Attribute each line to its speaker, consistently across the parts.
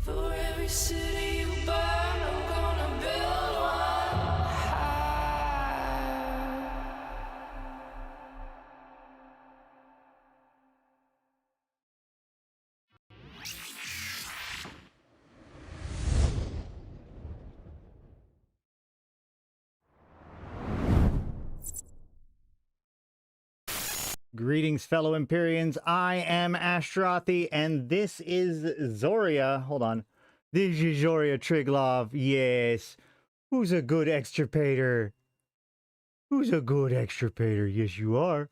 Speaker 1: For every city you burn, I'm gonna build one high.
Speaker 2: Greetings, fellow Empyreans. I am Ashtarothi, and this is Zoria. Hold on. This is Zoria Triglov. Yes. Who's a good extirpator? Who's a good extirpator? Yes, you are.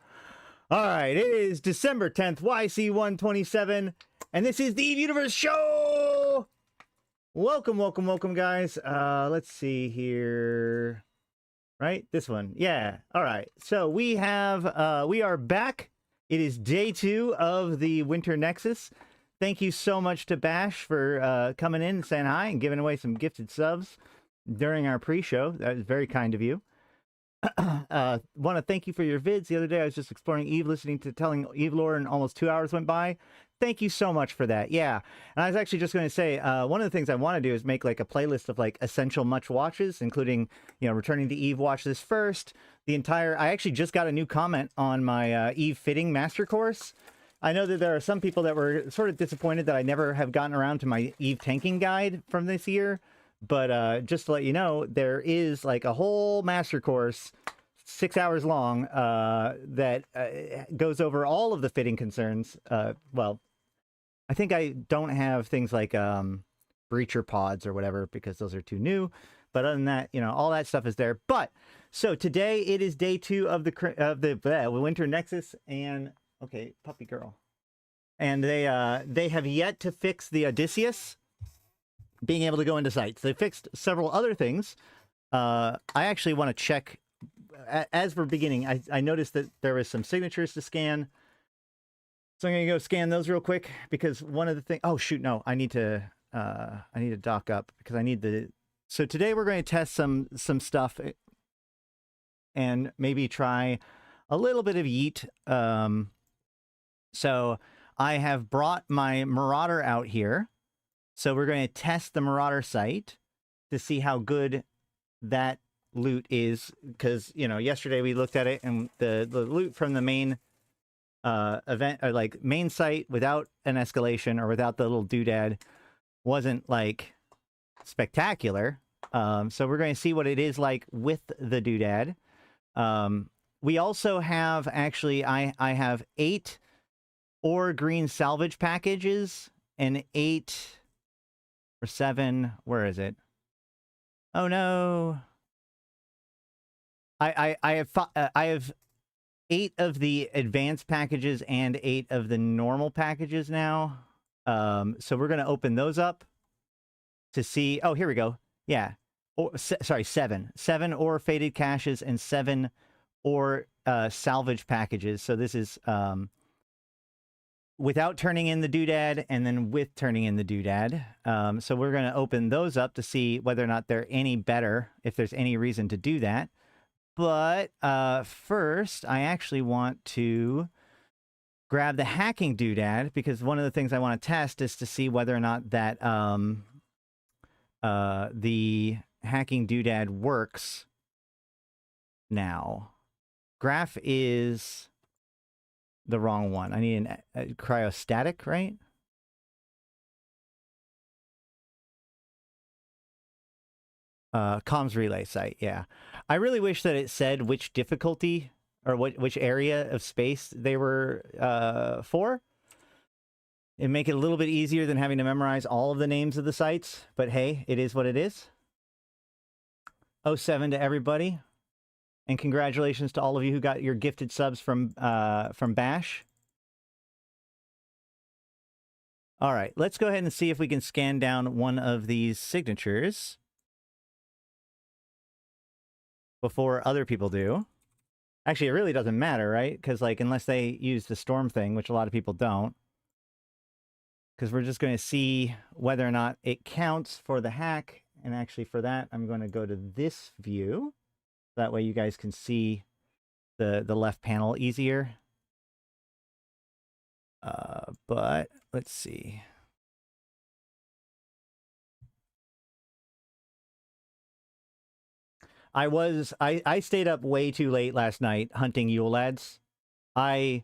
Speaker 2: All right. It is December 10th, YC127, and this is the Eve Universe Show. Welcome, welcome, welcome, guys. Let's see here. Right? This one. Yeah. All right. So we are back. It is day 2 of the Winter Nexus. Thank you so much to Bash for coming in and saying hi and giving away some gifted subs during our pre-show. That was very kind of you. Want to thank you for your vids. The other day I was just exploring Eve, listening to Telling Eve lore, and almost 2 hours went by. Thank you so much for that. Yeah. And I was actually just going to say, one of the things I want to do is make like a playlist of like essential much watches, including, you know, returning to Eve watch this first. I actually just got a new comment on my Eve fitting master course. I know that there are some people that were sort of disappointed that I never have gotten around to my Eve tanking guide from this year. But just to let you know, there is like a whole master course, 6 hours long, that goes over all of the fitting concerns. Well, I think I don't have things like breacher pods or whatever because those are too new. But other than that, you know, all that stuff is there. But so today it is day 2 of the Winter Nexus, and okay, puppy girl, and they have yet to fix the Odysseus being able to go into sites. They fixed several other things. I actually want to check as we're beginning. I noticed that there was some signatures to scan. So I'm going to go scan those real quick because one of the things... Oh, shoot, no. I need to dock up because I need the... So today we're going to test some stuff and maybe try a little bit of Yeet. So I have brought my Marauder out here. So we're going to test the Marauder site to see how good that loot is. Because, you know, yesterday we looked at it and the loot from the main... event, or like main site without an escalation or without the little doodad wasn't like spectacular. So we're going to see what it is like with the doodad. We also have actually I have 8 ore green salvage packages and 8 or 7. Where is it? Oh no. I have 8 of the advanced packages and 8 of the normal packages now. So we're going to open those up to see. Oh, here we go. Yeah. Sorry, 7. 7 ore faded caches and 7 ore salvage packages. So this is without turning in the doodad and then with turning in the doodad. So we're going to open those up to see whether or not they're any better, if there's any reason to do that. But first, I actually want to grab the hacking doodad, because one of the things I want to test is to see whether or not that the hacking doodad works now. Graph is the wrong one. I need a cryostatic, right? Comms relay site, yeah. I really wish that it said which difficulty or which area of space they were for. It'd make it a little bit easier than having to memorize all of the names of the sites. But hey, it is what it is. 07 to everybody. And congratulations to all of you who got your gifted subs from Bash. All right, let's go ahead and see if we can scan down one of these signatures before other people do. Actually, it really doesn't matter, right? Because, like, unless they use the storm thing, which a lot of people don't. Because we're just going to see whether or not it counts for the hack. And actually, for that, I'm going to go to this view. That way you guys can see the left panel easier. But let's see. I stayed up way too late last night hunting Yule lads. I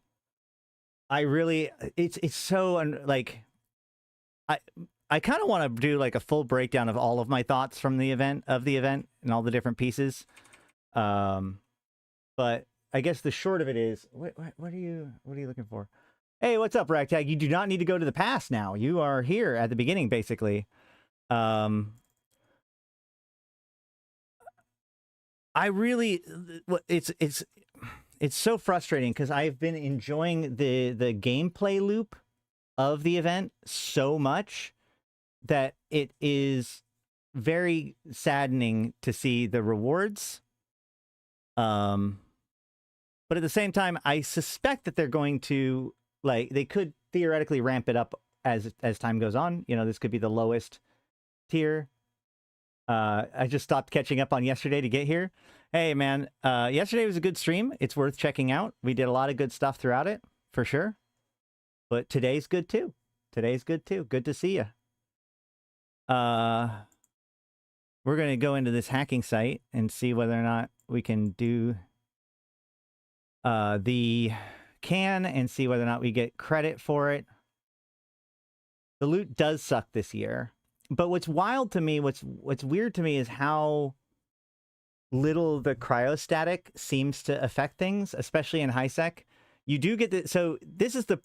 Speaker 2: really, it's so like, I kind of want to do like a full breakdown of all of my thoughts from the event and all the different pieces. But I guess the short of it is, what are you looking for? Hey, what's up, Ragtag? You do not need to go to the past now. You are here at the beginning, basically. I really, it's so frustrating because I've been enjoying the gameplay loop of the event so much that it is very saddening to see the rewards. But at the same time, I suspect that they're going to, like, they could theoretically ramp it up as time goes on. You know, this could be the lowest tier. I just stopped catching up on yesterday to get here. Hey, man, yesterday was a good stream. It's worth checking out. We did a lot of good stuff throughout it, for sure. But today's good, too. Today's good, too. Good to see you. We're going to go into this hacking site and see whether or not we can do the can and see whether or not we get credit for it. The loot does suck this year. But what's wild to me, what's weird to me is how little the cryostatic seems to affect things, especially in high sec. You do get the, so this is the,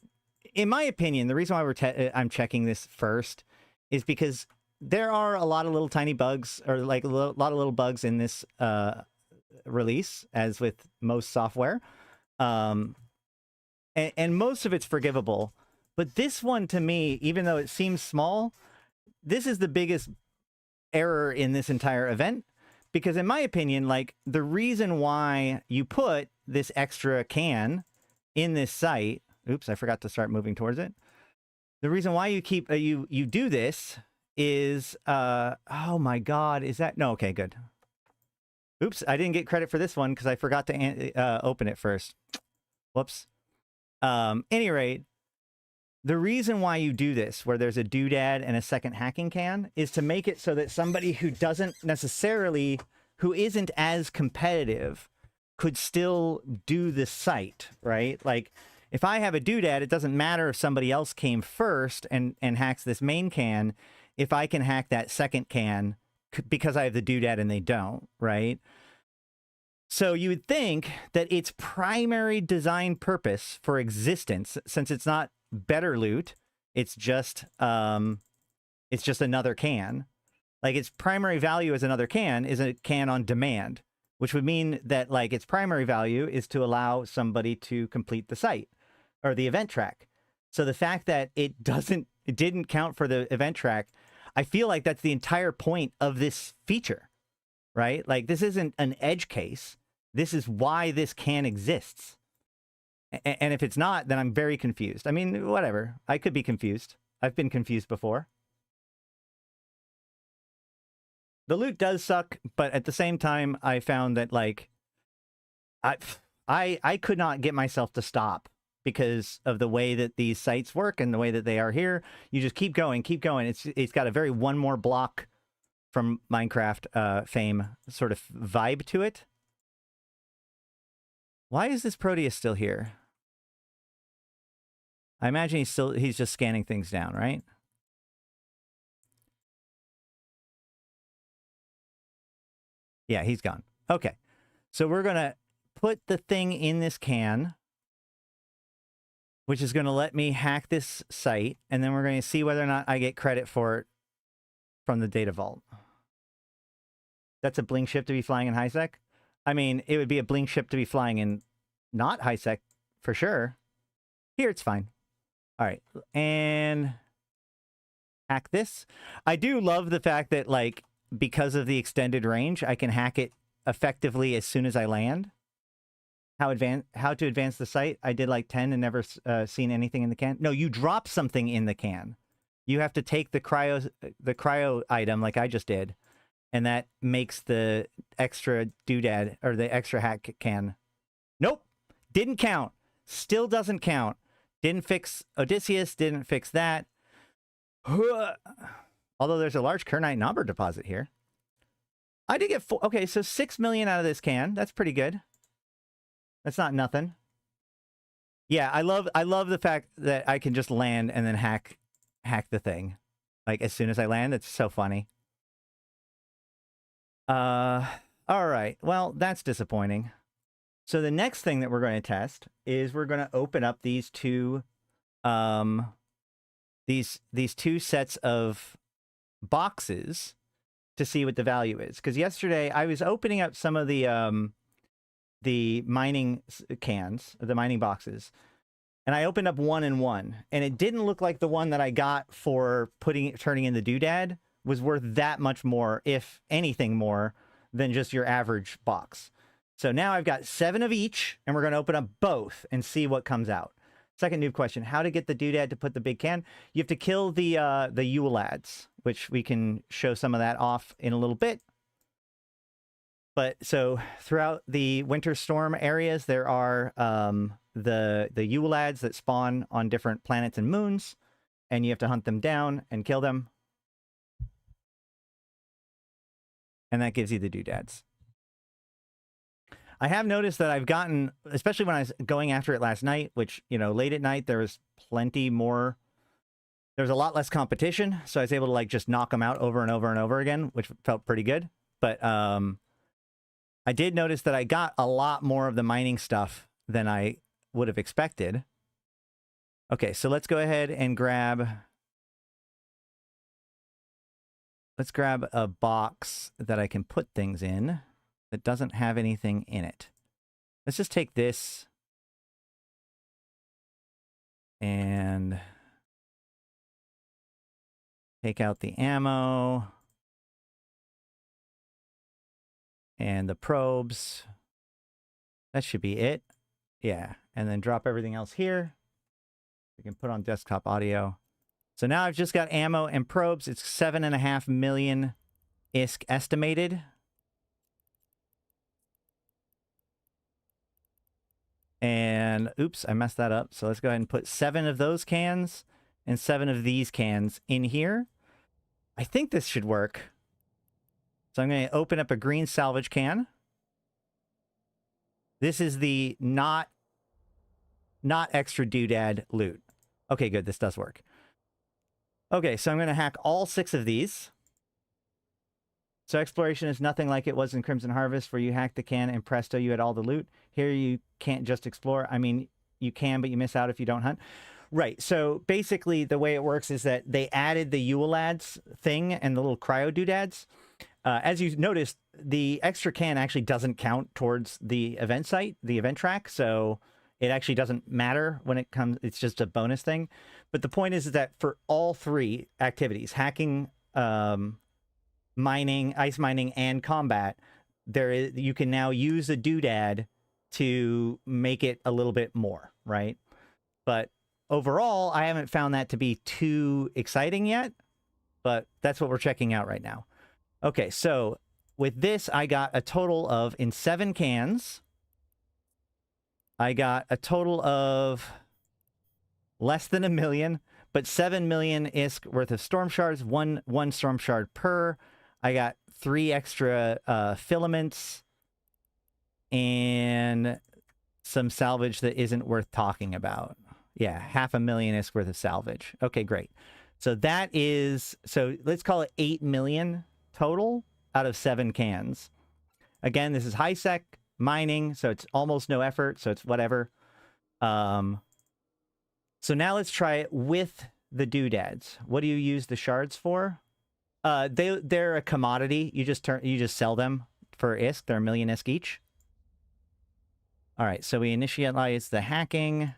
Speaker 2: in my opinion, the reason why I'm checking this first is because there are a lot of little tiny bugs, or like a lot of little bugs in this release, as with most software. And most of it's forgivable. But this one, to me, even though it seems small, this is the biggest error in this entire event. Because in my opinion, like, the reason why you put this extra can in this site, oops, I forgot to start moving towards it. The reason why you keep, you do this is, oh my God, is that, no, okay, good. Oops, I didn't get credit for this one because I forgot to open it first. Whoops. Any rate, the reason why you do this, where there's a doodad and a second hacking can, is to make it so that somebody who doesn't necessarily, who isn't as competitive, could still do the site, right? Like, if I have a doodad, it doesn't matter if somebody else came first and hacks this main can, if I can hack that second can because I have the doodad and they don't, right? So you would think that its primary design purpose for existence, since it's not better loot, it's just another can. Like, its primary value as another can is a can on demand, which would mean that, like, its primary value is to allow somebody to complete the site or the event track. So the fact that it didn't count for the event track, I feel like that's the entire point of this feature, right? Like, this isn't an edge case. This is why this can exists. And if it's not, then I'm very confused. I mean, whatever. I could be confused. I've been confused before. The loot does suck, but at the same time, I found that, like, I could not get myself to stop because of the way that these sites work and the way that they are here. You just keep going, keep going. It's got a very one more block from Minecraft fame sort of vibe to it. Why is this Proteus still here? I imagine he's just scanning things down, right? Yeah, he's gone. Okay. So we're going to put the thing in this can, which is going to let me hack this site, and then we're going to see whether or not I get credit for it from the data vault. That's a blink ship to be flying in high sec? I mean, it would be a blink ship to be flying in not high sec, for sure. Here, it's fine. All right, and hack this. I do love the fact that, like, because of the extended range, I can hack it effectively as soon as I land. How to advance the site? I did like 10 and never seen anything in the can. No, you drop something in the can. You have to take the cryo item like I just did, and that makes the extra doodad or the extra hack can. Nope, didn't count. Still doesn't count. Didn't fix Odysseus. Didn't fix that. Although there's a large Kernite Knobber deposit here. I did get 4. Okay, so 6 million out of this can. That's pretty good. That's not nothing. Yeah, I love the fact that I can just land and then hack the thing. Like as soon as I land, it's so funny. All right. Well, that's disappointing. So the next thing that we're going to test is we're going to open up these two these two sets of boxes to see what the value is. Because yesterday I was opening up some of the mining cans, the mining boxes, and I opened up 1 and 1, and it didn't look like the one that I got for turning in the doodad was worth that much more, if anything more, than just your average box. So now I've got 7 of each, and we're going to open up both and see what comes out. Second new question: how to get the doodad to put the big can? You have to kill the USEABLE, which we can show some of that off in a little bit. But so throughout the winter storm areas, there are the USEABLE that spawn on different planets and moons, and you have to hunt them down and kill them. And that gives you the doodads. I have noticed that I've gotten, especially when I was going after it last night, which, you know, late at night, there was plenty more. There was a lot less competition, so I was able to, like, just knock them out over and over and over again, which felt pretty good. But I did notice that I got a lot more of the mining stuff than I would have expected. Okay, so let's go ahead and grab... Let's grab a box that I can put things in that doesn't have anything in it. Let's just take this and take out the ammo and the probes. That should be it. Yeah, and then drop everything else here. We can put on desktop audio. So now I've just got ammo and probes. It's 7.5 million ISK estimated. And oops, I messed that up. So let's go ahead and put 7 of those cans and 7 of these cans in here. I think this should work. So I'm going to open up a green salvage can. This is the not extra doodad loot. Okay, good. This does work. Okay, so I'm going to hack all 6 of these. So exploration is nothing like it was in Crimson Harvest, where you hacked the can and presto, you had all the loot. Here you can't just explore. I mean, you can, but you miss out if you don't hunt. Right, so basically the way it works is that they added the USEABLE thing and the little cryo doodads. As you noticed, the extra can actually doesn't count towards the event site, the event track, so it actually doesn't matter when it comes. It's just a bonus thing. But the point is that for all 3 activities, hacking, mining, ice mining, and combat, you can now use a doodad to make it a little bit more, right? But overall, I haven't found that to be too exciting yet, but that's what we're checking out right now. Okay, so with this, I got a total of, in 7 cans, I got a total of less than 1 million, but 7 million ISK worth of storm shards, one storm shard per. I got 3 extra filaments and some salvage that isn't worth talking about. Yeah, 500,000 ISK worth of salvage. Okay, great. So that is, so let's call it 8 million total out of 7 cans. Again, this is high sec mining, so it's almost no effort, so it's whatever. So now let's try it with the doodads. What do you use the shards for? They're a commodity. You just sell them for ISK. They're 1 million ISK each. All right, so we initialize the hacking.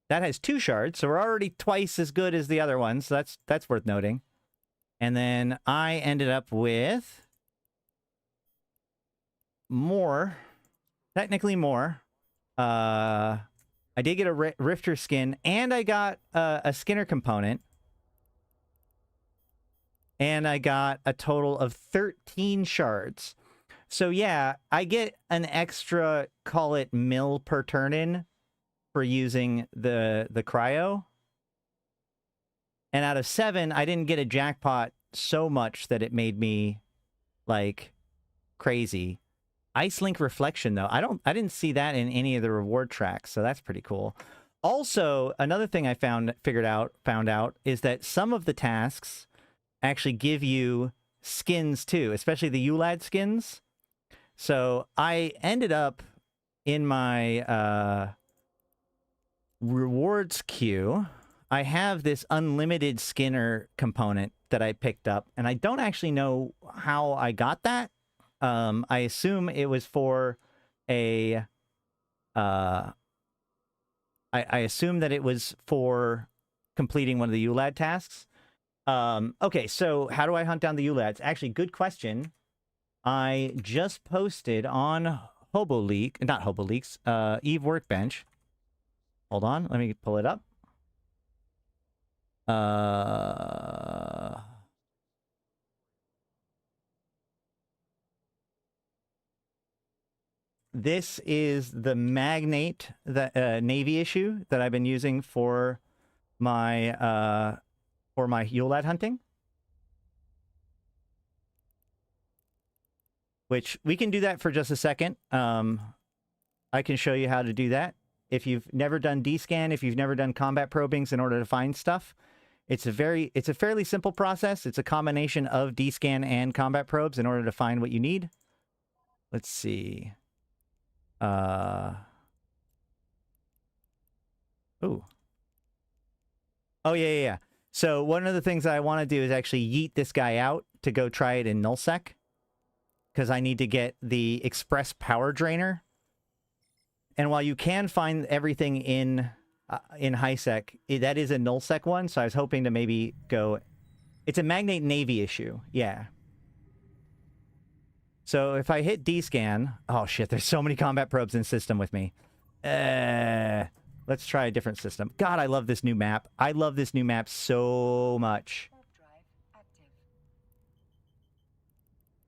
Speaker 2: That has 2 shards, so we're already twice as good as the other ones. So that's worth noting. And then I ended up with more, technically more. I did get a Rifter skin, and I got a Skinner component. And I got a total of 13 shards. So yeah, I get an extra, call it mil per turn-in for using the cryo. And out of 7, I didn't get a jackpot so much that it made me like crazy. Ice Link Reflection though, I didn't see that in any of the reward tracks, so that's pretty cool. Also, another thing I found out is that some of the tasks actually give you skins too, especially the ULAD skins. So I ended up in my rewards queue. I have this unlimited skinner component that I picked up, and I don't actually know how I got that. I assume it was for a I assume that it was for completing one of the ULAD tasks. Okay, so how do I hunt down the ULADs? Actually, good question. I just posted on Eve Workbench. Hold on, let me pull it up. This is the Magnate, the Navy issue that I've been using for my ULAD hunting. Which we can do that for just a second. I can show you how to do that. If you've never done D-scan, if you've never done combat probings in order to find stuff, it's a fairly simple process. It's a combination of D-scan and combat probes in order to find what you need. Let's see. Ooh. Oh, yeah. So one of the things that I want to do is actually yeet this guy out to go try it in nullsec. Because I need to get the express power drainer. And while you can find everything in HiSec, that is a nullsec one, so I was hoping to maybe go... It's a Magnate Navy issue, yeah. So if I hit D-scan... Oh shit, there's so many combat probes in system with me. Let's try a different system. God, I love this new map. I love this new map so much.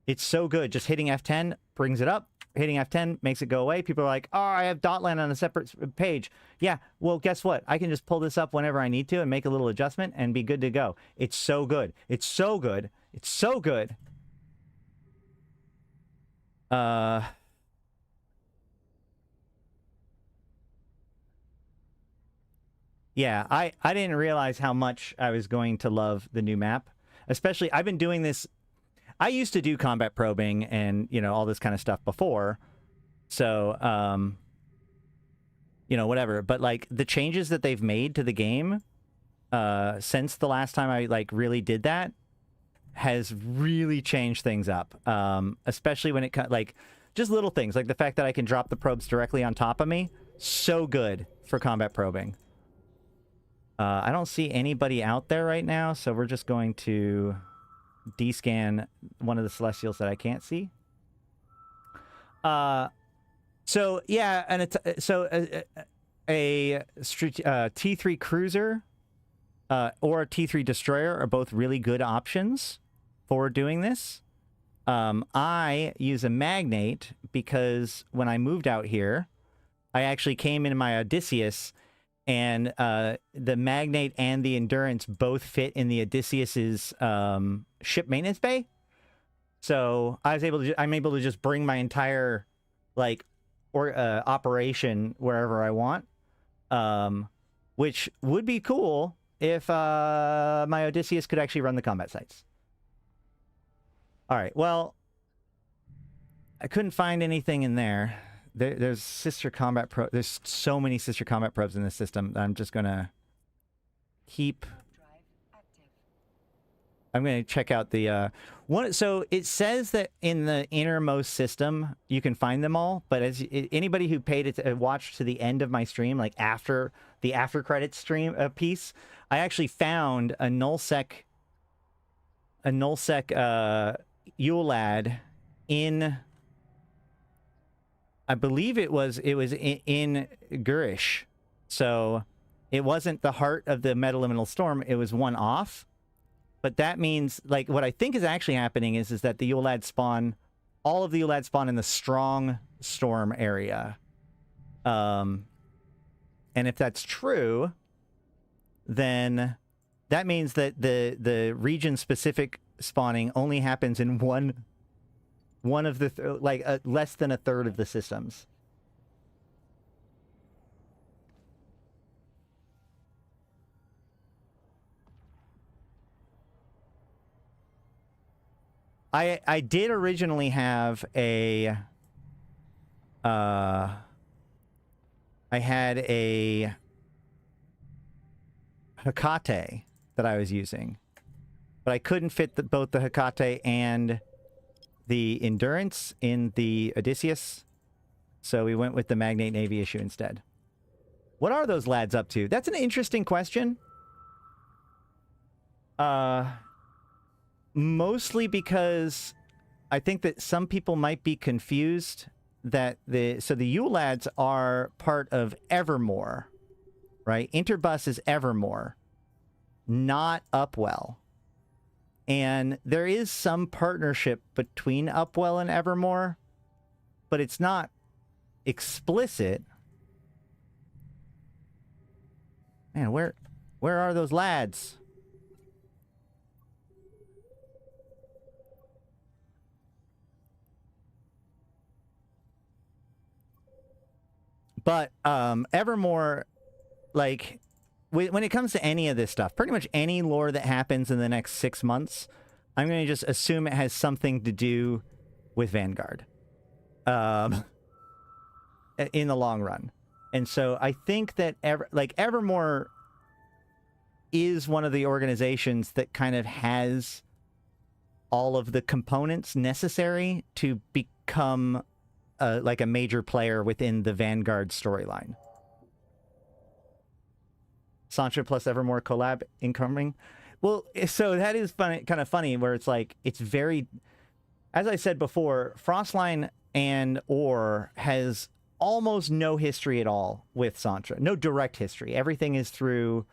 Speaker 2: It's so good. Just hitting F10 brings it up. Hitting F10 makes it go away. People are like, oh, I have Dotland on a separate page. Yeah, well, guess what? I can just pull this up whenever I need to and make a little adjustment and be good to go. It's so good. It's so good. It's so good. Yeah, I didn't realize how much I was going to love the new map. Especially, I've been doing this... I used to do combat probing and, you know, all this kind of stuff before. So, you know, whatever. But, like, the changes that they've made to the game since the last time I, like, really did that has really changed things up. Especially when it, like, just little things. Like the fact that I can drop the probes directly on top of me. So good for combat probing. I don't see anybody out there right now, so we're just going to... D-scan one of the Celestials that I can't see. So yeah, and it's a T3 cruiser or a T3 destroyer are both really good options for doing this. I use a Magnate because when I moved out here, I actually came in my Odysseus. And the Magnate and the Endurance both fit in the Odysseus's ship maintenance bay. So I was able to, I'm able to just bring my entire, like, operation wherever I want. Which would be cool if my Odysseus could actually run the combat sites. All right, well, I couldn't find anything in there. There's sister combat pro. There's so many sister combat probes in this system that I'm just gonna keep. I'm gonna check out the one. So it says that in the innermost system you can find them all, but as anybody who paid it watched to the end of my stream, like after the after credits stream piece, I actually found a nullsec ULAD in. I believe it was in Gurish. So it wasn't the heart of the Metaliminal Storm, it was one off. But that means, like, what I think is actually happening is that the ULAD spawn, all of the ULAD spawn in the strong storm area. And if that's true, then that means that the region-specific spawning only happens in one of the less than a third of the systems. I did originally have a I had a Hecate that I was using, but I couldn't fit both the Hecate and the Endurance in the Odysseus, so we went with the Magnate Navy issue instead. What are those lads up to? That's an interesting question. Mostly because I think that some people might be confused that the Yule lads are part of Evermore, right? Interbus is Evermore, not Upwell. And there is some partnership between Upwell and Evermore, but it's not explicit. Man, where are those lads? But Evermore, like, when it comes to any of this stuff, pretty much any lore that happens in the next 6 months, I'm going to just assume it has something to do with Vanguard in the long run. And so I think that Evermore is one of the organizations that kind of has all of the components necessary to become like a major player within the Vanguard storyline. Sancho plus Evermore collab incoming. Well, so that is funny, kind of funny, where it's like, it's very, as I said before, Frostline and Or has almost no history at all with Sancho. No direct history. Everything is through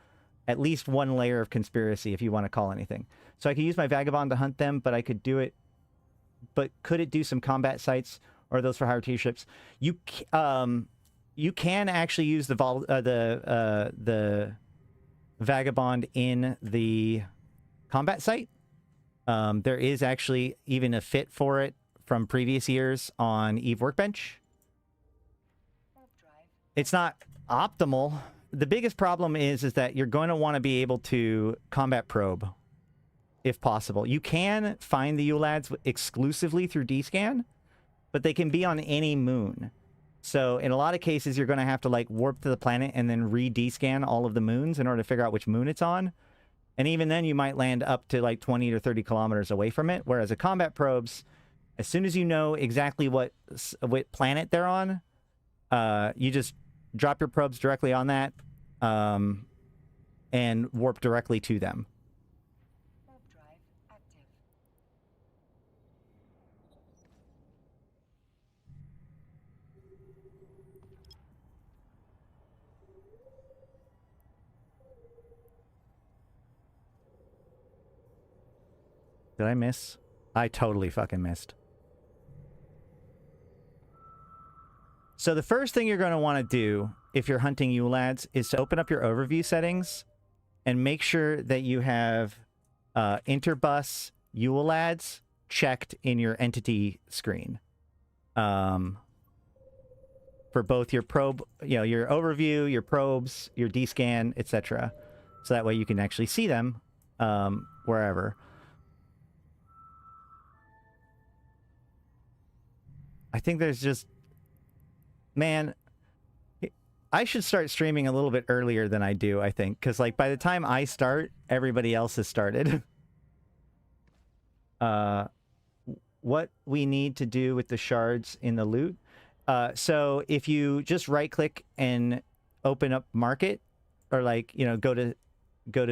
Speaker 2: at least one layer of conspiracy, if you want to call anything. So I could use my Vagabond to hunt them, but I could do it. But could it do some combat sites, or are those for higher tier ships? You can actually use the Vagabond in the combat site. There is actually even a fit for it from previous years on Eve Workbench. It's not optimal. The biggest problem is that you're going to want to be able to combat probe, if possible. You can find the ULADs exclusively through D-Scan, but they can be on any moon. So in a lot of cases, you're going to have to like warp to the planet and then re-D-scan all of the moons in order to figure out which moon it's on. And even then, you might land up to like 20 to 30 kilometers away from it. Whereas the combat probes, as soon as you know exactly what planet they're on, you just drop your probes directly on that and warp directly to them. Did I miss? I totally fucking missed. So the first thing you're going to want to do if you're hunting ULADs is to open up your overview settings and make sure that you have Interbus ULADs checked in your entity screen. For both your probe, your overview, your probes, your D-scan, etc. So that way you can actually see them wherever. I think there's just... Man, I should start streaming a little bit earlier than I do, I think. Because, like, by the time I start, everybody else has started. What we need to do with the shards in the loot. So if you just right-click and open up market, or, like, go to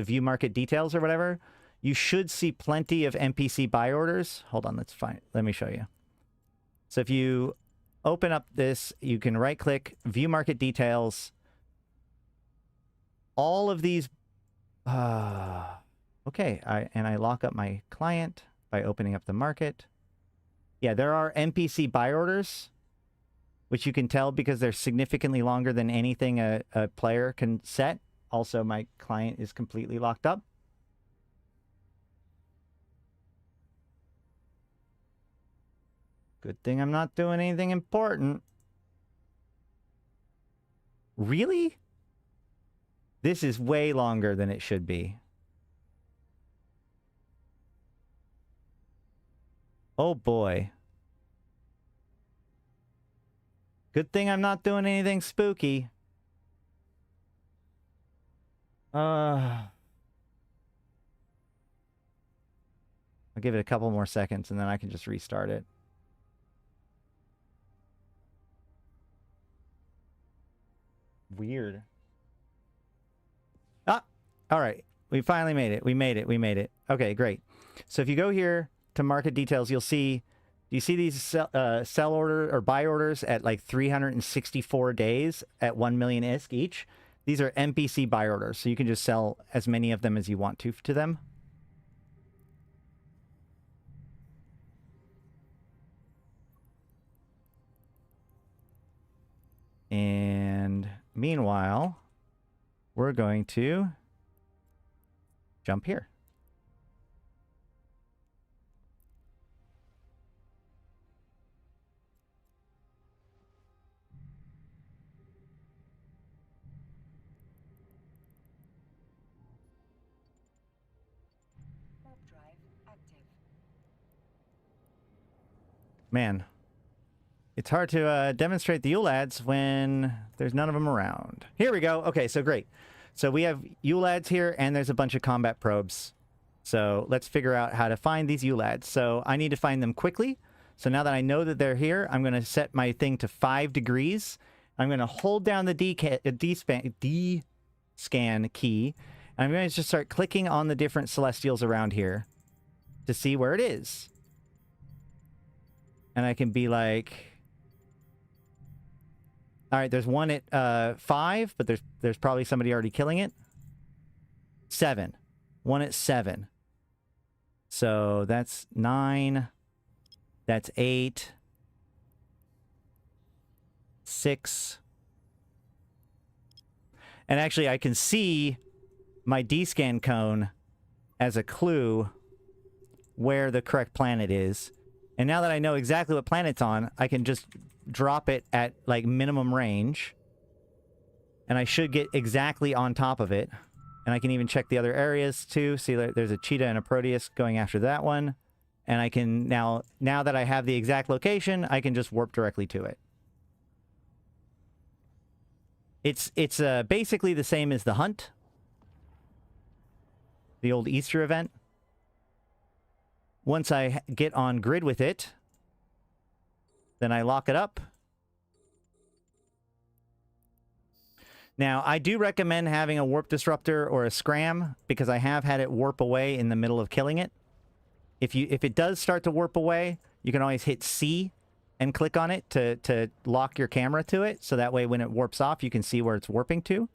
Speaker 2: view market details or whatever, you should see plenty of NPC buy orders. Hold on, let's find... Let me show you. So if you open up this, you can right-click, view market details. All of these... okay, I lock up my client by opening up the market. Yeah, there are NPC buy orders, which you can tell because they're significantly longer than anything a player can set. Also, my client is completely locked up. Good thing I'm not doing anything important. Really? This is way longer than it should be. Oh boy. Good thing I'm not doing anything spooky. I'll give it a couple more seconds and then I can just restart it. Weird. Ah, all right. We finally made it. We made it. We made it. Okay, great. So if you go here to market details, you'll see, you see these sell order or buy orders at like 364 days at 1 million ISK each. These are NPC buy orders, so you can just sell as many of them as you want to them. And meanwhile, we're going to jump here. Man, it's hard to demonstrate the ULADs when there's none of them around. Here we go. Okay, so great. So we have ULADs here, and there's a bunch of combat probes. So let's figure out how to find these ULADs. So I need to find them quickly. So now that I know that they're here, I'm going to set my thing to 5 degrees. I'm going to hold down the D-scan key. And I'm going to just start clicking on the different celestials around here to see where it is. And I can be like, all right, there's one at 5, but there's probably somebody already killing it. 7. One at 7. So that's 9. That's 8. 6. And actually, I can see my D-scan cone as a clue where the correct planet is. And now that I know exactly what planet's on, I can just drop it at, like, minimum range. And I should get exactly on top of it. And I can even check the other areas, too. See, there's a cheetah and a Proteus going after that one. And I can now that I have the exact location, I can just warp directly to it. It's basically the same as the hunt. The old Easter event. Once I get on grid with it, then I lock it up. Now, I do recommend having a warp disruptor or a scram because I have had it warp away in the middle of killing it. If it does start to warp away, you can always hit C and click on it to lock your camera to it, so that way when it warps off, you can see where it's warping to.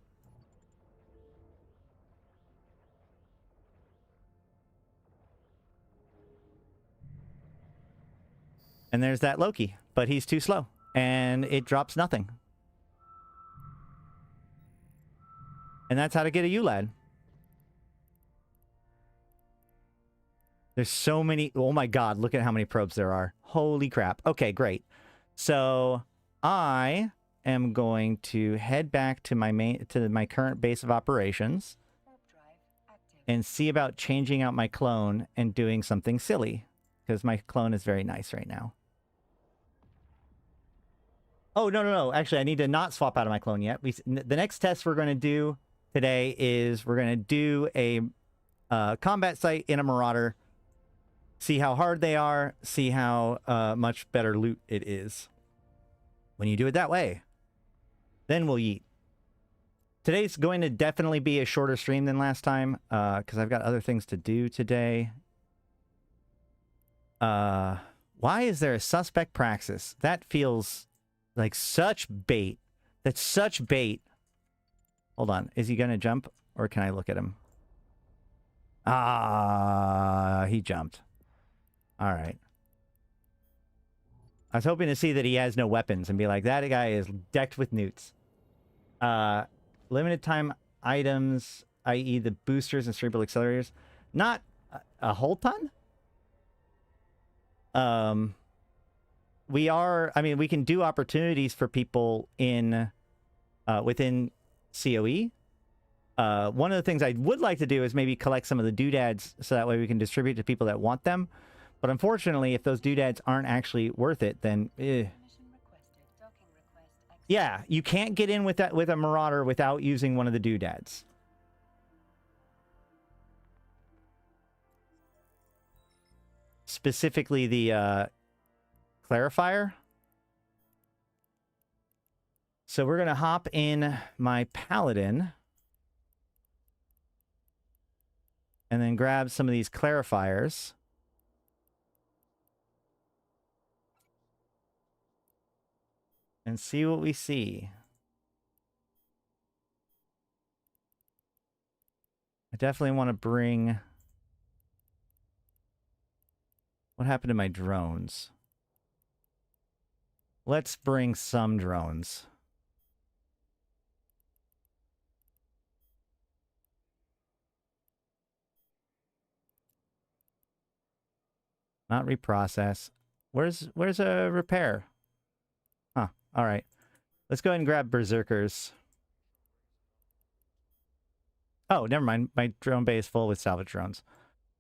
Speaker 2: And there's that Loki, but he's too slow, and it drops nothing. And that's how to get a ULAD. There's so many. Oh my god, look at how many probes there are. Holy crap. Okay, great. So I am going to head back to my current base of operations and see about changing out my clone and doing something silly, because my clone is very nice right now. Oh, no. Actually, I need to not swap out of my clone yet. The next test we're going to do today is we're going to do a combat site in a Marauder. See how hard they are. See how much better loot it is. When you do it that way, then we'll yeet. Today's going to definitely be a shorter stream than last time because I've got other things to do today. Why is there a suspect praxis? That feels like such bait. That's such bait. Hold on. Is he going to jump or can I look at him? Ah, he jumped. All right. I was hoping to see that he has no weapons and be like, that guy is decked with newts. Limited time items, i.e. the boosters and cerebral accelerators. Not a whole ton. we are, I mean, we can do opportunities for people in within COE. One of the things I would like to do is maybe collect some of the doodads so that way we can distribute to people that want them. But unfortunately, if those doodads aren't actually worth it, then yeah, you can't get in with that with a Marauder without using one of the doodads. Specifically the clarifier. So we're gonna hop in my paladin and then grab some of these clarifiers. And see what we see. I definitely want to bring... What happened to my drones? Let's bring some drones. Not reprocess. Where's a repair? Huh. All right. Let's go ahead and grab berserkers. Oh, never mind. My drone bay is full with salvage drones.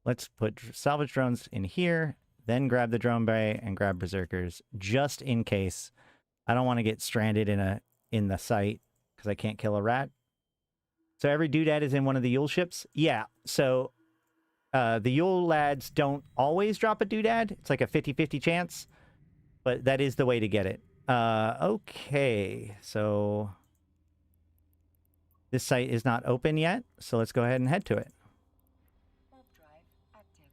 Speaker 2: Let's put salvage drones in here, then grab the drone bay and grab berserkers just in case. I don't want to get stranded in the site because I can't kill a rat. So every doodad is in one of the Yule ships? Yeah. So the Yule lads don't always drop a doodad. It's like a 50-50 chance, but that is the way to get it. Okay, so this site is not open yet, so let's go ahead and head to it.
Speaker 3: Warp drive active.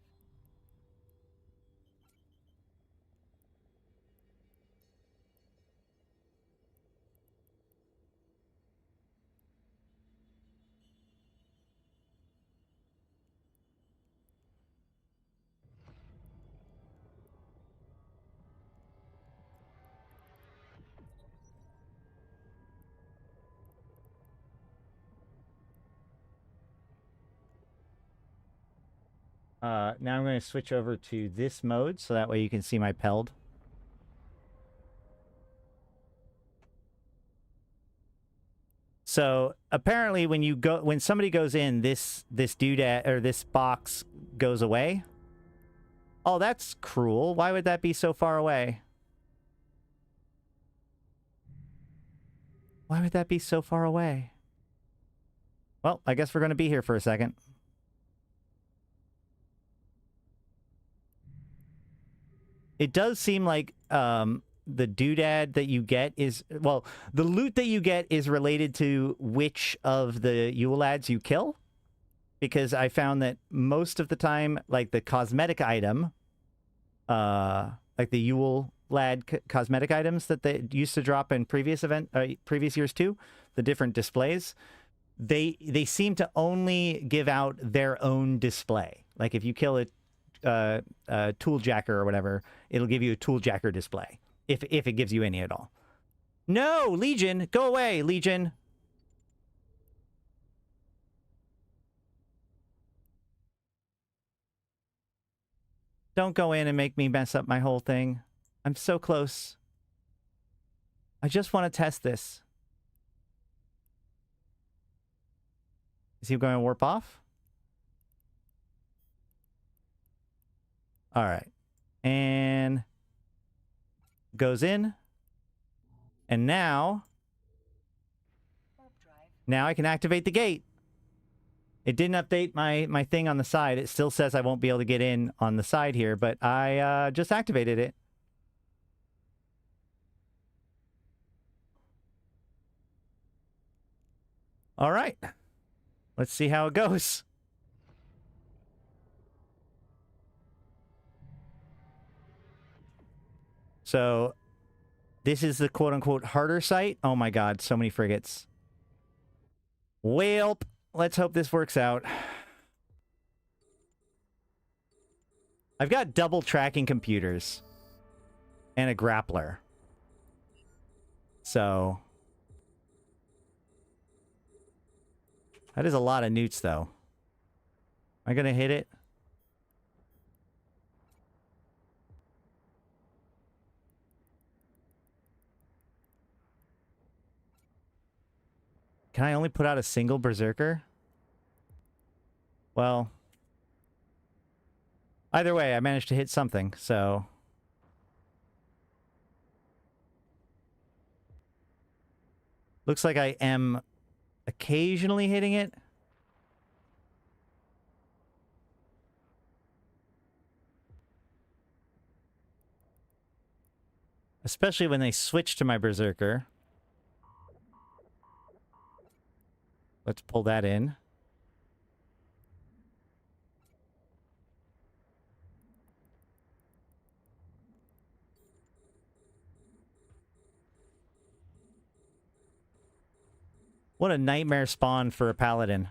Speaker 2: Now I'm going to switch over to this mode, so that way you can see my peld. So apparently, when somebody goes in, this doodad or this box goes away. Oh, that's cruel. Why would that be so far away? Why would that be so far away? Well, I guess we're going to be here for a second. It does seem like the doodad that you get is... Well, the loot that you get is related to which of the Yule lads you kill. Because I found that most of the time, like the cosmetic item, like the Yule lad cosmetic items that they used to drop in previous years too, the different displays, they seem to only give out their own display. Like if you kill a tooljacker or whatever, it'll give you a tooljacker display if it gives you any at all. No, Legion, go away, Legion. Don't go in and make me mess up my whole thing. I'm so close. I just want to test this. Is he going to warp off? All right. And goes in. And now I can activate the gate. It didn't update my thing on the side. It still says I won't be able to get in on the side here, but I just activated it. All right. Let's see how it goes. So this is the quote-unquote harder site. Oh my god, so many frigates. Welp. Let's hope this works out. I've got double tracking computers and a grappler. So that is a lot of newts, though. Am I going to hit it? can I only put out a single Berserker? Well, either way, I managed to hit something, so... Looks like I am occasionally hitting it. Especially when they switch to my Berserker. Let's pull that in. What a nightmare spawn for a paladin.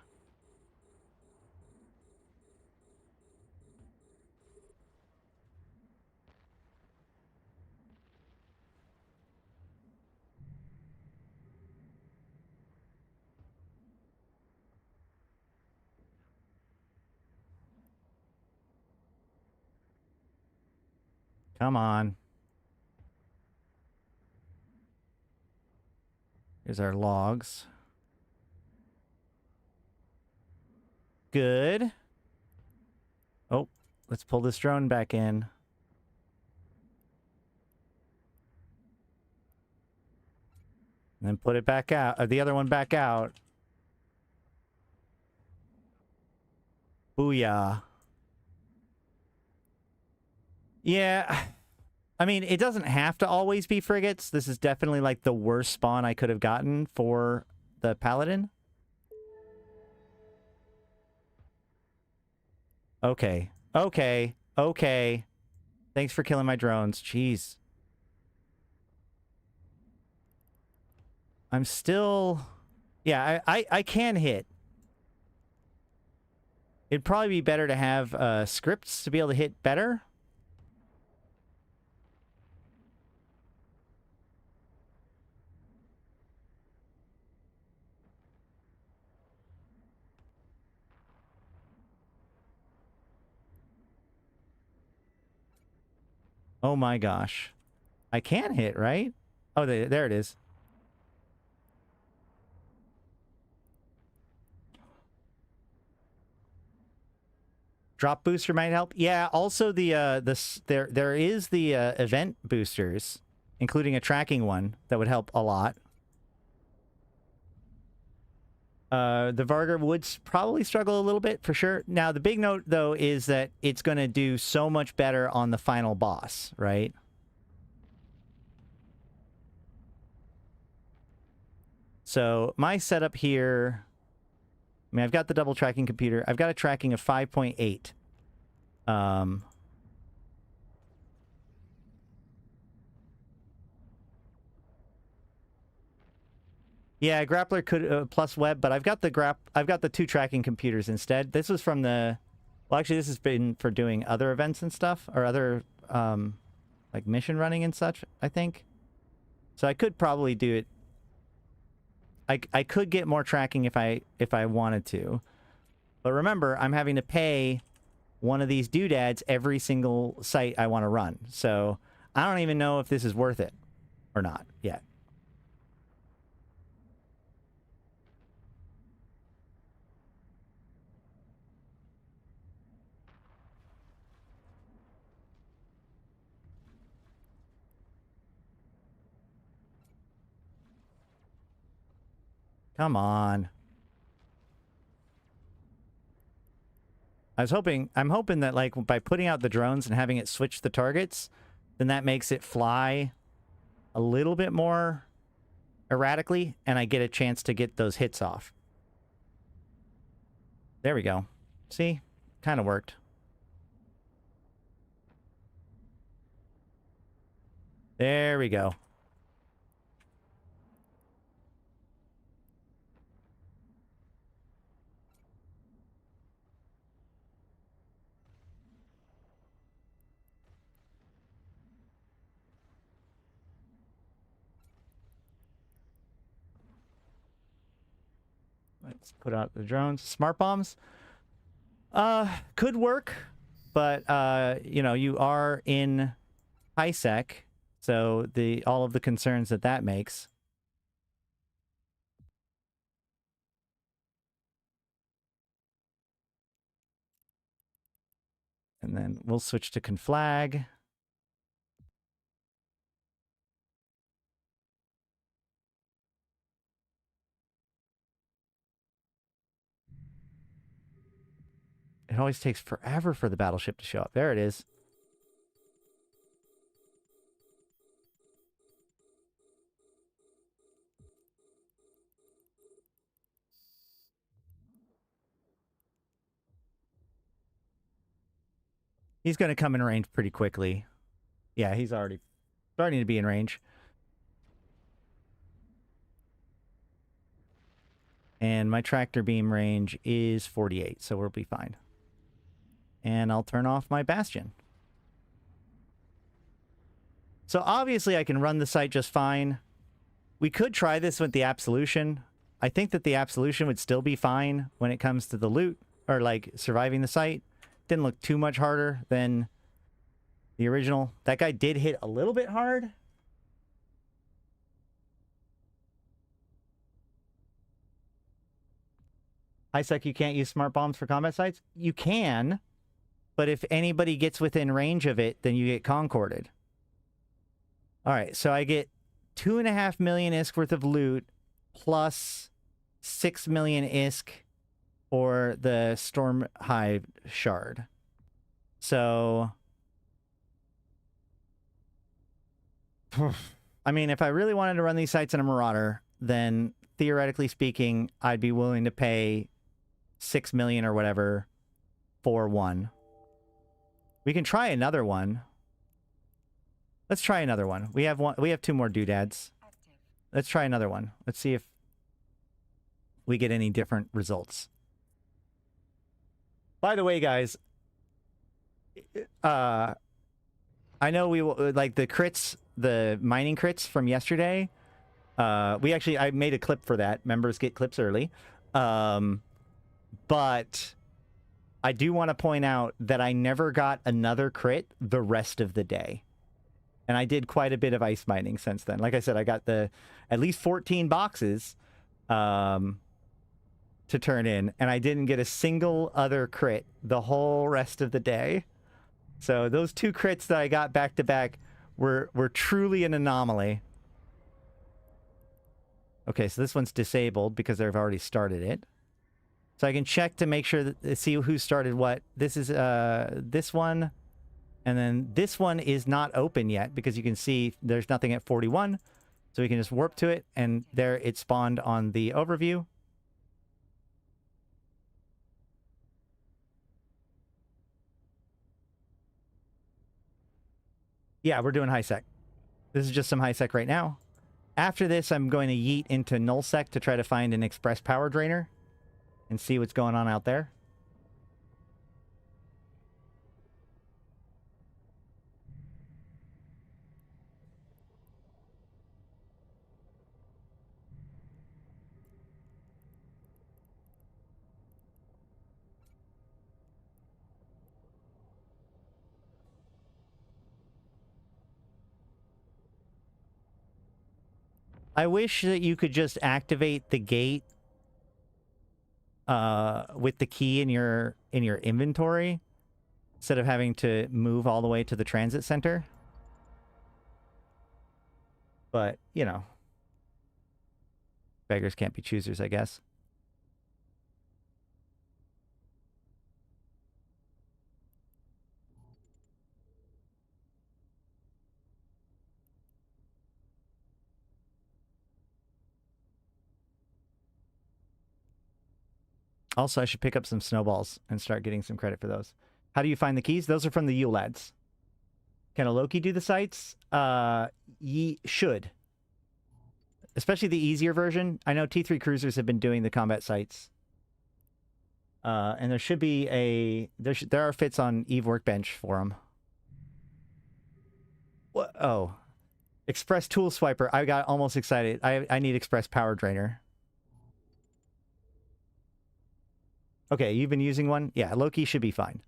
Speaker 2: Come on. Here's our logs. Good. Oh, let's pull this drone back in. And then put it back out. The other one back out. Booyah. Yeah. I mean, it doesn't have to always be frigates. This is definitely like the worst spawn I could have gotten for the paladin. Okay. Okay. Okay. Thanks for killing my drones. Jeez. I'm still... Yeah, I can hit. It'd probably be better to have scripts to be able to hit better. Oh my gosh. I can hit, right? Oh, there it is. Drop booster might help. Yeah, also there is the event boosters, including a tracking one that would help a lot. The Vargar would probably struggle a little bit, for sure. Now, the big note, though, is that it's going to do so much better on the final boss, right? So, my setup here... I mean, I've got the double tracking computer. I've got a tracking of 5.8. Yeah, Grappler could plus web, but I've got the two tracking computers instead. This was from the... Well, actually, this has been for doing other events and stuff, or other, like, mission running and such, I think. So I could probably do it... I could get more tracking if I wanted to. But remember, I'm having to pay one of these doodads every single site I want to run. So I don't even know if this is worth it or not yet. Come on. I'm hoping that, like, by putting out the drones and having it switch the targets, then that makes it fly a little bit more erratically, and I get a chance to get those hits off. There we go. See? Kind of worked. There we go. Let's put out the drones. Smart bombs? Could work, but, you know, you are in high sec, so all of the concerns that makes. And then we'll switch to conflag. It always takes forever for the battleship to show up. There it is. He's going to come in range pretty quickly. Yeah, he's already starting to be in range. And my tractor beam range is 48, so we'll be fine. And I'll turn off my bastion. So obviously I can run the site just fine. We could try this with the Absolution. I think that the Absolution would still be fine when it comes to the loot, or like surviving the site. Didn't look too much harder than the original. That guy did hit a little bit hard. Isaac, you can't use smart bombs for combat sites? You can, but if anybody gets within range of it, then you get concorded. All right, so I get 2.5 million ISK worth of loot plus 6 million ISK for the Storm Hive shard. So, I mean, if I really wanted to run these sites in a Marauder, then theoretically speaking, I'd be willing to pay 6 million or whatever for one. We can try another one. Let's try another one. We have one. We have 2 more doodads. Let's try another one. Let's see if we get any different results. By the way, guys, I know we will, like the crits, the mining crits from yesterday. I made a clip for that. Members get clips early. But I do want to point out that I never got another crit the rest of the day. And I did quite a bit of ice mining since then. Like I said, I got at least 14 boxes to turn in, and I didn't get a single other crit the whole rest of the day. So those 2 crits that I got back to back were truly an anomaly. Okay, so this one's disabled because they've already started it. So I can check to make sure that see who started what. This is this one. And then this one is not open yet because you can see there's nothing at 41. So we can just warp to it, and there it spawned on the overview. Yeah, we're doing high sec. This is just some high sec right now. After this, I'm going to yeet into null sec to try to find an express power drainer and see what's going on out there. I wish that you could just activate the gate with the key in your inventory instead of having to move all the way to the transit center. But, you know, beggars can't be choosers, I guess. Also, I should pick up some snowballs and start getting some credit for those. How do you find the keys? Those are from the Yule lads. Can a Loki do the sites? Ye should. Especially the easier version. I know T3 cruisers have been doing the combat sites. And there should be a... There are fits on Eve Workbench for them. What? Oh. Express Tool Swiper. I got almost excited. I need Express Power Drainer. Okay, you've been using one? Yeah, Loki should be fine.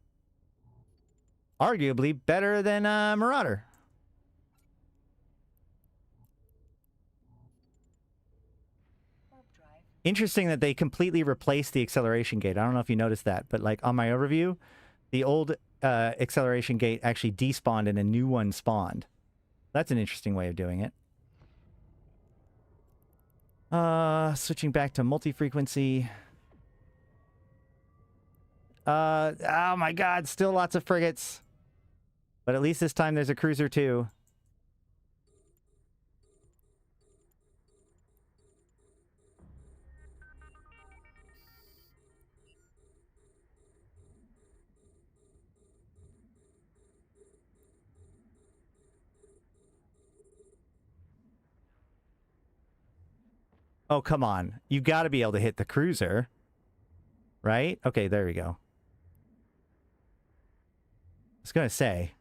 Speaker 2: Arguably better than Marauder. Interesting that they completely replaced the acceleration gate. I don't know if you noticed that, but like on my overview, the old acceleration gate actually despawned and a new one spawned. That's an interesting way of doing it. Switching back to multi-frequency. Oh my god, still lots of frigates. But at least this time there's a cruiser too. Oh, come on. You've got to be able to hit the cruiser. Right? Okay, there we go. I was going to say.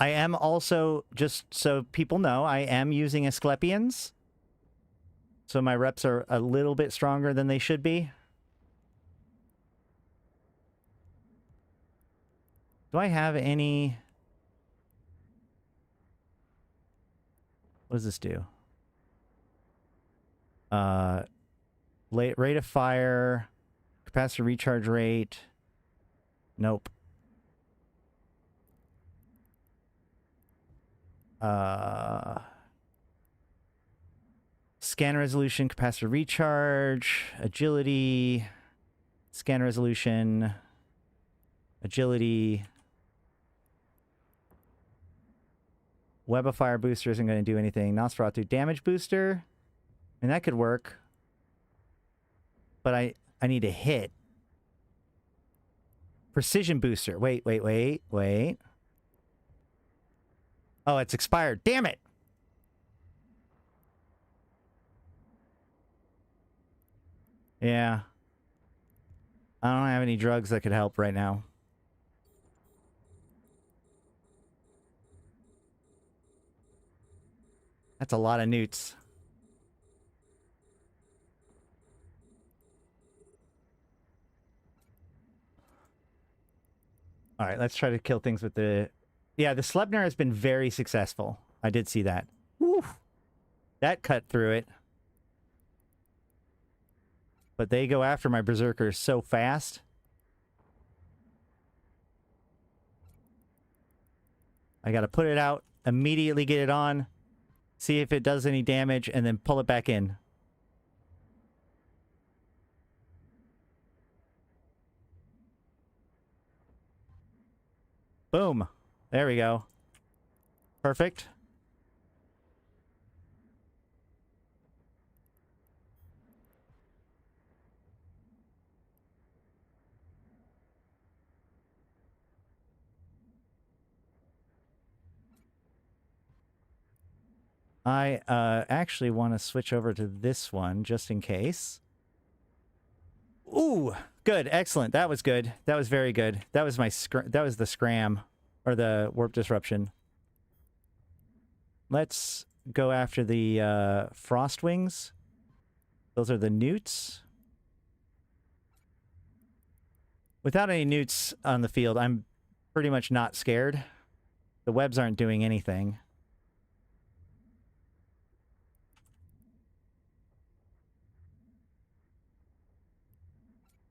Speaker 2: I am also, just so people know, I am using Asclepions. So my reps are a little bit stronger than they should be. Do I have any... What does this do? Rate of fire, capacitor recharge rate. Nope. Scan resolution, capacitor recharge, agility, scan resolution, agility. Web of Fire booster isn't going to do anything. Nosferatu damage booster. I mean, that could work. But I need a hit. Precision booster. Wait. Oh, it's expired. Damn it! Yeah. I don't have any drugs that could help right now. That's a lot of newts. All right, let's try to kill things with the... Yeah, the Sleipnir has been very successful. I did see that. Woo! That cut through it. But they go after my Berserkers so fast. I gotta put it out, immediately get it on, see if it does any damage, and then pull it back in. Boom. There we go. Perfect. I actually want to switch over to this one just in case. Ooh, good, excellent. That was good. That was very good. That was my that was the scram or the warp disruption. Let's go after the frost wings. Those are the newts. Without any newts on the field, I'm pretty much not scared. The webs aren't doing anything.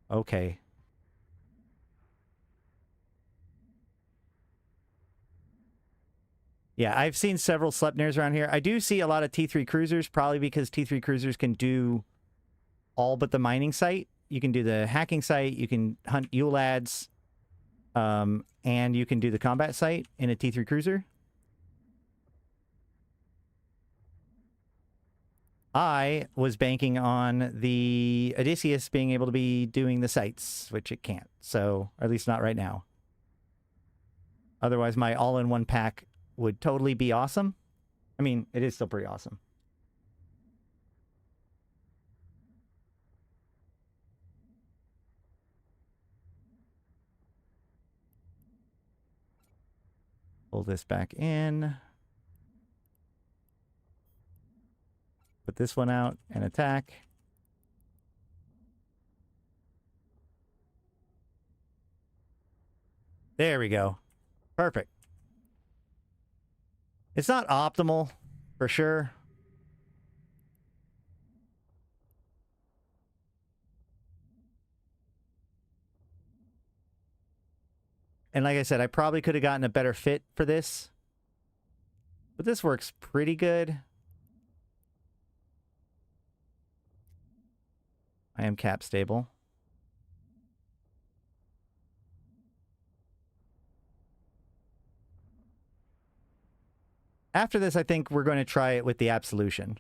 Speaker 2: Okay. Yeah, I've seen several Sleipnirs around here. I do see a lot of T3 cruisers, probably because T3 cruisers can do all but the mining site. You can do the hacking site, you can hunt Eulads, and you can do the combat site in a T3 cruiser. I was banking on the Odysseus being able to be doing the sites, which it can't. So, or at least not right now. Otherwise, my all-in-one pack would totally be awesome. I mean, it is still pretty awesome. Pull this back in. Put this one out and attack. There we go. Perfect. It's not optimal, for sure. And like I said, I probably could have gotten a better fit for this. But this works pretty good. I am cap stable. After this, I think we're going to try it with the Absolution.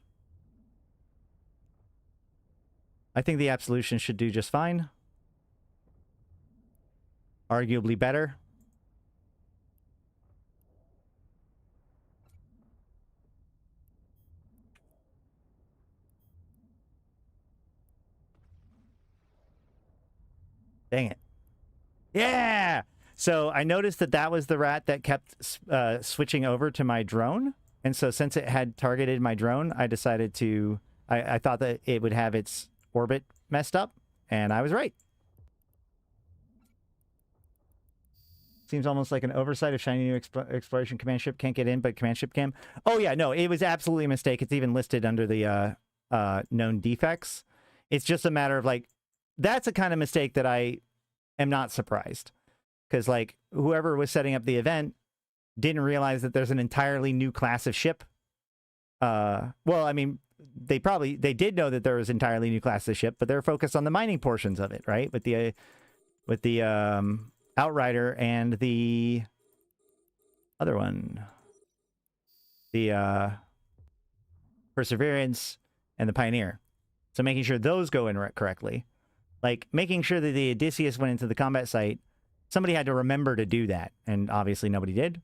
Speaker 2: I think the Absolution should do just fine. Arguably better. Dang it. Yeah! So I noticed that that was the rat that kept switching over to my drone. And so since it had targeted my drone, I decided to... I thought that it would have its orbit messed up. And I was right. Seems almost like an oversight of shiny new exploration command ship can't get in, but command ship can. Oh yeah, no, it was absolutely a mistake. It's even listed under the known defects. It's just a matter of like, that's a kind of mistake that I am not surprised. Because like whoever was setting up the event didn't realize that there's an entirely new class of ship. Well, I mean, they did know that there was an entirely new class of ship, but they're focused on the mining portions of it, right? With the Outrider and the other one, the Perseverance and the Pioneer. So making sure those go in correctly, like making sure that the Odysseus went into the combat site. Somebody had to remember to do that, and obviously nobody did.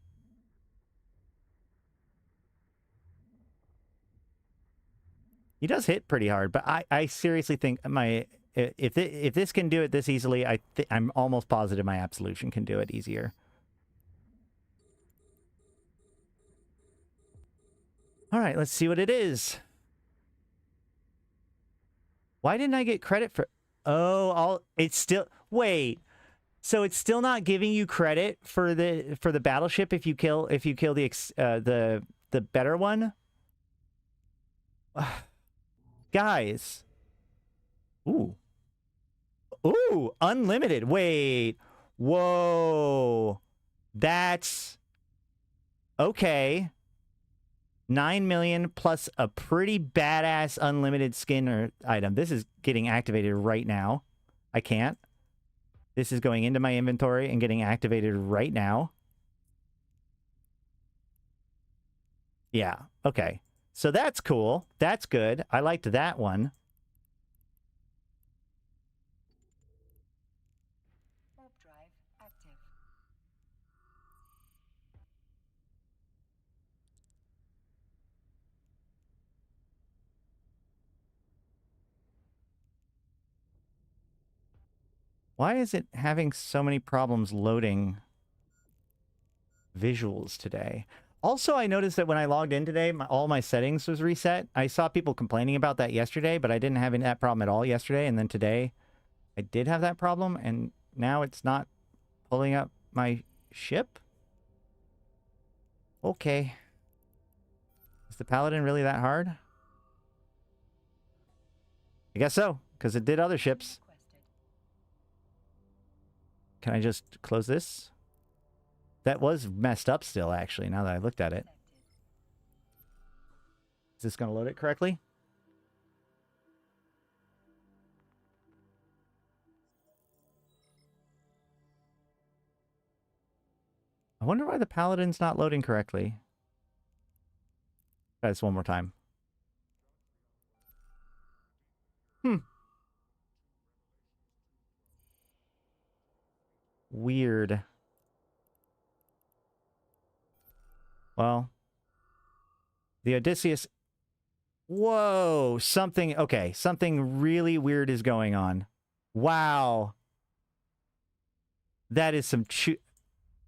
Speaker 2: He does hit pretty hard, but I seriously think if this can do it this easily, I'm almost positive my Absolution can do it easier. All right, let's see what it is. Why didn't I get credit for... Oh, it's still... Wait. So it's still not giving you credit for the battleship if you kill the better one? Guys. Ooh. Ooh, unlimited. Wait. Whoa. That's... Okay. 9 million plus a pretty badass unlimited skin or item. This is getting activated right now. I can't. This is going into my inventory and getting activated right now. Yeah. Okay. So that's cool. That's good. I liked that one.
Speaker 3: Warp drive active.
Speaker 2: Why is it having so many problems loading visuals today? Also, I noticed that when I logged in today, all my settings was reset. I saw people complaining about that yesterday, but I didn't have that problem at all yesterday. And then today, I did have that problem, and now it's not pulling up my ship? Okay. Is the Paladin really that hard? I guess so, because it did other ships. Can I just close this? That was messed up still, actually, now that I looked at it. Is this going to load it correctly? I wonder why the Paladin's not loading correctly. Try this one more time. Weird. Well, the Odysseus... Whoa! Something... Okay, something really weird is going on. Wow. That is some...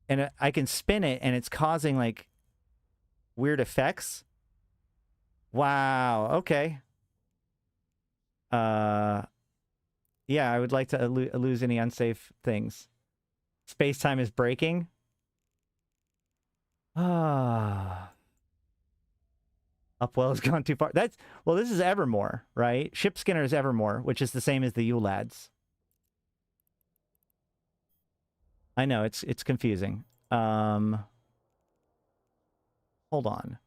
Speaker 2: And I can spin it, and it's causing, like, weird effects. Wow, okay. Yeah, I would like to lose any unsafe things. Space-time is breaking. Ah. Upwell has gone too far. That's well, this is Evermore, right? Ship Skinner is Evermore, which is the same as the ULADs. I know it's confusing. Hold on.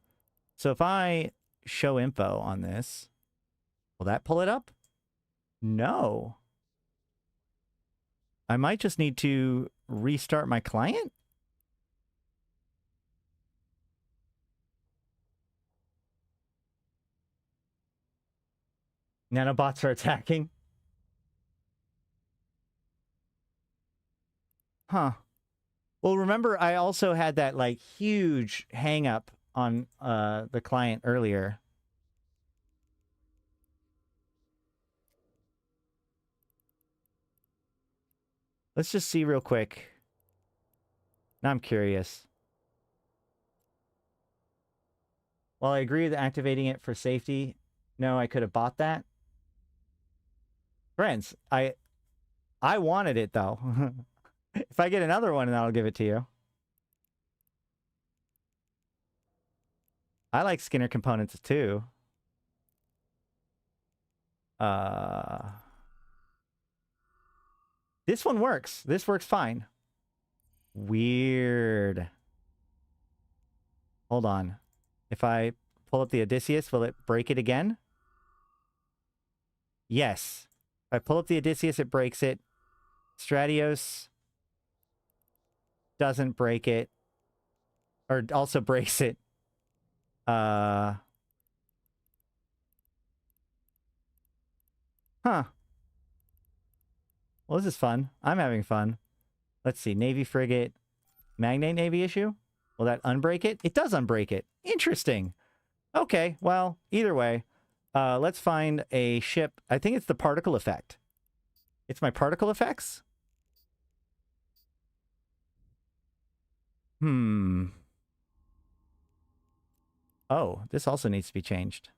Speaker 2: So if I show info on this, will that pull it up? No. I might just need to restart my client. Nanobots are attacking. Huh. Well, remember, I also had that, like, huge hang-up on the client earlier. Let's just see real quick. Now I'm curious. While I agree with activating it for safety, no, I could have bought that. Friends, I wanted it, though. If I get another one, then I'll give it to you. I like Skinner components, too. This one works. This works fine. Weird. Hold on. If I pull up the Odysseus, will it break it again? Yes. If I pull up the Odysseus, it breaks it. Stratios doesn't break it. Or also breaks it. Huh. Well, this is fun. I'm having fun. Let's see. Navy frigate. Magnate Navy issue? Will that unbreak it? It does unbreak it. Interesting. Okay, well, either way. Let's find a ship. I think it's the particle effect. It's my particle effects? Oh, this also needs to be changed.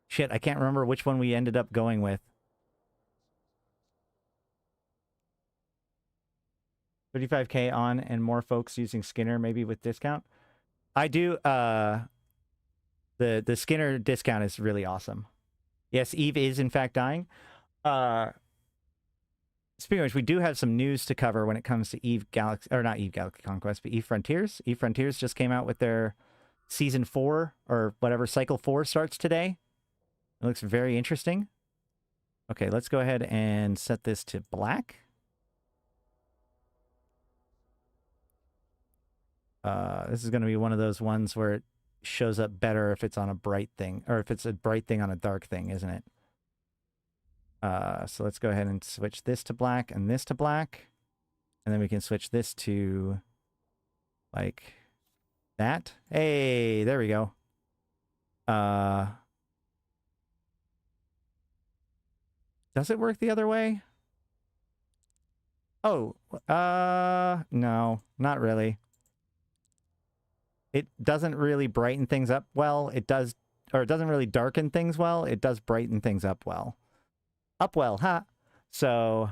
Speaker 2: Shit, I can't remember which one we ended up going with. 35K on and more folks using Skinner, maybe with discount. I do, the Skinner discount is really awesome. Yes, Eve is in fact dying. Speaking of which, we do have some news to cover when it comes to Eve Galaxy, or not Eve Galaxy Conquest, but Eve Frontiers. Eve Frontiers just came out with their Season 4, or whatever, Cycle 4 starts today. It looks very interesting. Okay, let's go ahead and set this to black. This is going to be one of those ones where it shows up better if it's on a bright thing, or if it's a bright thing on a dark thing, isn't it? So let's go ahead and switch this to black and this to black. And then we can switch this to, like, that. Hey, there we go. Does it work the other way? Oh, no, not really. It doesn't really brighten things up well. It does, or it doesn't really darken things well. It does brighten things up well. Up well, huh? So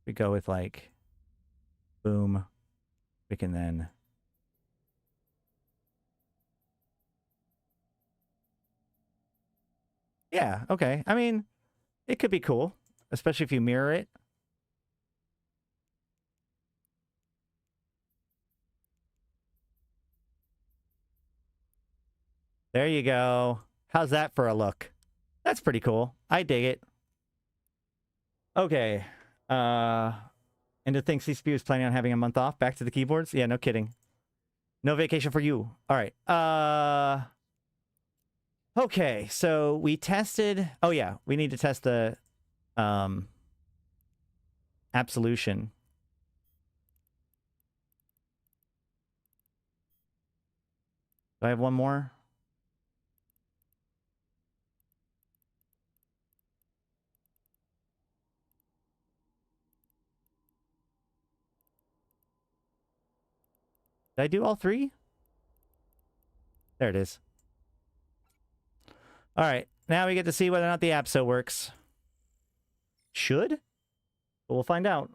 Speaker 2: we go with, like, boom. We can then yeah, okay. I mean, it could be cool, especially if you mirror it. There you go. How's that for a look? That's pretty cool. I dig it. Okay. And to think CCP was planning on having a month off. Back to the keyboards? Yeah, no kidding. No vacation for you. All right. Okay, so we tested... Oh, yeah. We need to test the absolution. Do I have one more? Did I do all three? There it is. All right. Now we get to see whether or not the APSO works. Should? But we'll find out.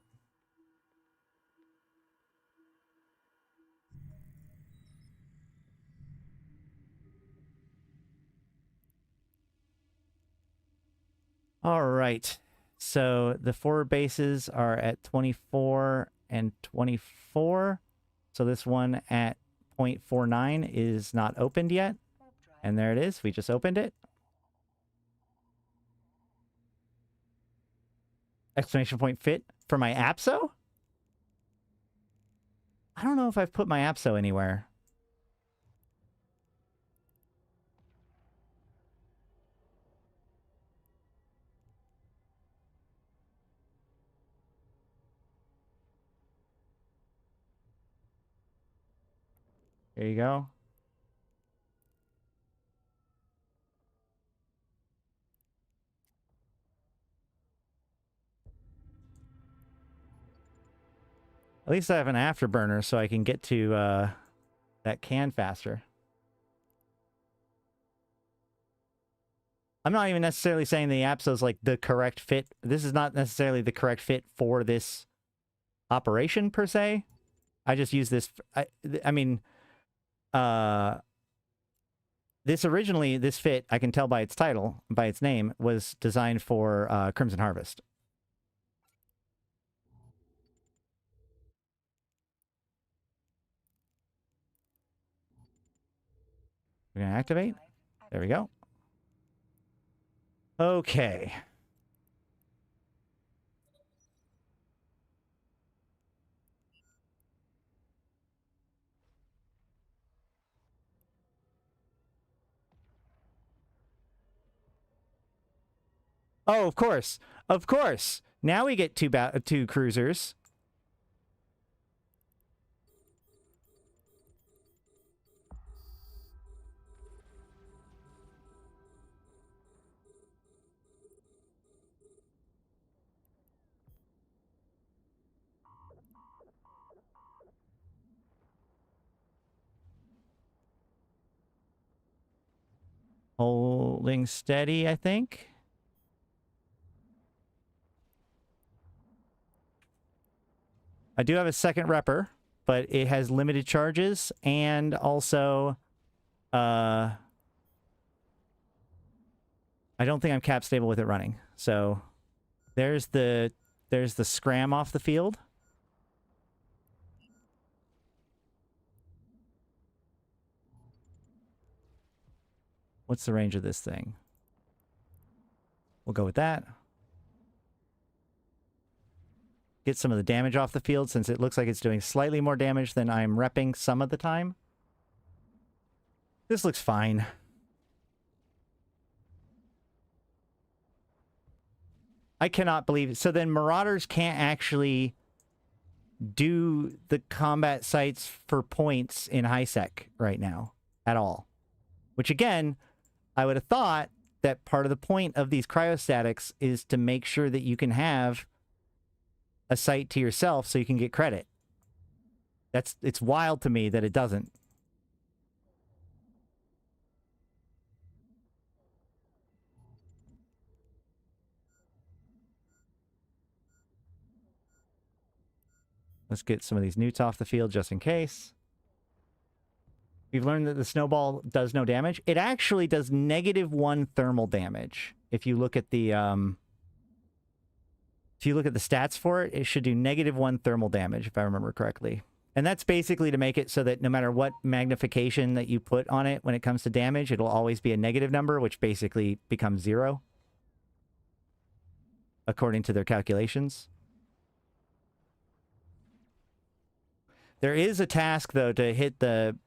Speaker 2: All right. So the 4 bases are at 24 and 24. So this one at 0.49 is not opened yet. And there it is. We just opened it. Exclamation point fit for my APSO? I don't know if I've put my APSO anywhere. There you go. At least I have an afterburner so I can get to that can faster. I'm not even necessarily saying the APSO is like the correct fit. This is not necessarily the correct fit for this operation per se. I just use this. I mean, this originally, this fit, I can tell by its title, by its name, was designed for Crimson Harvest. We're going to activate. There we go. Okay. Oh, of course. Of course. Now we get two cruisers. Holding steady, I think. I do have a second repper, but it has limited charges, and also, I don't think I'm cap stable with it running. So there's the scram off the field. What's the range of this thing? We'll go with that. Get some of the damage off the field since it looks like it's doing slightly more damage than I'm repping some of the time. This looks fine. I cannot believe it. So then Marauders can't actually do the combat sites for points in HiSec right now at all. Which again, I would have thought that part of the point of these cryostatics is to make sure that you can have a site to yourself so you can get credit. It's wild to me that it doesn't. Let's get some of these newts off the field just in case. We've learned that the snowball does no damage. It actually does -1 thermal damage. If you look at the stats for it, it should do -1 thermal damage, if I remember correctly. And that's basically to make it so that no matter what magnification that you put on it when it comes to damage, it'll always be a negative number, which basically becomes 0. According to their calculations. There is a task, though, to hit the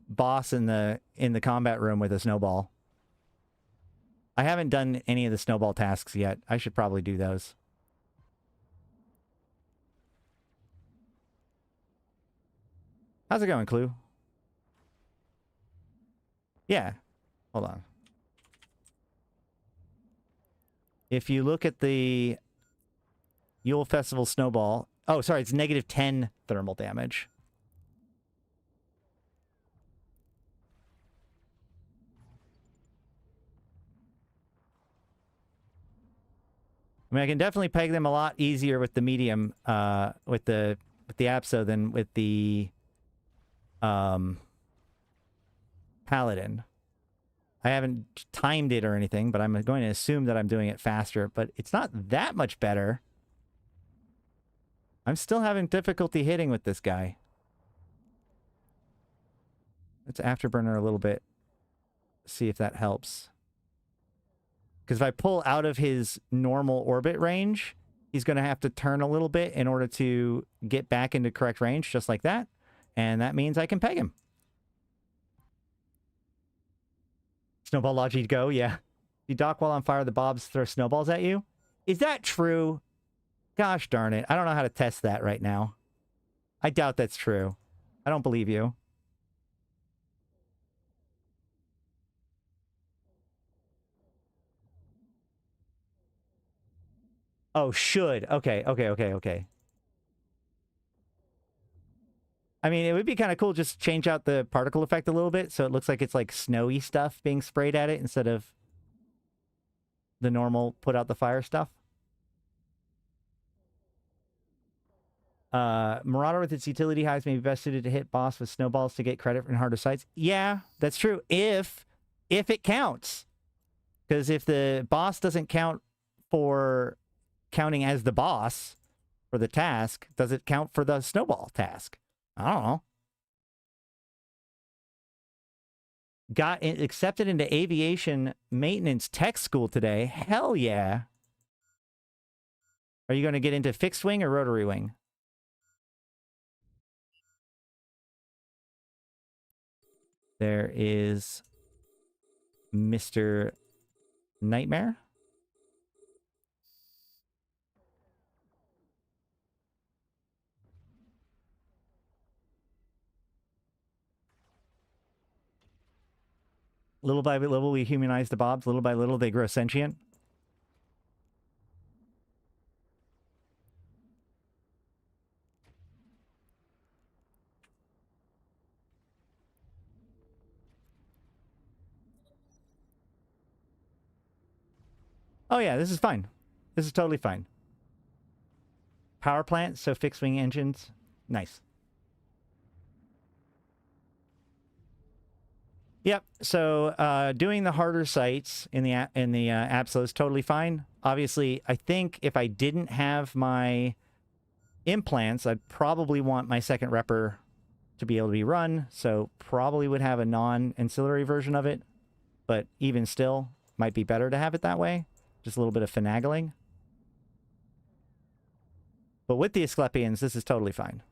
Speaker 2: boss in the combat room with a snowball. I haven't done any of the snowball tasks yet. I should probably do those. How's it going, Clue? Yeah. Hold on. If you look at the Yule Festival snowball... Oh, sorry, it's -10 thermal damage. I mean, I can definitely peg them a lot easier with the medium, with the APSO than with the Paladin. I haven't timed it or anything, but I'm going to assume that I'm doing it faster. But it's not that much better. I'm still having difficulty hitting with this guy. Let's afterburner a little bit. See if that helps. Because if I pull out of his normal orbit range, he's going to have to turn a little bit in order to get back into correct range, just like that. And that means I can peg him. Snowball logic go, yeah. You dock while on fire, the bobs throw snowballs at you? Is that true? Gosh darn it. I don't know how to test that right now. I doubt that's true. I don't believe you. Oh, should. Okay. I mean, it would be kind of cool just change out the particle effect a little bit so it looks like it's like snowy stuff being sprayed at it instead of the normal put out the fire stuff. Marauder with its utility hives may be best suited to hit boss with snowballs to get credit in harder sites. Yeah, that's true. If it counts. Because if the boss doesn't count for counting as the boss for the task, does it count for the snowball task? I don't know. Got accepted into aviation maintenance tech school today. Hell yeah. Are you going to get into fixed wing or rotary wing? There is Mr. Nightmare. Little by little, we humanize the bobs. Little by little, they grow sentient. Oh, yeah, this is fine. This is totally fine. Power plant, so fixed wing engines. Nice. Yep. So doing the harder sites in the Absol is totally fine. Obviously, I think if I didn't have my implants, I'd probably want my second repper to be able to be run. So probably would have a non-ancillary version of it. But even still, might be better to have it that way. Just a little bit of finagling. But with the Asclepians, this is totally fine.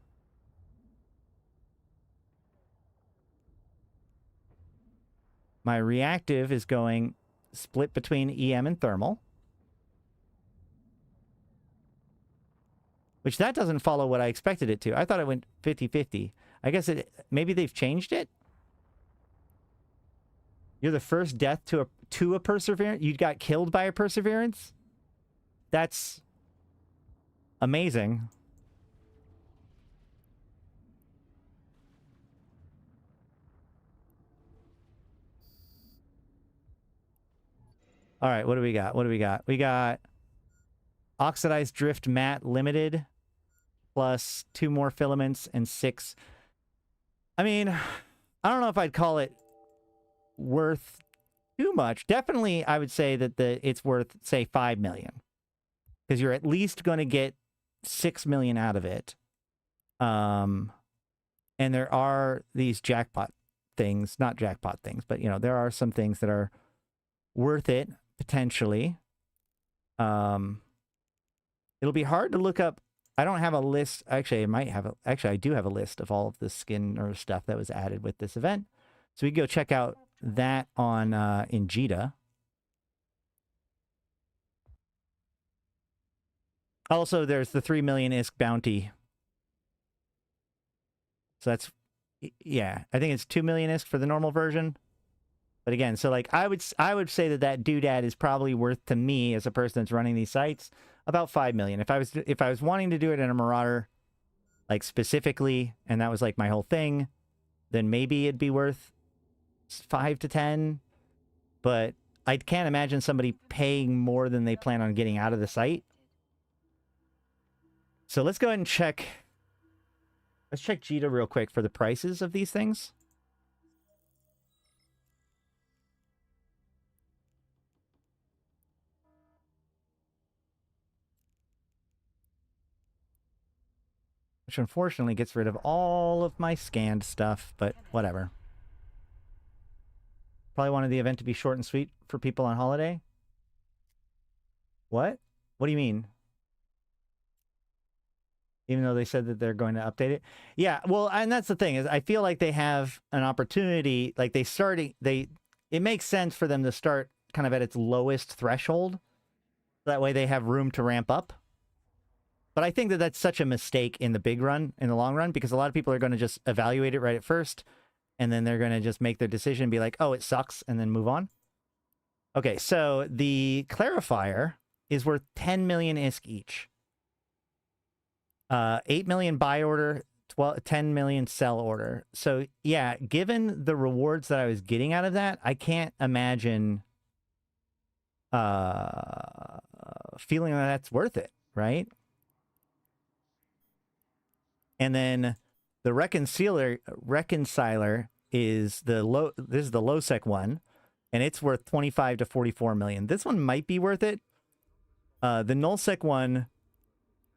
Speaker 2: My reactive is going split between EM and thermal. Which that doesn't follow what I expected it to. I thought it went 50-50. I guess maybe they've changed it? You're the first death to a Perseverance? You got killed by a Perseverance? That's amazing. All right, what do we got? We got Oxidized Drift Matte Limited plus 2 more filaments and 6. I mean, I don't know if I'd call it worth too much. Definitely, I would say that it's worth, say, 5 million. Because you're at least going to get 6 million out of it. And there are these jackpot things, not jackpot things, but, you know, there are some things that are worth it, potentially. It'll be hard to look up. I don't have a list. Actually, I do have a list of all of the skin or stuff that was added with this event. So we can go check out that on in Jita. Also, there's the 3 million ISK bounty. So that's, yeah, I think it's 2 million ISK for the normal version. But again, so like I would say that doodad is probably worth to me as a person that's running these sites about 5 million. If I was wanting to do it in a Marauder, like specifically, and that was like my whole thing, then maybe it'd be worth 5 to 10. But I can't imagine somebody paying more than they plan on getting out of the site. So let's go ahead and check. Let's check Jita real quick for the prices of these things. which unfortunately gets rid of all of my scanned stuff, but whatever. Probably wanted the event to be short and sweet for people on holiday. What? What do you mean? Even though they said that they're going to update it? Yeah, well, and that's the thing, is I feel like they have an opportunity, like it makes sense for them to start kind of at its lowest threshold. That way they have room to ramp up. But I think that that's such a mistake in the long run, because a lot of people are going to just evaluate it right at first, and then they're going to just make their decision and be like, oh, it sucks, and then move on. Okay, so the clarifier is worth 10 million ISK each. 8 million buy order, 10 million sell order. So yeah, given the rewards that I was getting out of that, I can't imagine feeling that that's worth it, right? And then the reconciler is this is the low sec one, and it's worth 25 to 44 million. This one might be worth it. The nullsec one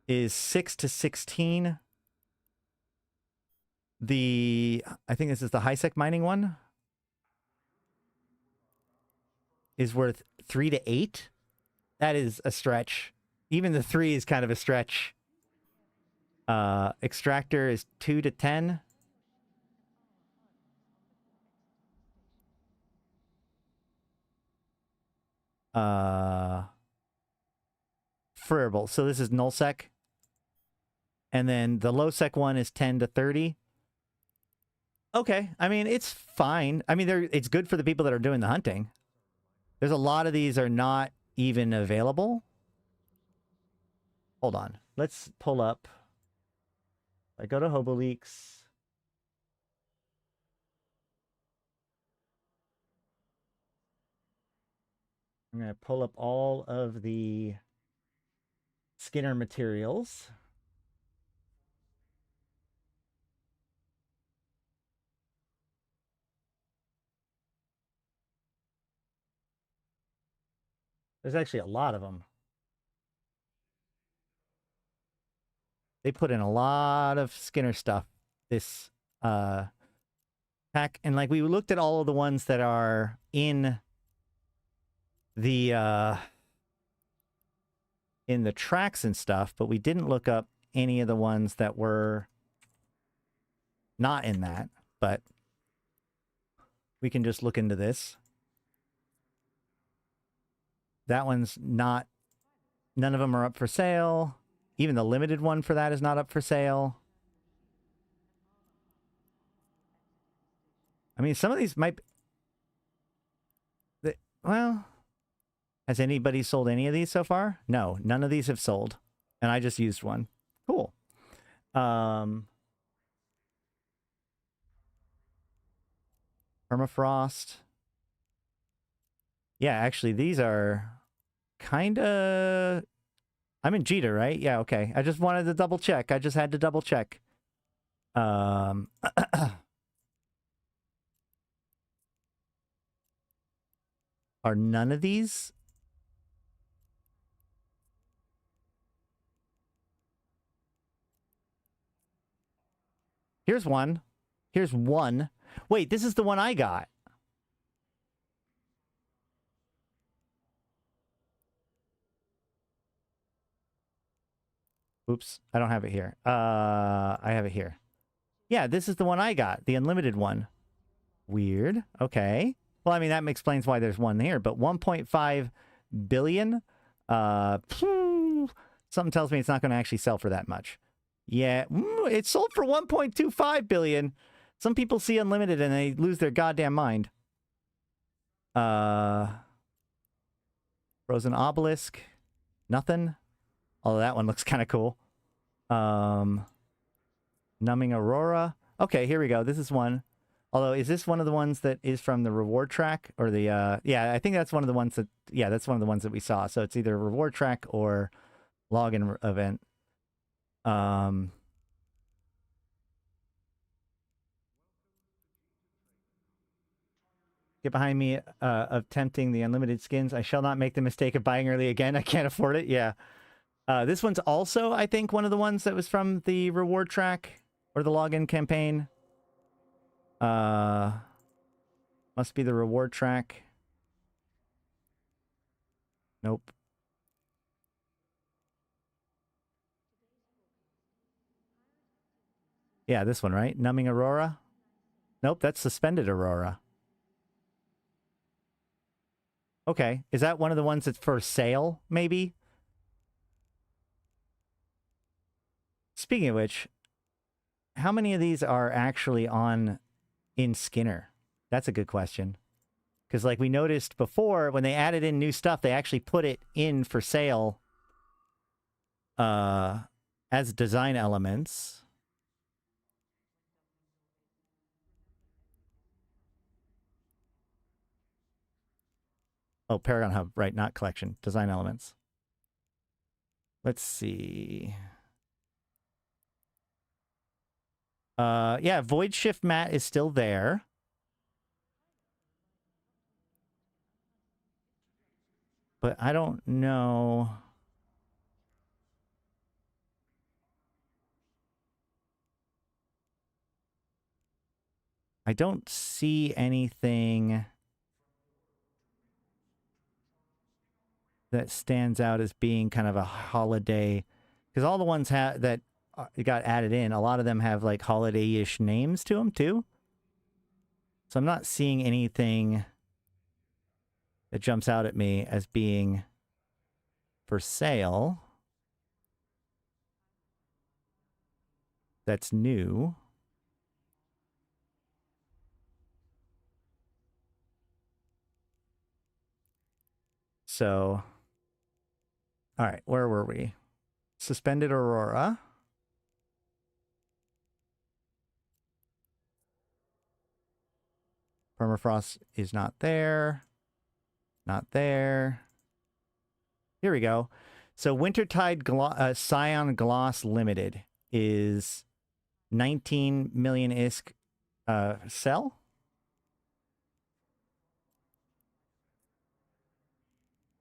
Speaker 2: is 6 to 16. I think this is the high sec mining one, is worth 3 to 8. That is a stretch. Even the 3 is kind of a stretch. Extractor is 2 to 10. Friable. So this is nullsec. And then the low sec one is 10 to 30. Okay. I mean, it's fine. I mean, it's good for the people that are doing the hunting. There's a lot of these are not even available. Hold on. Let's pull up. I go to HoboLeaks. I'm going to pull up all of the Skinner materials. There's actually a lot of them. They put in a lot of Skinner stuff this pack. And like we looked at all of the ones that are in the tracks and stuff, but we didn't look up any of the ones that were not in that. But we can just look into this. That one's not, none of them are up for sale. Even the limited one for that is not up for sale. I mean, some of these might be, well, has anybody sold any of these so far? No, none of these have sold. And I just used one. Cool. Permafrost. Yeah, actually, these are kind of... I'm in Jita, right? Yeah, okay. I just wanted to double check. I just had to double check. Are none of these? Here's one. Here's one. Wait, this is the one I got. Oops, I don't have it here. I have it here. Yeah, this is the one I got, the unlimited one. Weird. Okay. Well, I mean, that explains why there's one here, but 1.5 billion? Something tells me it's not going to actually sell for that much. Yeah, it sold for 1.25 billion. Some people see unlimited and they lose their goddamn mind. Frozen Obelisk. Nothing. Although that one looks kind of cool. Numbing Aurora. Okay, here we go. This is one. Although, is this one of the ones that is from the reward track? Or the, yeah, I think that's one of the ones that, yeah, that's one of the ones that we saw. So it's either a reward track or login event. Get behind me of tempting the unlimited skins. I shall not make the mistake of buying early again. I can't afford it. Yeah. This one's also, I think, one of the ones that was from the reward track or the login campaign. Must be the reward track. Nope. Yeah, this one, right? Numbing Aurora? Nope, that's Suspended Aurora. Okay, is that one of the ones that's for sale, maybe? Speaking of which, how many of these are actually in Skinner? That's a good question. Because like we noticed before, when they added in new stuff, they actually put it in for sale as design elements. Oh, Paragon Hub, right, not collection, design elements. Let's see. Yeah, Void Shift Mat is still there. But I don't know. I don't see anything that stands out as being kind of a holiday, because all the ones that got added in, a lot of them have like holiday-ish names to them too. So I'm not seeing anything that jumps out at me as being for sale that's new. So, all right, where were we? Suspended Aurora. Permafrost is not there. Not there. Here we go. So Wintertide Scion Gloss Limited is 19 million ISK sell.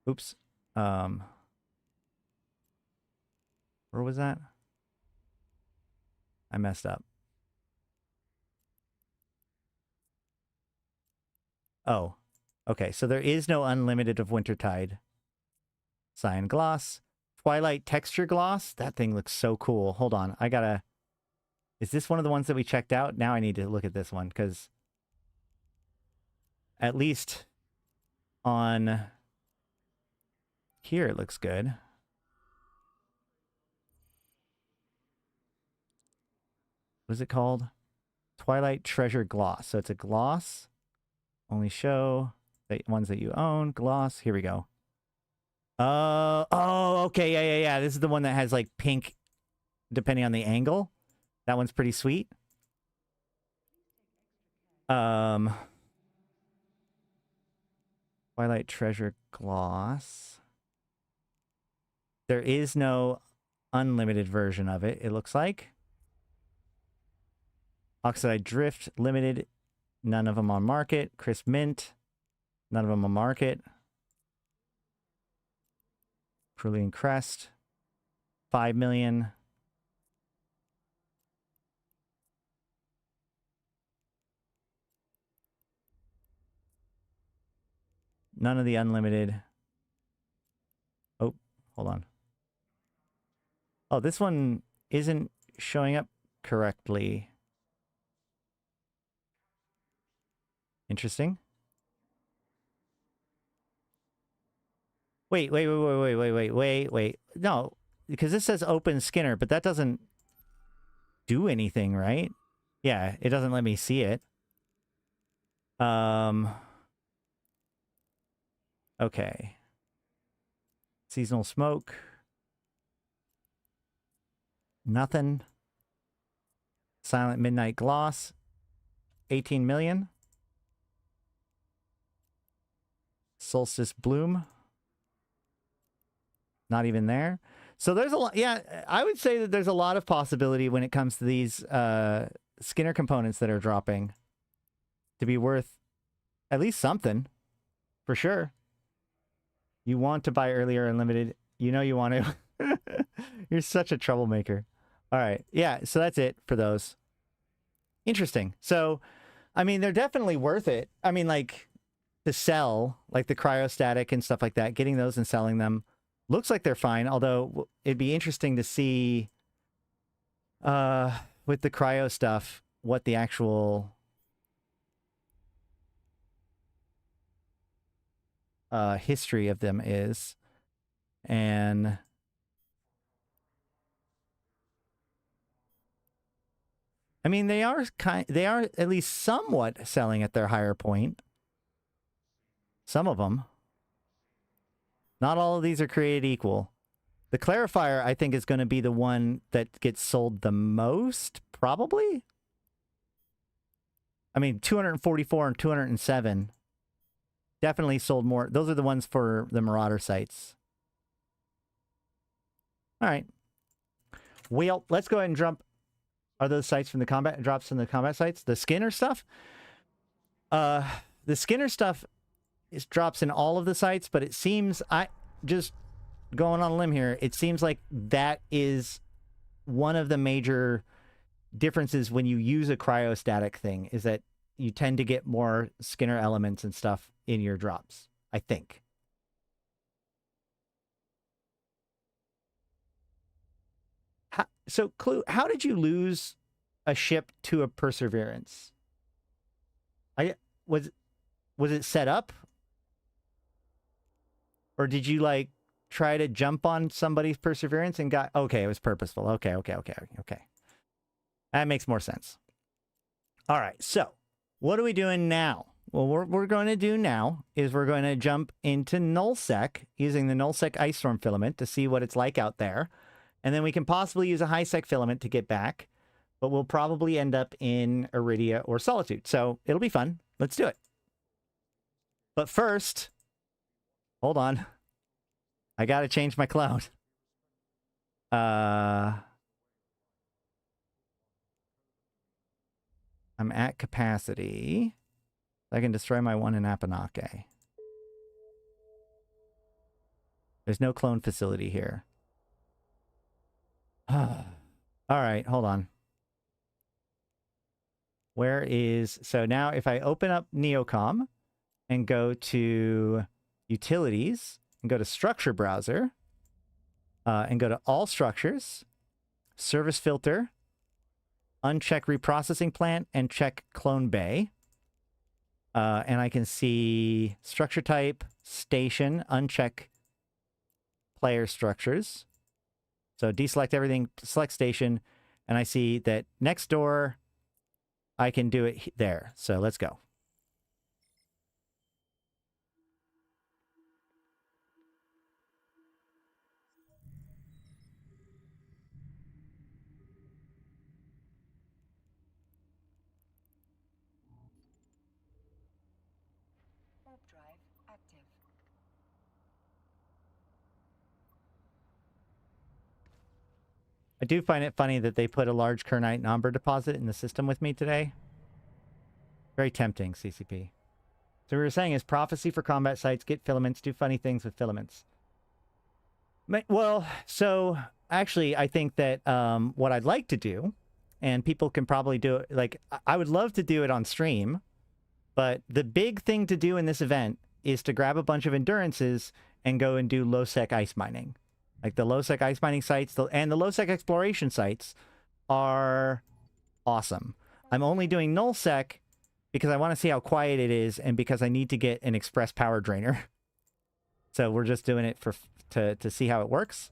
Speaker 2: Oops. Where was that? I messed up. Oh, okay. So there is no unlimited of Wintertide. Cyan Gloss. Twilight Texture Gloss. That thing looks so cool. Hold on. I gotta... Is this one of the ones that we checked out? Now I need to look at this one, because at least on here it looks good. What is it called? Twilight Treasure Gloss. So it's a gloss. Only show the ones that you own. Gloss. Here we go. Oh, okay. Yeah. This is the one that has like pink, depending on the angle. That one's pretty sweet. Twilight Treasure Gloss. There is no unlimited version of it, it looks like. Oxide Drift Limited. None of them on market. Crisp Mint. None of them on market. Cerulean Crest. 5 million. None of the unlimited. Oh, hold on. Oh, this one isn't showing up correctly. Interesting. Wait. No, because this says open Skinner, but that doesn't do anything, right? Yeah, it doesn't let me see it. Okay. Seasonal Smoke. Nothing. Silent Midnight Gloss. 18 million. Solstice Bloom. Not even there. So there's a lot. Yeah, I would say that there's a lot of possibility when it comes to these Skinner components that are dropping to be worth at least something, for sure. You want to buy earlier unlimited. You know you want to. You're such a troublemaker. All right. Yeah, so that's it for those. Interesting. So, I mean, they're definitely worth it. I mean, like, to sell, like the cryostatic and stuff like that, getting those and selling them looks like they're fine, although it'd be interesting to see with the cryo stuff what the actual history of them is. And I mean, they are at least somewhat selling at their higher point. Some of them. Not all of these are created equal. The clarifier, I think, is going to be the one that gets sold the most, probably. I mean, 244 and 207 definitely sold more. Those are the ones for the Marauder sites. All right. Well, let's go ahead and jump. Are those sites from the combat drops from the combat sites? The Skinner stuff? The Skinner stuff drops in all of the sites, but it seems, just going on a limb here, it seems like that is one of the major differences when you use a cryostatic thing, is that you tend to get more Skinner elements and stuff in your drops, I think. So, Clue, how did you lose a ship to a Perseverance? Was it set up? Or did you, like, try to jump on somebody's Perseverance and got... Okay, it was purposeful. Okay. That makes more sense. All right, so what are we doing now? Well, what we're going to do now is we're going to jump into nullsec using the nullsec ice storm filament to see what it's like out there. And then we can possibly use a high sec filament to get back, but we'll probably end up in Iridia or Solitude. So it'll be fun. Let's do it. But first, hold on. I got to change my cloud. I'm at capacity. I can destroy my one in Arydanika. There's no clone facility here. All right, hold on. Where is... So now if I open up Neocom and go to Utilities and go to Structure Browser and go to All Structures, Service Filter, uncheck Reprocessing Plant and check Clone Bay. And I can see Structure Type, Station, uncheck Player Structures. So deselect everything, select Station, and I see that next door, I can do it there. So let's go.
Speaker 3: Warp drive active.
Speaker 2: I do find it funny that they put a large Kernite and Amber deposit in the system with me today. Very tempting, CCP. So we were saying is prophecy for combat sites, get filaments, do funny things with filaments. Well, so actually I think that what I'd like to do, and people can probably do it, like I would love to do it on stream, but the big thing to do in this event is to grab a bunch of endurances and go and do low-sec ice mining. Like the low-sec ice mining sites and the low-sec exploration sites are awesome. I'm only doing null-sec because I want to see how quiet it is and because I need to get an express power drainer. So we're just doing it to see how it works.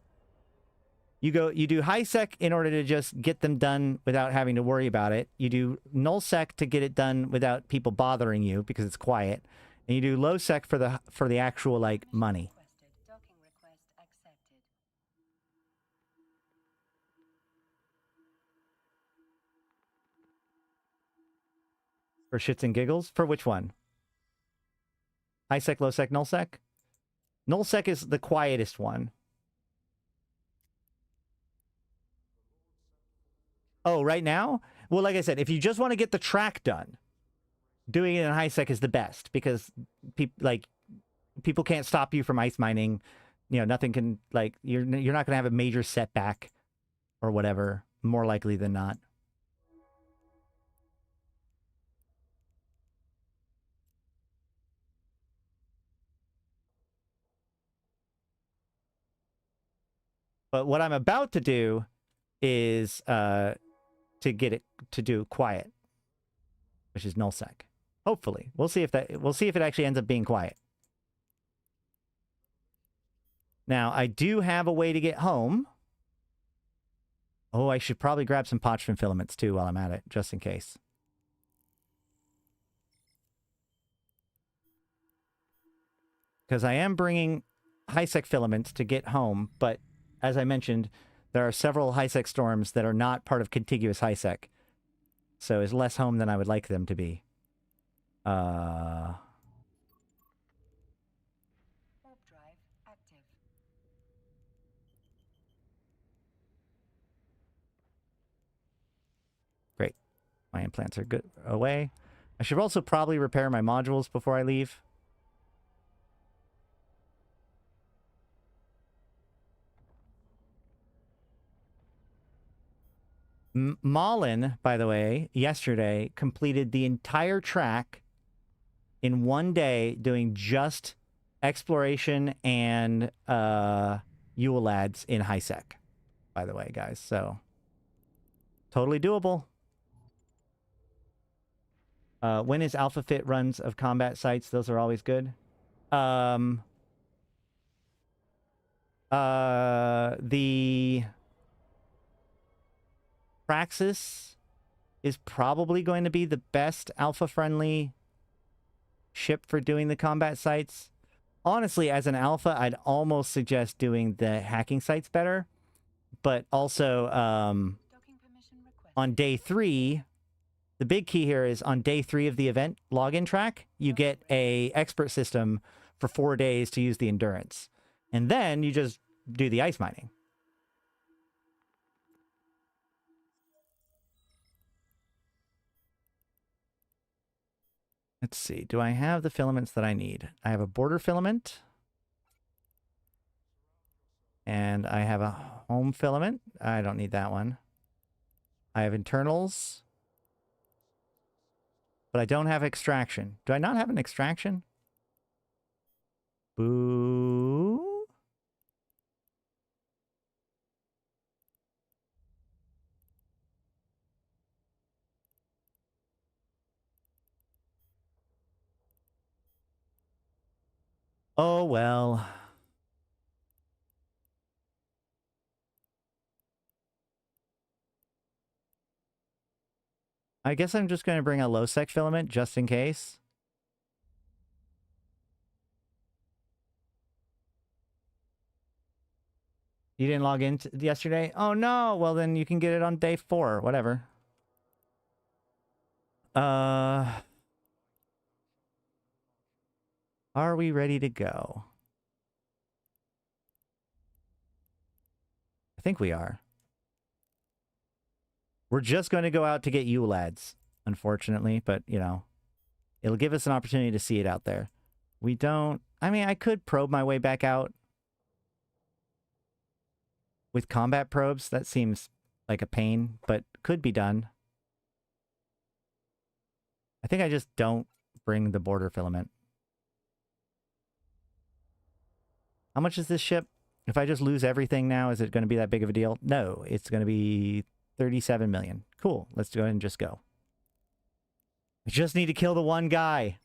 Speaker 2: You do high-sec in order to just get them done without having to worry about it. You do null-sec to get it done without people bothering you because it's quiet. And you do low-sec for the actual, like, money.
Speaker 3: Docking request accepted.
Speaker 2: For shits and giggles? For which one? High-sec, low-sec, null-sec? Null-sec is the quietest one. Oh, right now? Well, like I said, if you just want to get the track done, doing it in high-sec is the best because people can't stop you from ice mining. you know, nothing can, like, you're not going to have a major setback or whatever, more likely than not. But what I'm about to do is to get it to do quiet, which is nullsec. Hopefully. We'll see if it actually ends up being quiet. Now, I do have a way to get home. Oh, I should probably grab some parchment filaments too while I'm at it, just in case. Because I am bringing high-sec filaments to get home, but as I mentioned, there are several high-sec storms that are not part of contiguous high-sec. So it's less home than I would like them to be.
Speaker 3: Warp drive active.
Speaker 2: Great. My implants are good away. I should also probably repair my modules before I leave. Malin, by the way, yesterday completed the entire track in one day doing just exploration and ULADs in high sec, by the way, guys. So, totally doable. When is alpha fit runs of combat sites? Those are always good. The Praxis is probably going to be the best alpha-friendly ship for doing the combat sites. Honestly, as an alpha, I'd almost suggest doing the hacking sites better. But also,
Speaker 3: Docking permission requested.
Speaker 2: on day 3, the big key here is on day 3 of the event login track, you get a expert system for 4 days to use the endurance. And then you just do the ice mining. Let's see. Do I have the filaments that I need? I have a border filament. And I have a home filament. I don't need that one. I have internals. But I don't have extraction. Do I not have an extraction? Boo. Oh, well. I guess I'm just going to bring a low-sec filament just in case. You didn't log in yesterday? Oh, no. Well, then you can get it on day 4. Whatever. Are we ready to go? I think we are. We're just going to go out to get ULADs, unfortunately, but, you know, it'll give us an opportunity to see it out there. We don't... I mean, I could probe my way back out with combat probes. That seems like a pain, but could be done. I think I just don't bring the border filament. How much is this ship? If I just lose everything now, is it going to be that big of a deal? No, it's going to be 37 million. Cool. Let's go ahead and just go. I just need to kill the one guy.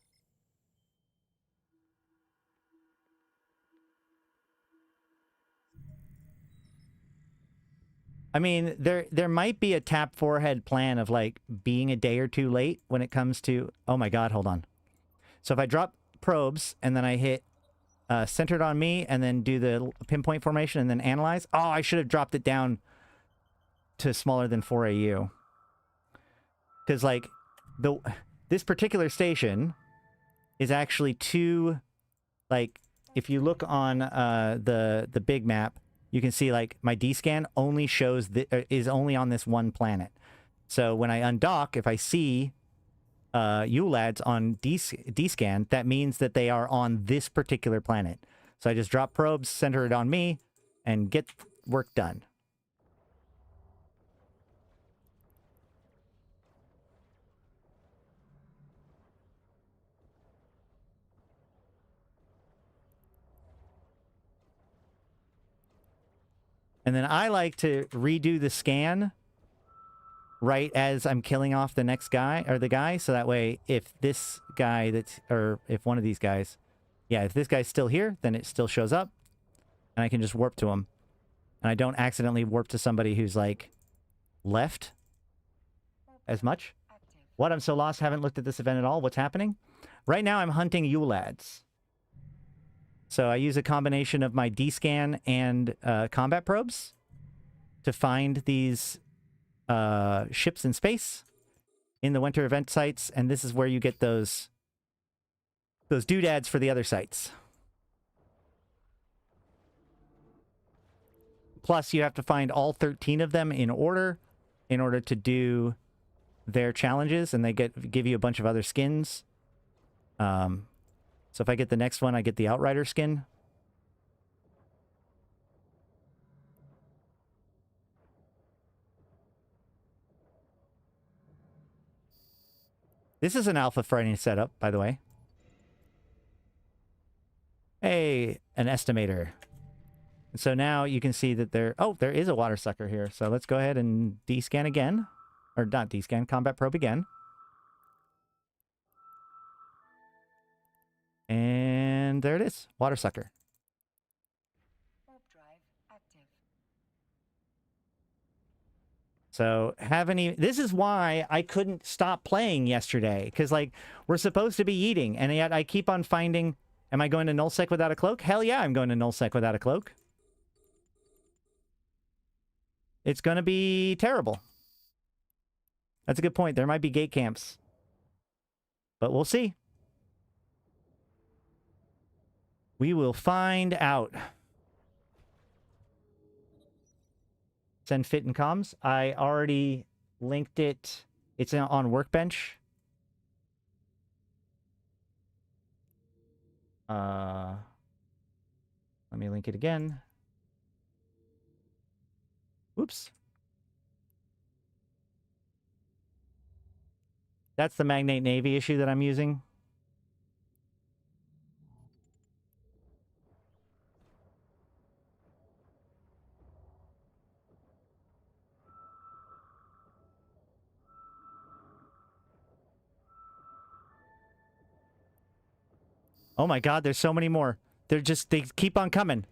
Speaker 2: I mean, there might be a tap forehead plan of, like, being a day or two late when it comes to... Oh my god, hold on. So if I drop probes and then I hit centered on me and then do the pinpoint formation and then analyze... Oh, I should have dropped it down to smaller than 4 AU. Because, like, this particular station is actually too... Like, if you look on the big map, you can see, like, my D-scan only shows... is only on this one planet. So when I undock, if I see ULADs on D-scan, that means that they are on this particular planet. So I just drop probes, center it on me, and get work done. And then I like to redo the scan right as I'm killing off the next guy, or the guy, so that way if this guy that's, or if one of these guys, yeah, if this guy's still here, then it still shows up, and I can just warp to him. And I don't accidentally warp to somebody who's, like, left as much. What? I'm so lost, haven't looked at this event at all. What's happening? Right now I'm hunting ULADs. So I use a combination of my D-scan and combat probes to find these ships in space in the winter event sites, and this is where you get those doodads for the other sites. Plus, you have to find all 13 of them in order to do their challenges, and they give you a bunch of other skins. So if I get the next one, I get the Outrider skin. This is an alpha Friday setup, by the way. Hey, an estimator. So now you can see that there is a water sucker here. So let's go ahead and D-scan again. Or not D-scan, combat probe again. And there it is, water sucker.
Speaker 3: Warp drive active.
Speaker 2: So this is why I couldn't stop playing yesterday. Because, like, we're supposed to be eating, and yet I keep on finding, am I going to nullsec without a cloak? Hell yeah, I'm going to nullsec without a cloak. It's going to be terrible. That's a good point. There might be gate camps. But we'll see. We will find out. Send fit and comms. I already linked it. It's on Workbench. Let me link it again. Oops. That's the Magnate Navy issue that I'm using. Oh my god, there's so many more. They keep on coming.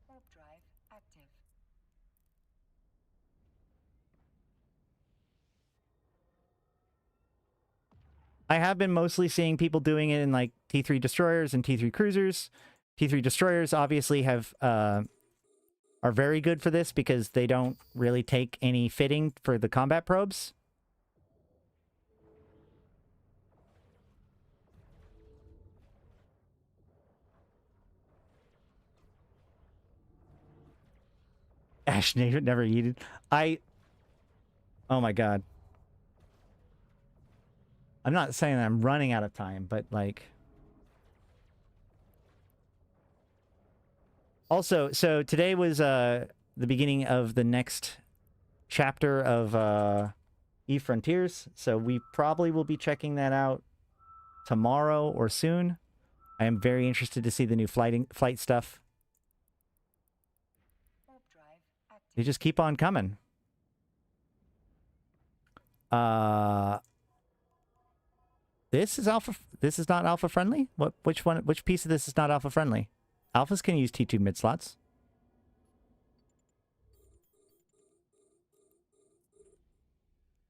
Speaker 3: Warp drive active.
Speaker 2: I have been mostly seeing people doing it in, like, T3 destroyers and T3 cruisers. T3 destroyers obviously have are very good for this because they don't really take any fitting for the combat probes. Ash never yeeted. Oh my god. I'm not saying that I'm running out of time, but, like... Also, so today was the beginning of the next chapter of Eve Frontiers, so we probably will be checking that out tomorrow or soon. I am very interested to see the new flight stuff.
Speaker 3: Warp drive active.
Speaker 2: They just keep on coming. This is alpha. This is not alpha friendly. Which one? Which piece of this is not alpha friendly? Alphas can use T2 mid slots.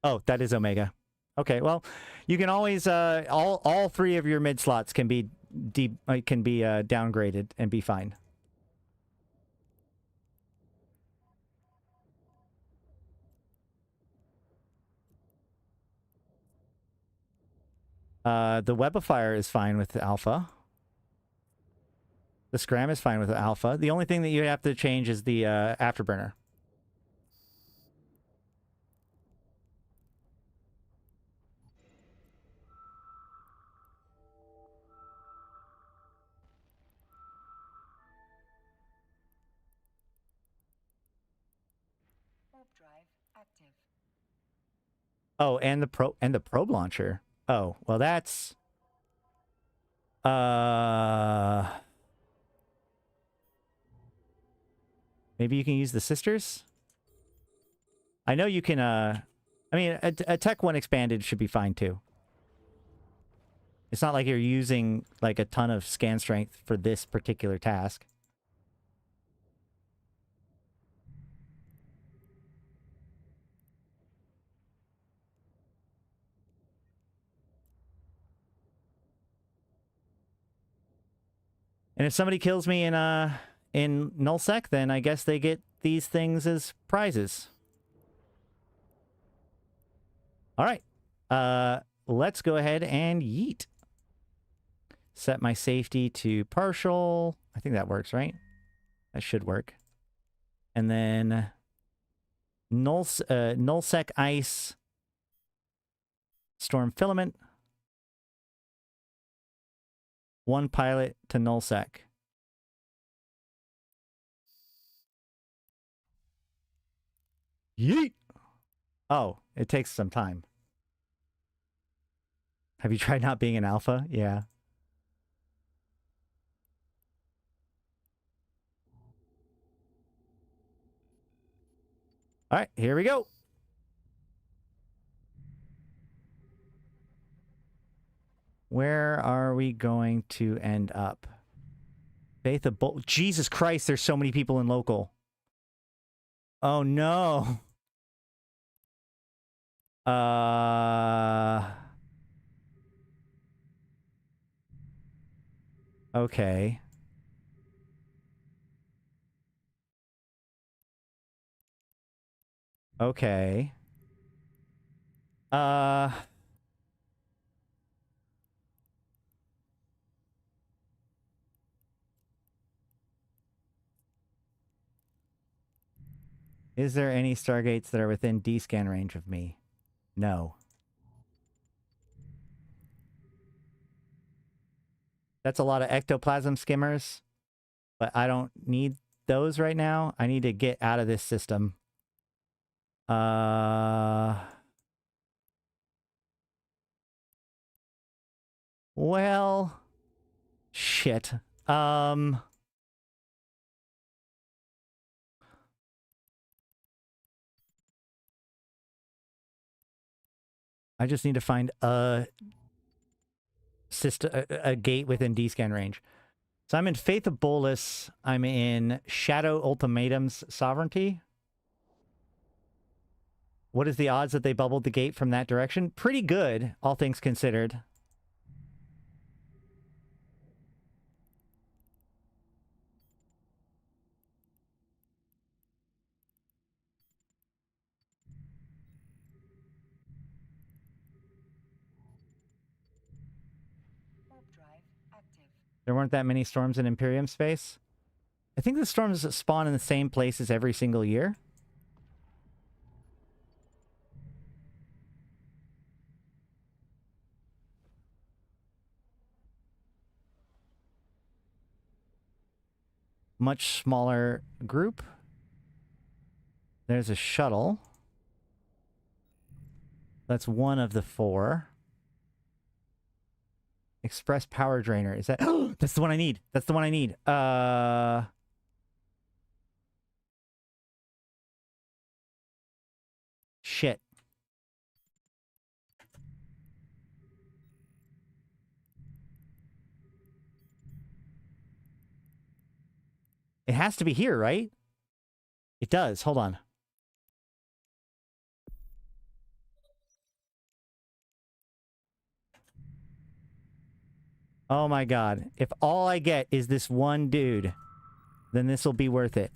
Speaker 2: Oh, that is Omega. Okay, well, you can always all three of your mid slots can be downgraded and be fine. The Webifier is fine with Alpha. The Scram is fine with Alpha. The only thing that you have to change is the Afterburner.
Speaker 3: drive active.
Speaker 2: Oh, and the probe launcher. Oh, well that's maybe you can use the sisters? I know you can I mean a Tech 1 expanded should be fine too. It's not like you're using like a ton of scan strength for this particular task. And if somebody kills me in nullsec, then I guess they get these things as prizes. All right. Let's go ahead and yeet. Set my safety to partial. I think that works, right? That should work. And then nullsec ice, storm filament. One pilot to nullsec. Yeet! Oh, it takes some time. Have you tried not being an alpha? Yeah. All right, here we go. Where are we going to end up? Faith of Bull. Jesus Christ, there's so many people in local. Oh no. Okay. Okay. Is there any Stargates that are within D-scan range of me? No. That's a lot of ectoplasm skimmers, but I don't need those right now. I need to get out of this system. Well, shit. I just need to find a system, a gate within D-scan range. So I'm in Faith of Bolus. I'm in Shadow Ultimatum's Sovereignty. What is the odds that they bubbled the gate from that direction? Pretty good, all things considered.
Speaker 3: Warp drive active.
Speaker 2: There weren't that many storms in Imperium space. I think the storms spawn in the same places every single year. Much smaller group. There's a shuttle. That's one of the 4. Express power drainer. Is that... That's the one I need. That's the one I need. Shit. It has to be here, right? It does. Hold on. Oh my god. If all I get is this one dude, then this will be worth it.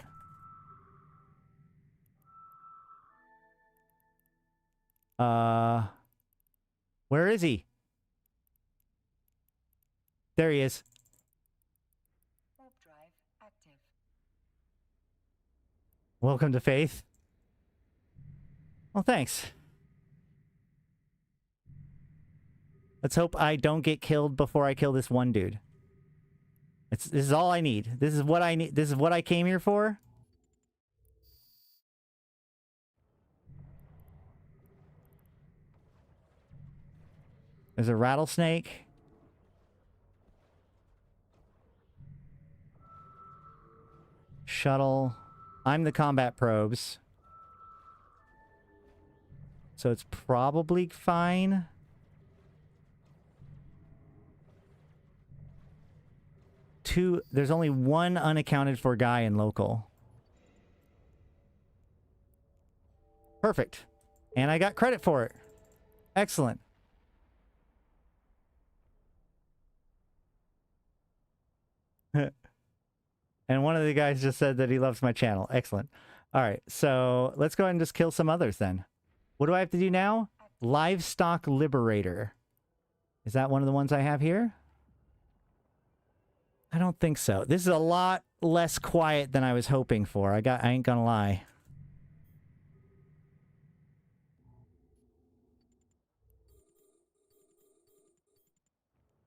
Speaker 2: Where is he? There he is.
Speaker 3: Warp drive active.
Speaker 2: Welcome to Faith. Well, thanks. Let's hope I don't get killed before I kill this one dude. This is all I need. This is what I need. This is what I came here for. There's a rattlesnake. Shuttle. I'm the combat probes. So it's probably fine. There's only one unaccounted for guy in local. Perfect. And I got credit for it. Excellent. And one of the guys just said that he loves my channel. Excellent. All right, so let's go ahead and just kill some others then. What do I have to do now? Livestock Liberator. Is that one of the ones I have here? I don't think so. This is a lot less quiet than I was hoping for. I ain't gonna lie.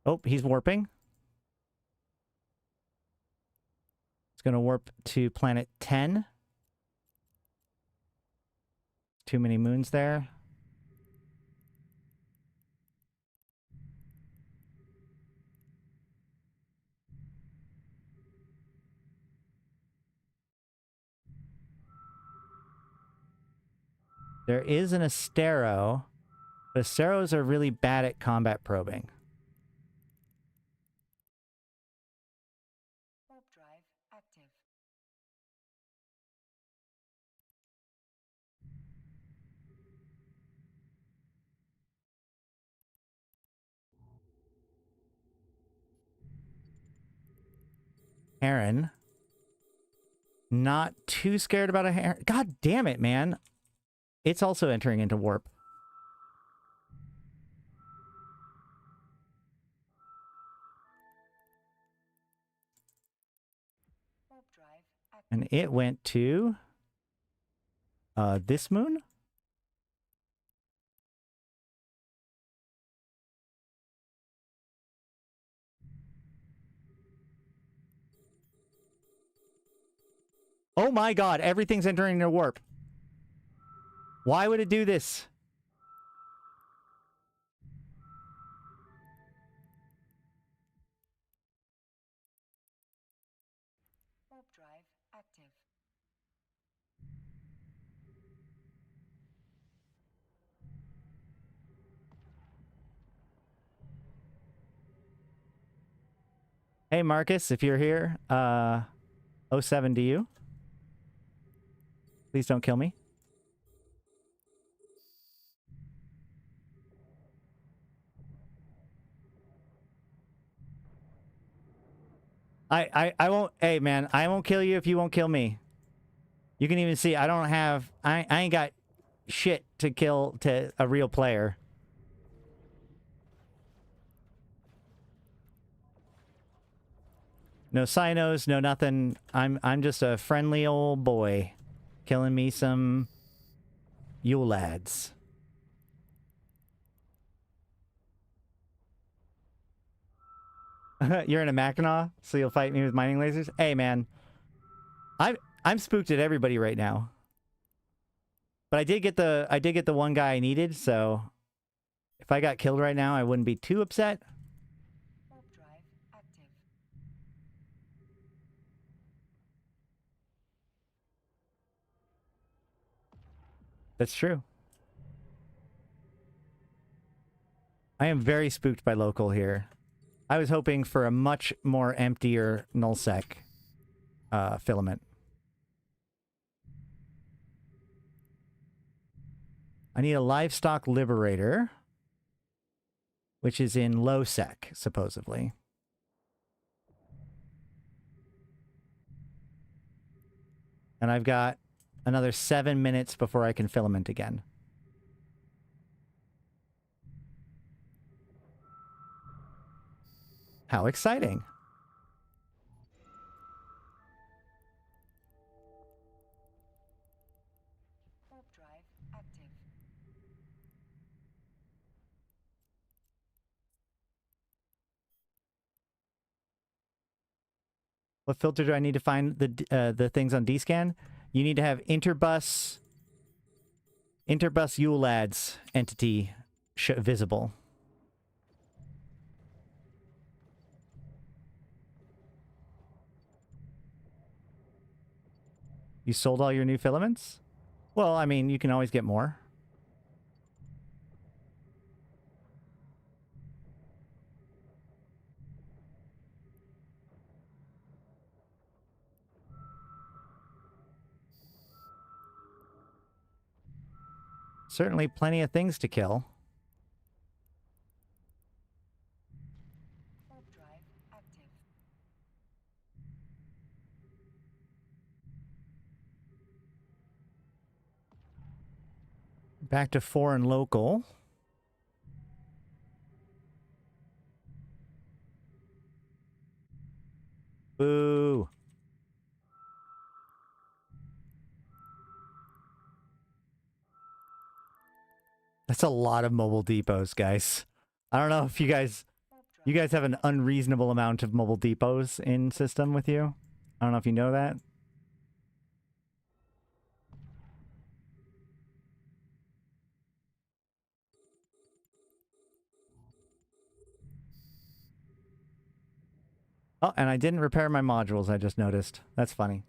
Speaker 2: Oh, he's warping. It's gonna warp to planet 10. Too many moons there. There is an Astero, but Asteros are really bad at combat probing.
Speaker 3: Warp drive active.
Speaker 2: Heron. Not too scared about a heron. God damn it, man. It's also entering into warp.
Speaker 3: Warp drive active.
Speaker 2: And it went to... this moon? Oh my god, everything's entering into warp. Why would it do this?
Speaker 3: Warp drive active.
Speaker 2: Hey Marcus, if you're here, 07 to you. Please don't kill me. I won't, hey man, I won't kill you if you won't kill me. You can even see, I don't have, I ain't got shit to kill to a real player. No Cynos, no nothing. I'm just a friendly old boy. Killing me some Yule lads. You're in a Mackinac, so you'll fight me with mining lasers? Hey man. I'm spooked at everybody right now. But I did get the one guy I needed, so if I got killed right now, I wouldn't be too upset.
Speaker 3: Warp drive active.
Speaker 2: That's true. I am very spooked by local here. I was hoping for a much more emptier nullsec filament. I need a livestock liberator, which is in low sec, supposedly. And I've got another 7 minutes before I can filament again. How exciting.
Speaker 3: Warp drive active.
Speaker 2: What filter do I need to find the things on D-scan? You need to have Interbus Yule Lads entity visible. You sold all your new filaments? Well, I mean, you can always get more. Certainly plenty of things to kill.
Speaker 3: Warp drive active.
Speaker 2: Back to foreign local. Boo. That's a lot of mobile depots, guys. I don't know if you guys have an unreasonable amount of mobile depots in system with you. I don't know if you know that. Oh, and I didn't repair my modules, I just noticed. That's funny.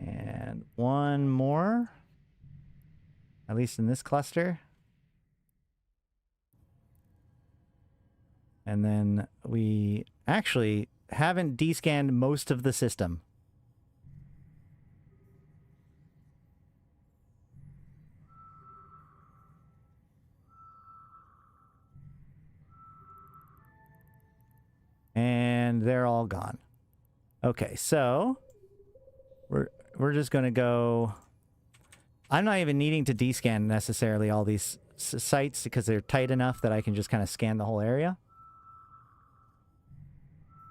Speaker 2: And one more. At least in this cluster. And then we actually haven't descanned most of the system. And they're all gone. Okay, so we're just gonna go. I'm not even needing to descan necessarily all these sites because they're tight enough that I can just kind of scan the whole area.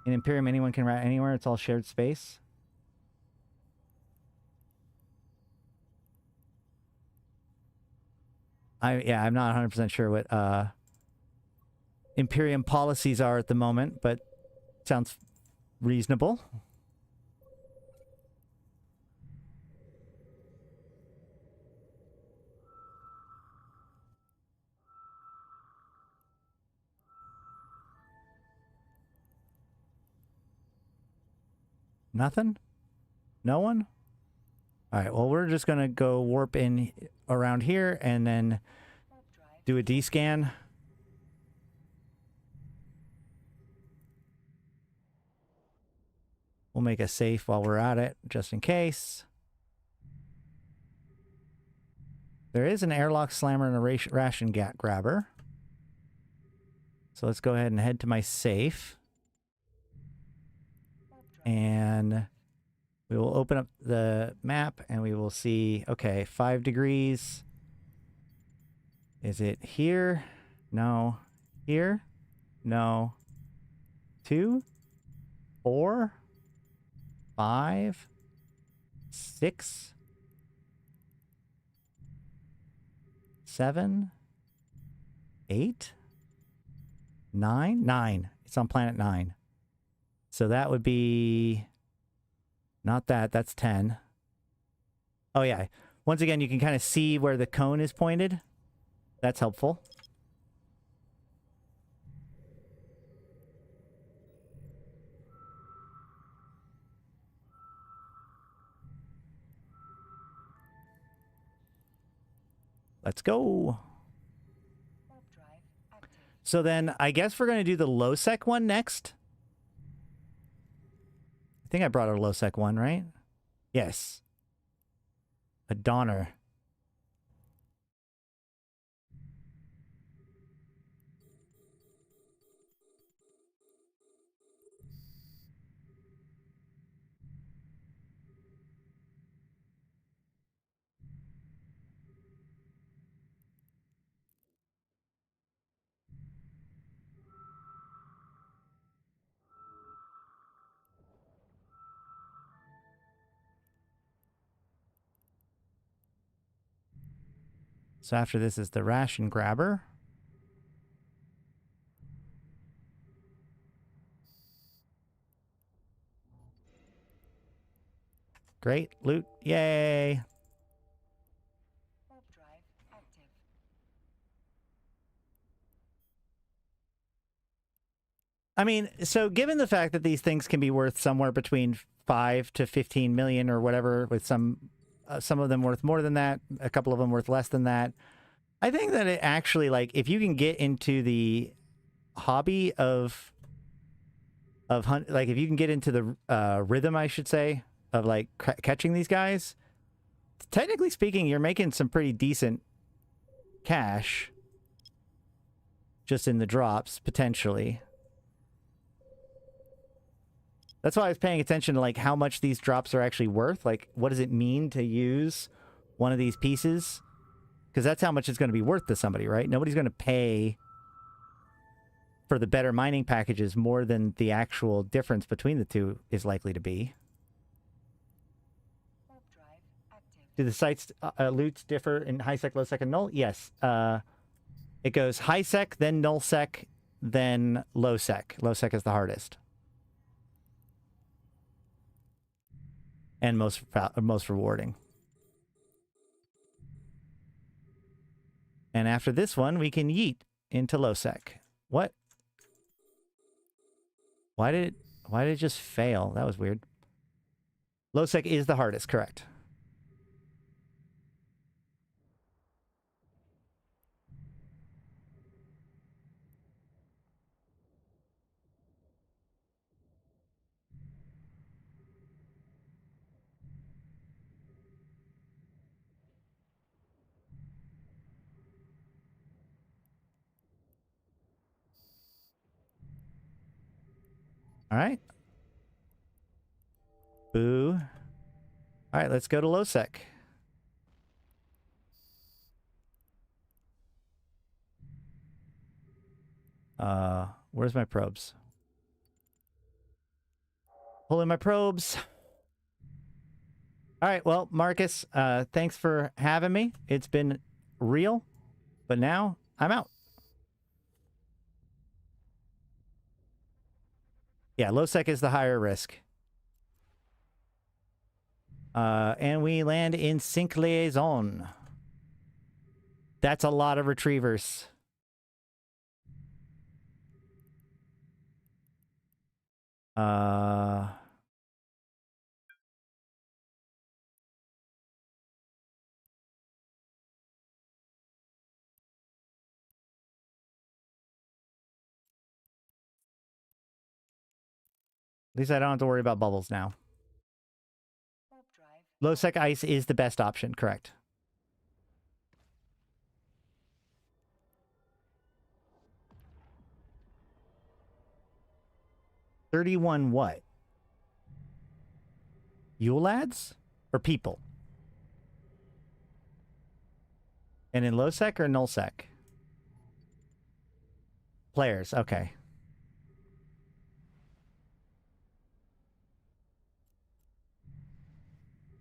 Speaker 2: In Imperium, anyone can route anywhere. It's all shared space. I'm not 100% sure what Imperium policies are at the moment, but sounds reasonable. Nothing? No one? All right, well, we're just going to go warp in around here and then
Speaker 3: Warp drive.
Speaker 2: do a descan. We'll make a safe while we're at it, just in case. There is an airlock slammer and a ration grabber. So let's go ahead and head to my safe.
Speaker 3: Warp drive.
Speaker 2: And we will open up the map and we will see, okay, 5 degrees. Is it here? No. Here? No. 2? 4? 5? 6? 7? 8? 9? 9. It's on planet 9. So that would be... Not that. That's 10. Oh, yeah. Once again, you can kind of see where the cone is pointed. That's helpful. Let's go.
Speaker 3: Warp drive active.
Speaker 2: So then I guess we're going to do the low-sec one next. I think I brought a low-sec one, right? Yes. A Donner. So after this is the ration grabber. Great loot. Yay.
Speaker 3: Warp drive active.
Speaker 2: I mean, so given the fact that these things can be worth somewhere between 5 to 15 million or whatever, with some of them worth more than that, a couple of them worth less than that, I think that it actually, like, if you can get into the hobby of hunt, like if you can get into the rhythm, I should say, of like catching these guys, technically speaking, you're making some pretty decent cash just in the drops, potentially. That's why I was paying attention to like how much these drops are actually worth. Like, what does it mean to use one of these pieces? Because that's how much it's going to be worth to somebody, right? Nobody's going to pay for the better mining packages more than the actual difference between the two is likely to be.
Speaker 3: Warp drive active.
Speaker 2: Do the sites loots differ in high sec, low sec, and null? Yes. It goes high sec, then null sec, then low sec. Low sec is the hardest. And most rewarding. And after this one, we can yeet into low sec. What? Why did it just fail? That was weird. Low sec is the hardest, correct. All right. Boo. All right, let's go to low sec. Where's my probes? Pulling my probes. All right, well, Marcus, thanks for having me. It's been real, but now I'm out. Yeah, low sec is the higher risk. And we land in Sync Liaison. That's a lot of retrievers. At least I don't have to worry about bubbles now.
Speaker 3: Warp drive.
Speaker 2: Low sec ice is the best option, correct. $31 what? Yule lads? Or people? And in low sec or null sec? Players, okay.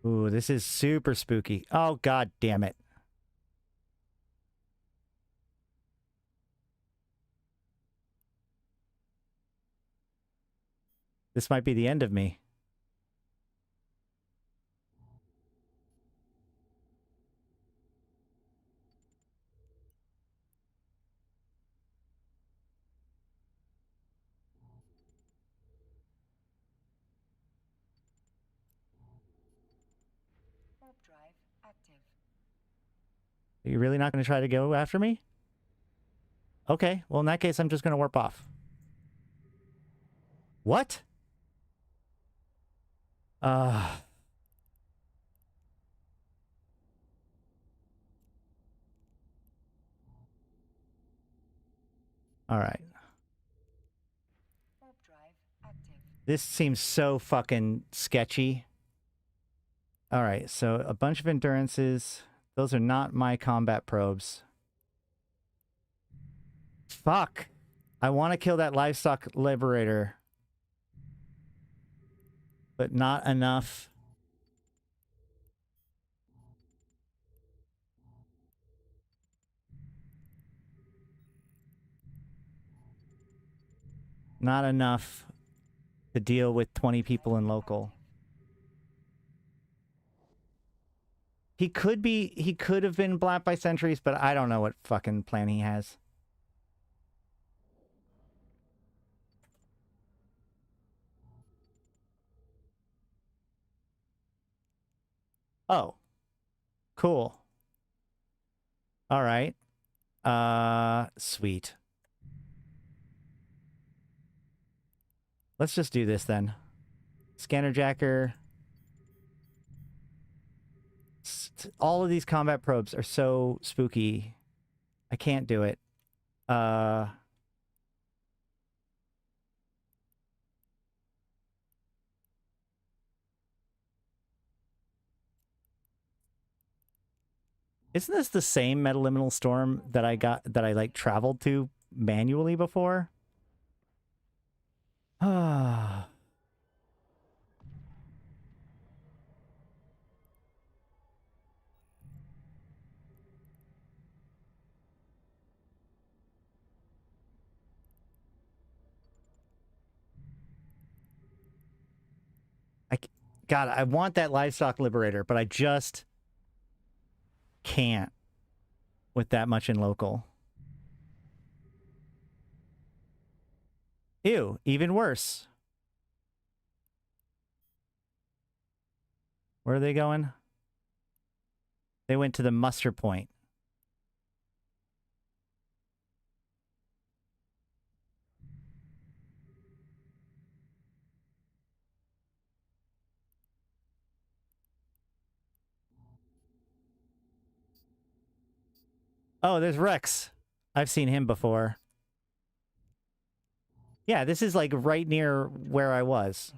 Speaker 2: Ooh, this is super spooky. Oh, god damn it. This might be the end of me.
Speaker 3: Warp drive active.
Speaker 2: Are you really not going to try to go after me? Okay, well, in that case, I'm just going to warp off. What? All right.
Speaker 3: Warp drive active.
Speaker 2: This seems so fucking sketchy. All right, so a bunch of endurances. Those are not my combat probes. Fuck. I want to kill that livestock liberator. But not enough. Not enough to deal with 20 people in local. He could have been blapped by sentries, but I don't know what fucking plan he has. Oh. Cool. All right. Sweet. Let's just do this then. Scanner jacker. All of these combat probes are so spooky. I can't do it. Isn't this the same metaliminal storm that I like traveled to manually before? Ah. God, I want that livestock liberator, but I just can't with that much in local. Ew, even worse. Where are they going? They went to the muster point. Oh, there's Rex. I've seen him before. Yeah, this is like right near where I was.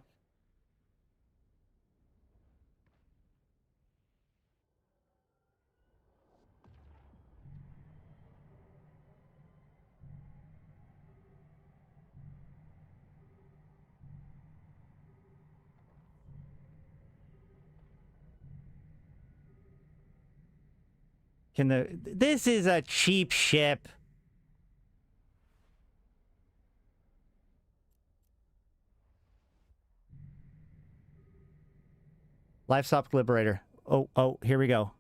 Speaker 2: This is a cheap ship. Livestock liberator. Oh, here we go.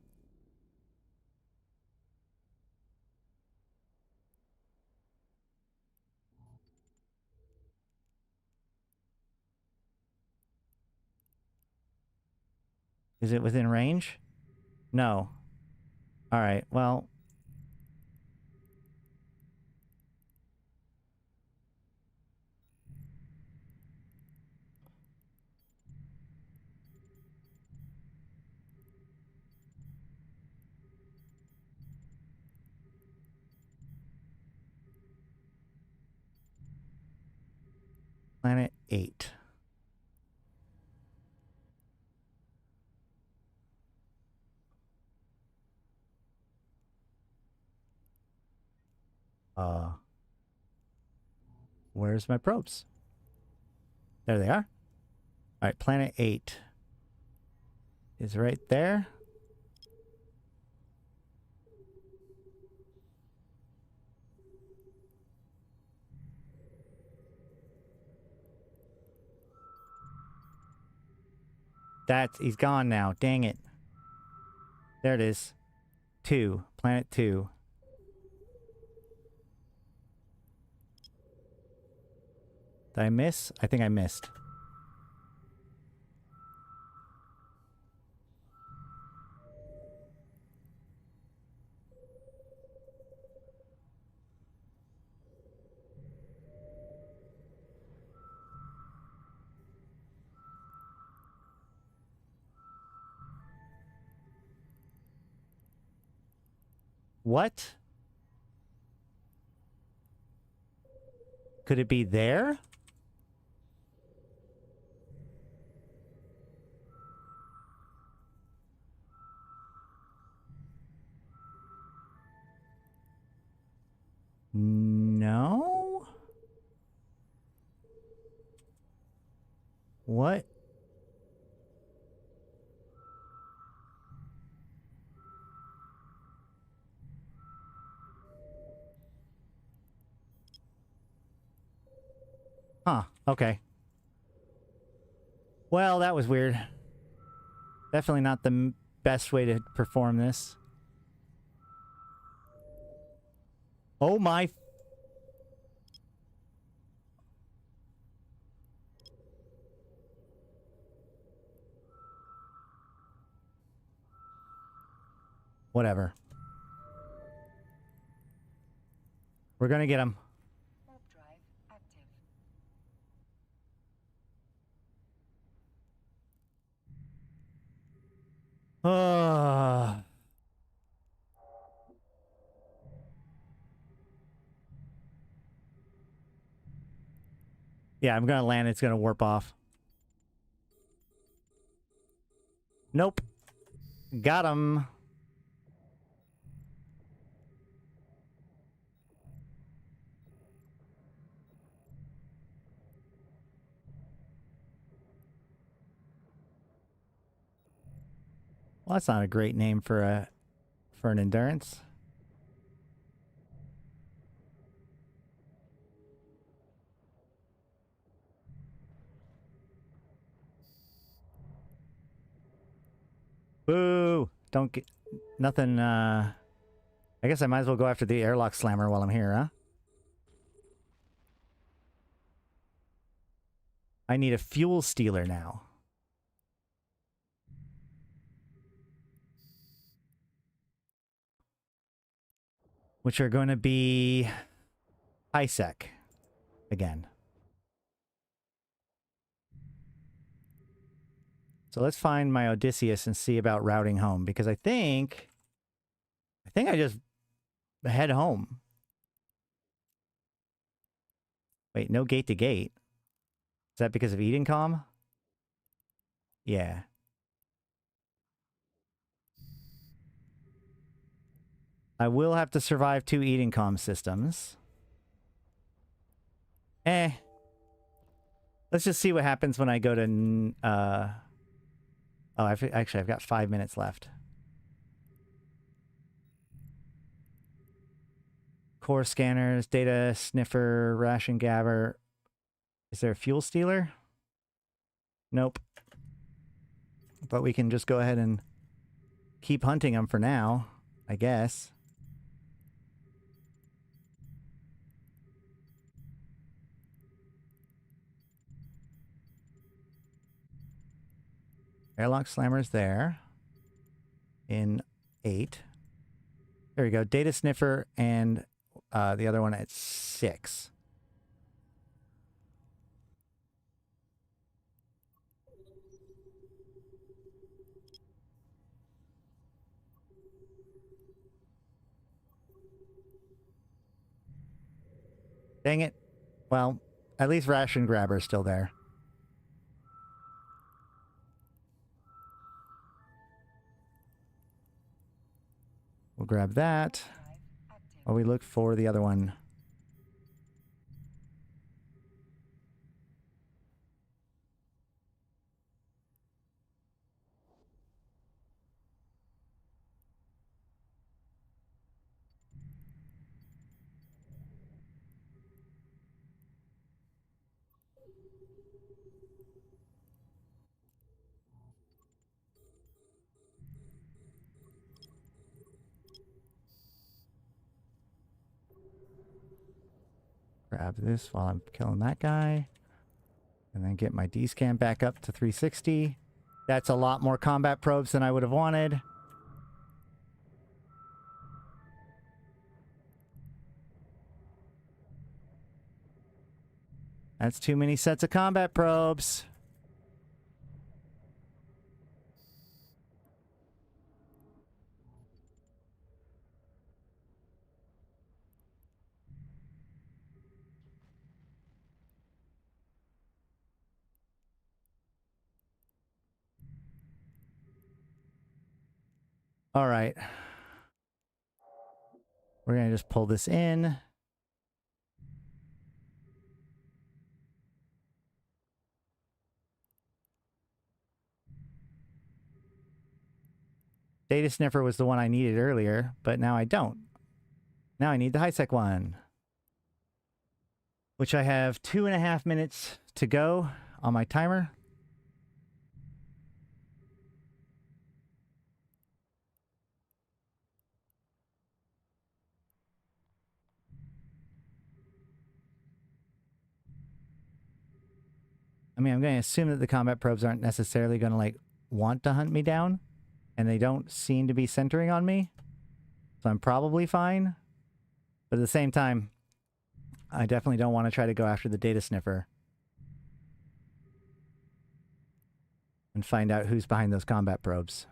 Speaker 2: Is it within range? No. All right, well. Planet 8. Where's my probes? There they are. All right, planet 8 is right there. He's gone now. Dang it. There it is. 2. Planet 2. Did I miss? I think I missed. What? Could it be there? No? What? Huh, okay. Well, that was weird. Definitely not the best way to perform this. Oh my... Whatever. We're gonna get him.
Speaker 3: Warp drive active.
Speaker 2: Yeah, I'm gonna land. It's gonna warp off. Nope. Got him. Well, that's not a great name for an endurance. Boo! Don't get nothing. I guess I might as well go after the airlock slammer while I'm here, huh? I need a fuel stealer now. Which are going to be ISEC again. So let's find my Odysseus and see about routing home, because I think I just head home. Wait, no gate to gate. Is that because of Edencom? Yeah. I will have to survive 2 Edencom systems. Let's just see what happens when I go to... Oh, actually, I've got 5 minutes left. Core scanners, data sniffer, ration gabber. Is there a fuel stealer? Nope. But we can just go ahead and keep hunting them for now, I guess. Airlock slammer's there. In 8. There we go. Data sniffer and the other one at 6. Dang it. Well, at least ration grabber's still there. We'll grab that
Speaker 3: Drive active.
Speaker 2: while we look for the other one. Grab this while I'm killing that guy. And then get my D-scan back up to 360. That's a lot more combat probes than I would have wanted. That's too many sets of combat probes. All right. We're going to just pull this in. Data sniffer was the one I needed earlier, but now I don't. Now I need the high-sec one. which I have 2.5 minutes to go on my timer. I mean, I'm going to assume that the combat probes aren't necessarily going to, like, want to hunt me down, and they don't seem to be centering on me, so I'm probably fine. But at the same time, I definitely don't want to try to go after the data sniffer and find out who's behind those combat probes.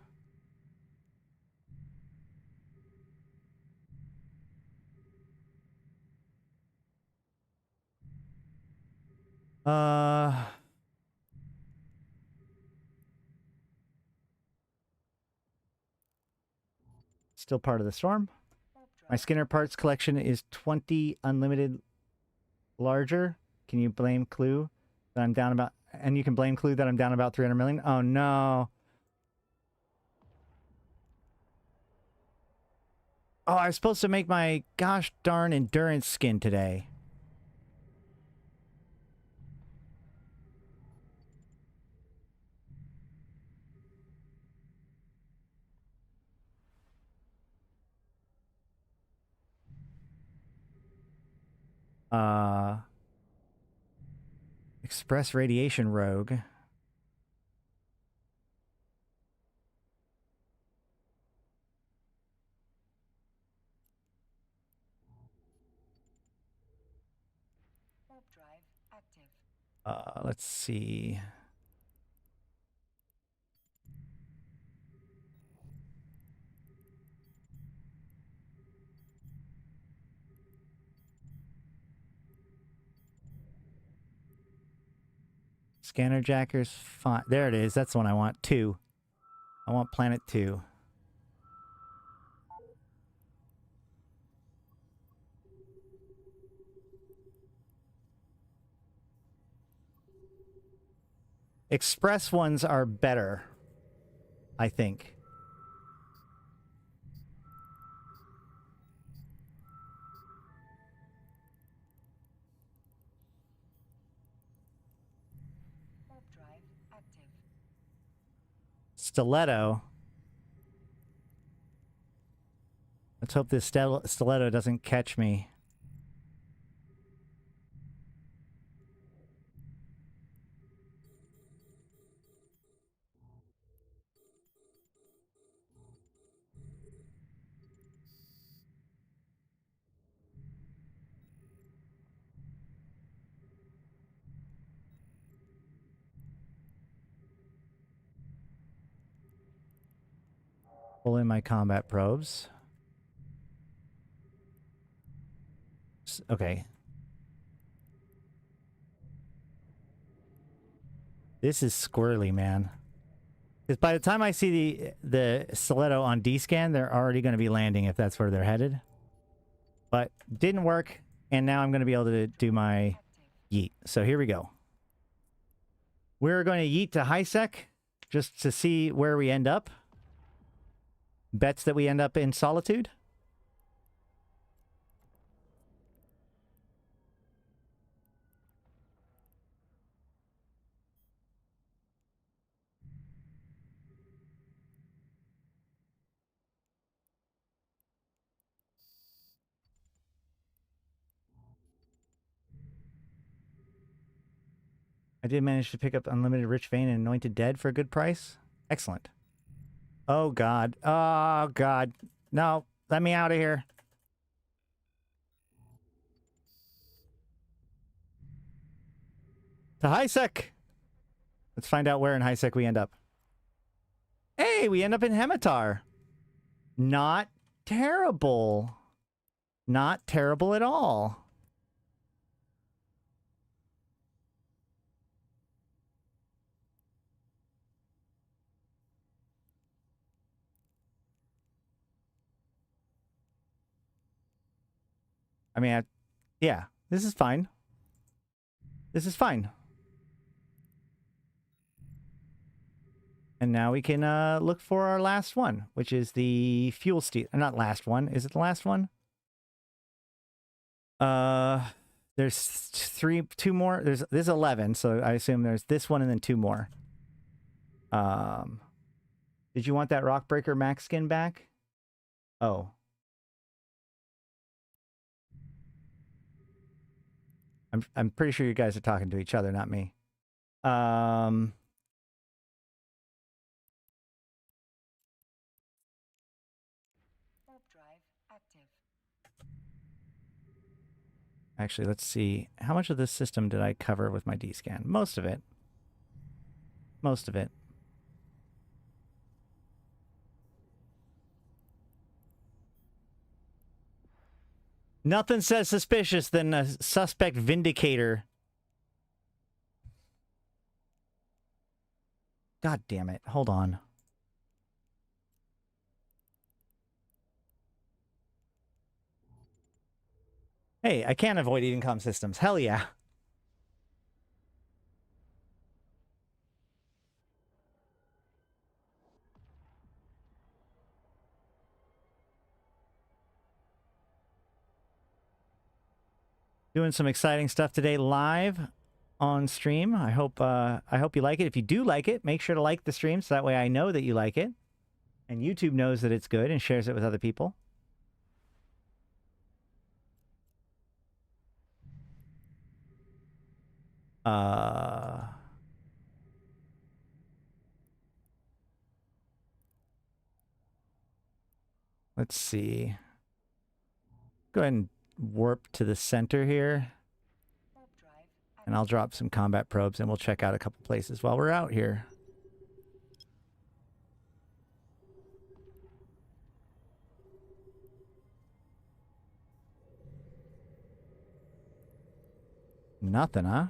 Speaker 2: Still part of the storm. My Skinner parts collection is 20 unlimited larger. Can you blame Clue that I'm down about... And you can blame Clue that I'm down about 300 million? Oh, no. Oh, I was supposed to make my gosh darn endurance skin today. Express Radiation Rogue.
Speaker 3: Warp drive active.
Speaker 2: Let's see. Scanner jackers, fine. There it is. That's the one I want. 2. I want planet 2. Express ones are better, I think.
Speaker 3: Warp drive active.
Speaker 2: Stiletto. Let's hope this stiletto doesn't catch me. Pull in my combat probes. Okay. This is squirrely, man. Because by the time I see the stiletto on D-scan, they're already going to be landing if that's where they're headed. But didn't work, and now I'm going to be able to do my yeet. So here we go. We're going to yeet to high sec just to see where we end up. Bets that we end up in solitude. I did manage to pick up Unlimited Rich Vein and Anointed Dead for a good price. Excellent. Oh, God. Oh, God. No, let me out of here. To high sec. Let's find out where in high sec we end up. Hey, we end up in Hematar. Not terrible. Not terrible at all. I mean, yeah, this is fine. This is fine. And now we can look for our last one, which is the fuel steal. Not last one. Is it the last one? There's two more. There's 11, so I assume there's this one and then 2 more. Did you want that Rockbreaker max skin back? Oh. I'm pretty sure you guys are talking to each other, not me. Actually, let's see. How much of this system did I cover with my D-scan? Most of it. Most of it. Nothing says suspicious than a suspect vindicator. God damn it. Hold on. Hey, I can't avoid eating comm systems. Hell yeah. Doing some exciting stuff today live on stream. I hope you like it. If you do like it, make sure to like the stream so that way I know that you like it. And YouTube knows that it's good and shares it with other people. Let's see. Go ahead and warp to the center here. And I'll drop some combat probes and we'll check out a couple places while we're out here. Nothing, huh?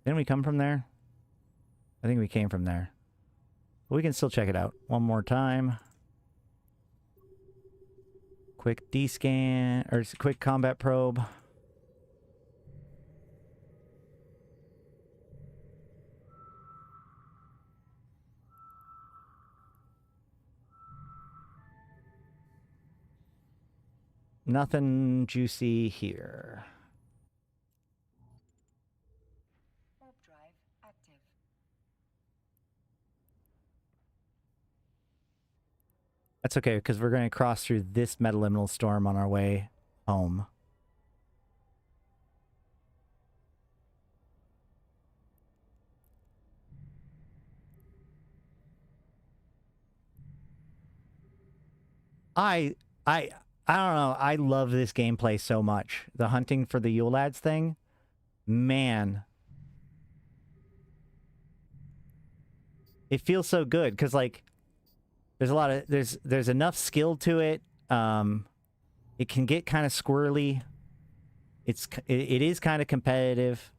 Speaker 2: Didn't we come from there? I think we came from there. But we can still check it out one more time. Quick D-scan, or quick combat probe. Nothing juicy here. That's okay, because we're going to cross through this metaliminal storm on our way home. I don't know. I love this gameplay so much. The hunting for the Eulads thing. Man. It feels so good, because, like, there's a lot of... There's enough skill to it. It can get kind of squirrely. It is kind of competitive.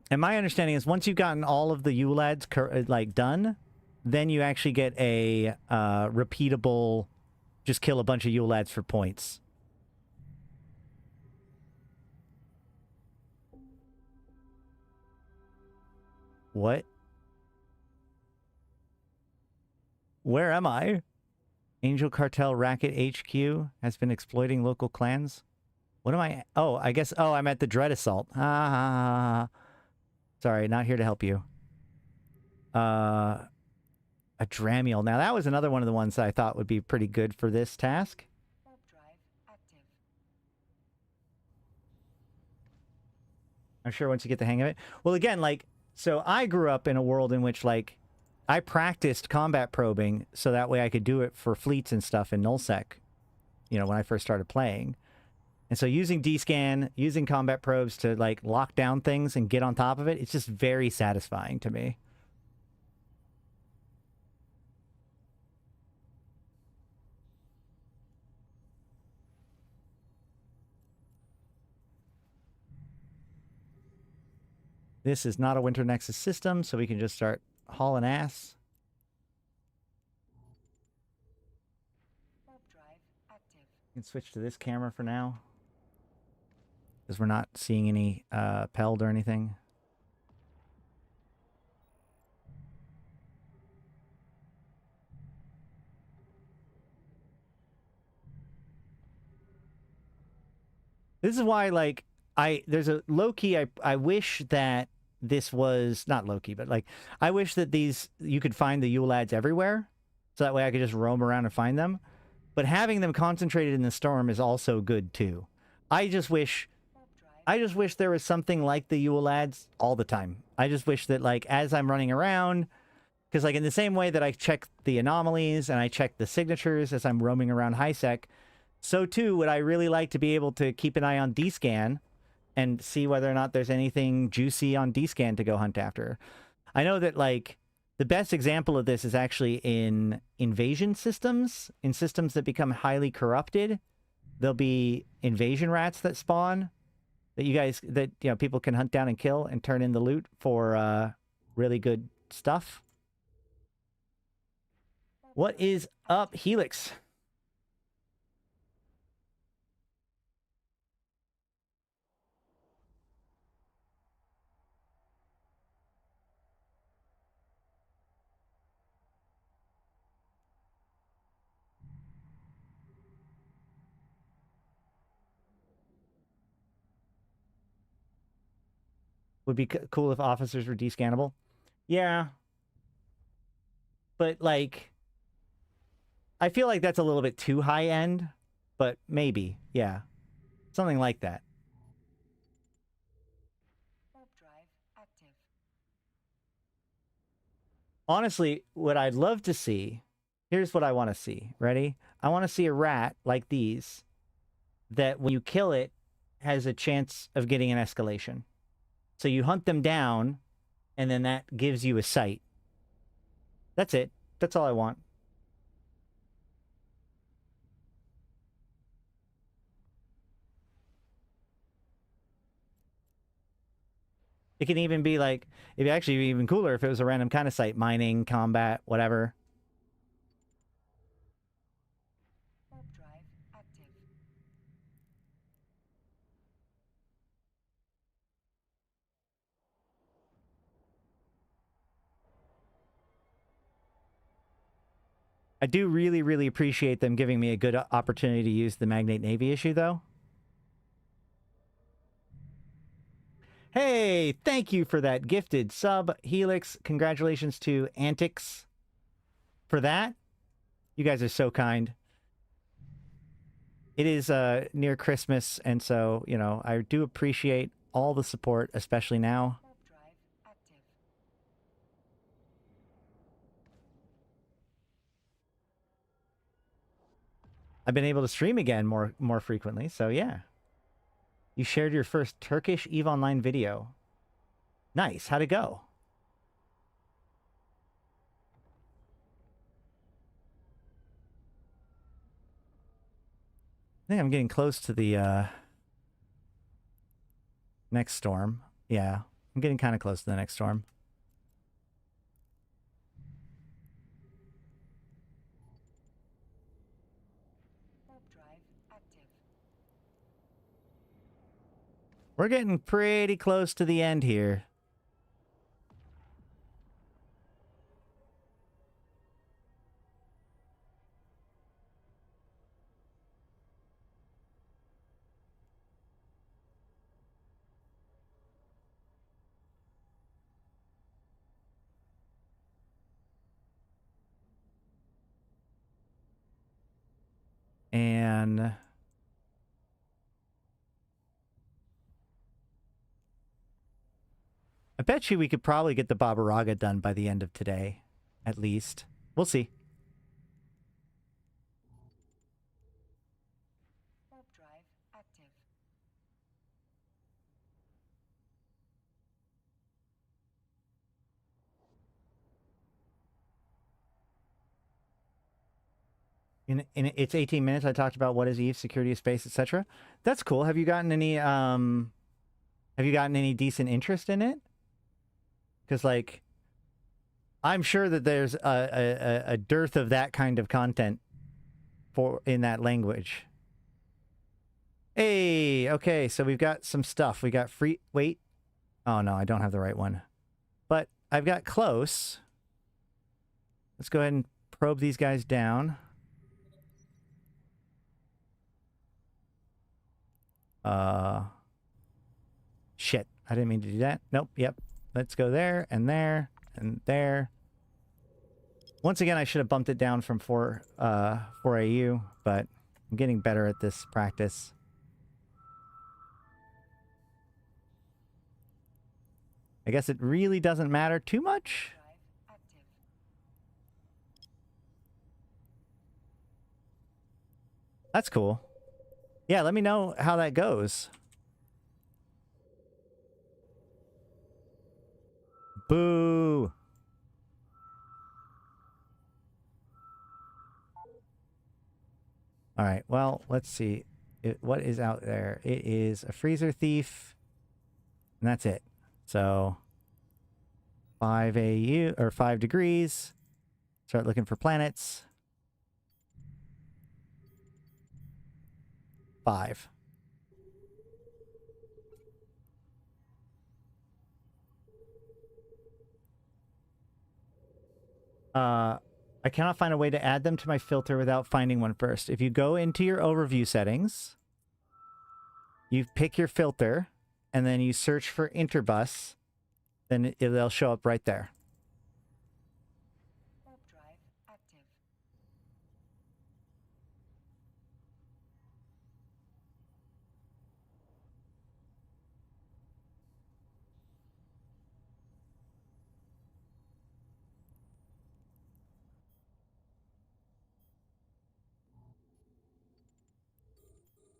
Speaker 2: And my understanding is once you've gotten all of the Eulads like done, then you actually get a repeatable, just kill a bunch of Eulads for points. What? Where am I? Angel Cartel Racket HQ has been exploiting local clans. What am I? Oh, I guess. Oh, I'm at the Dread Assault. Sorry, not here to help you. A Dramiel. Now, that was another one of the ones that I thought would be pretty good for this task. I'm sure once you get the hang of it. Well, again, like, so I grew up in a world in which, like, I practiced combat probing so that way I could do it for fleets and stuff in nullsec, you know, when I first started playing. And so using D-scan, using combat probes to, like, lock down things and get on top of it, it's just very satisfying to me. This is not a Winter Nexus system, so we can just start hauling ass. can switch to this camera for now. Because we're not seeing any peld or anything. This is why, like, there's a low-key, I wish that this was, not low-key, but, like, I wish that you could find the Yule Lads everywhere, so that way I could just roam around and find them. But having them concentrated in the storm is also good, too. I just wish there was something like the Yule Lads all the time. I just wish that, like, as I'm running around, because, like, in the same way that I check the anomalies and I check the signatures as I'm roaming around HiSec, so, too, would I really like to be able to keep an eye on D-Scan and see whether or not there's anything juicy on D-Scan to go hunt after. I know that, like, the best example of this is actually in invasion systems. In systems that become highly corrupted, there'll be invasion rats that spawn that people can hunt down and kill and turn in the loot for really good stuff. What is up, Helix? Would be cool if officers were descannable. Yeah. But, like, I feel like that's a little bit too high end, but maybe, yeah. Something like that.
Speaker 3: Warp drive active.
Speaker 2: Honestly, what I'd love to see, here's what I want to see. Ready? I want to see a rat like these that when you kill it has a chance of getting an escalation. So you hunt them down, and then that gives you a sight. That's it. That's all I want. It can even be like, it'd actually be even cooler if it was a random kind of sight. Mining, combat, whatever.
Speaker 3: Warp drive active.
Speaker 2: I do really, really appreciate them giving me a good opportunity to use the Magnate Navy issue, though. Hey, thank you for that gifted sub, Helix. Congratulations to Antics for that. You guys are so kind. It is near Christmas, and so, you know, I do appreciate all the support, especially now.
Speaker 3: Warp drive active.
Speaker 2: I've been able to stream again more frequently, so yeah. You shared your first Turkish EVE Online video. Nice. How'd it go? I think I'm getting close to the next storm. Yeah, I'm getting kind of close to the next storm.
Speaker 3: Warp drive active.
Speaker 2: We're getting pretty close to the end here. And I bet you we could probably get the Babaraga done by the end of today, at least. We'll see.
Speaker 3: Warp drive active.
Speaker 2: In it's 18 minutes. I talked about what is Eve, security of space, etc. That's cool. Have you gotten any decent interest in it? Because, like, I'm sure that there's a dearth of that kind of content in that language. Hey, okay, so we've got some stuff. We got free... Wait. Oh, no, I don't have the right one. But I've got close. Let's go ahead and probe these guys down. Shit. I didn't mean to do that. Nope, yep. Let's go there, and there, and there. Once again, I should have bumped it down from 4 AU, but I'm getting better at this practice. I guess it really doesn't matter too much.
Speaker 3: Drive active.
Speaker 2: That's cool. Yeah, let me know how that goes. Boo! Alright, well, let's see. What is out there? It is a freezer thief. And that's it. So 5 AU or 5 degrees. Start looking for planets. 5. I cannot find a way to add them to my filter without finding one first. If you go into your overview settings, you pick your filter, and then you search for Interbus, then they'll show up right there.
Speaker 3: Warp drive active.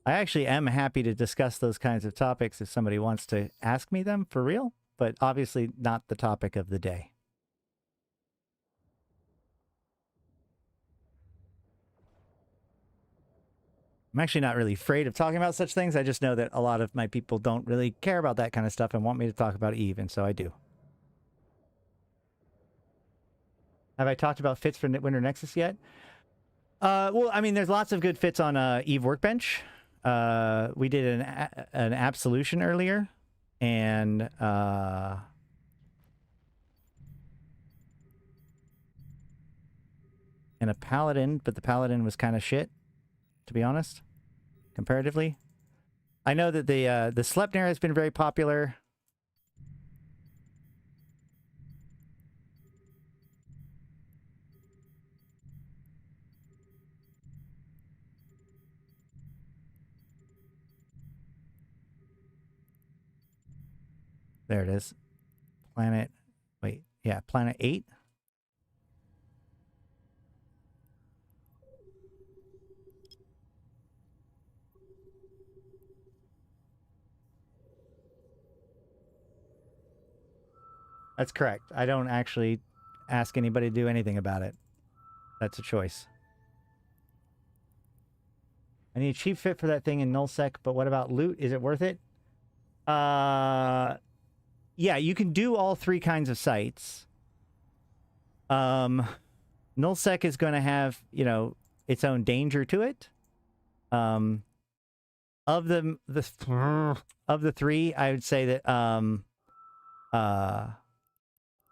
Speaker 2: I actually am happy to discuss those kinds of topics if somebody wants to ask me them for real, but obviously not the topic of the day. I'm actually not really afraid of talking about such things. I just know that a lot of my people don't really care about that kind of stuff and want me to talk about Eve, and so I do. Have I talked about fits for Winter Nexus yet? Well, I mean, there's lots of good fits on Eve Workbench. We did an Absolution earlier, and and a Paladin, but the Paladin was kind of shit, to be honest, comparatively. I know that the Sleipnir has been very popular. There it is. Planet, wait, yeah, Planet 8. That's correct. I don't actually ask anybody to do anything about it. That's a choice. I need a cheap fit for that thing in nullsec, but what about loot? Is it worth it? Yeah, you can do all 3 kinds of sites. Nullsec is going to have, you know, its own danger to it. Of the 3, I would say that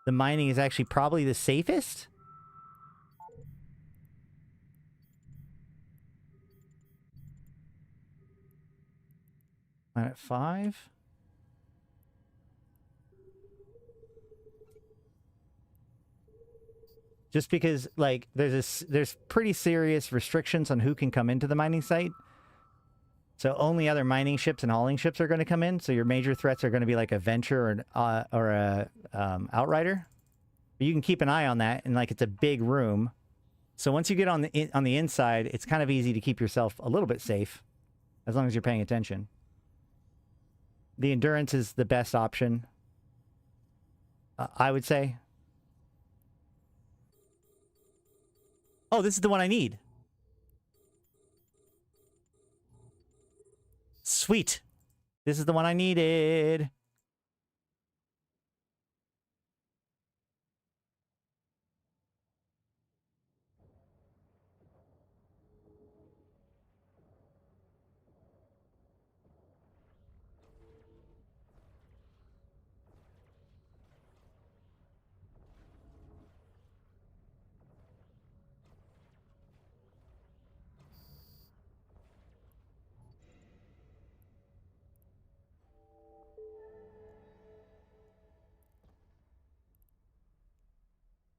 Speaker 2: the mining is actually probably the safest. Planet 5. Just because, like, there's pretty serious restrictions on who can come into the mining site. So only other mining ships and hauling ships are going to come in. So your major threats are going to be like a Venture or a Outrider. But you can keep an eye on that, and like it's a big room. So once you get on the inside, it's kind of easy to keep yourself a little bit safe, as long as you're paying attention. The Endurance is the best option, I would say. Oh, this is the one I need. Sweet. This is the one I needed.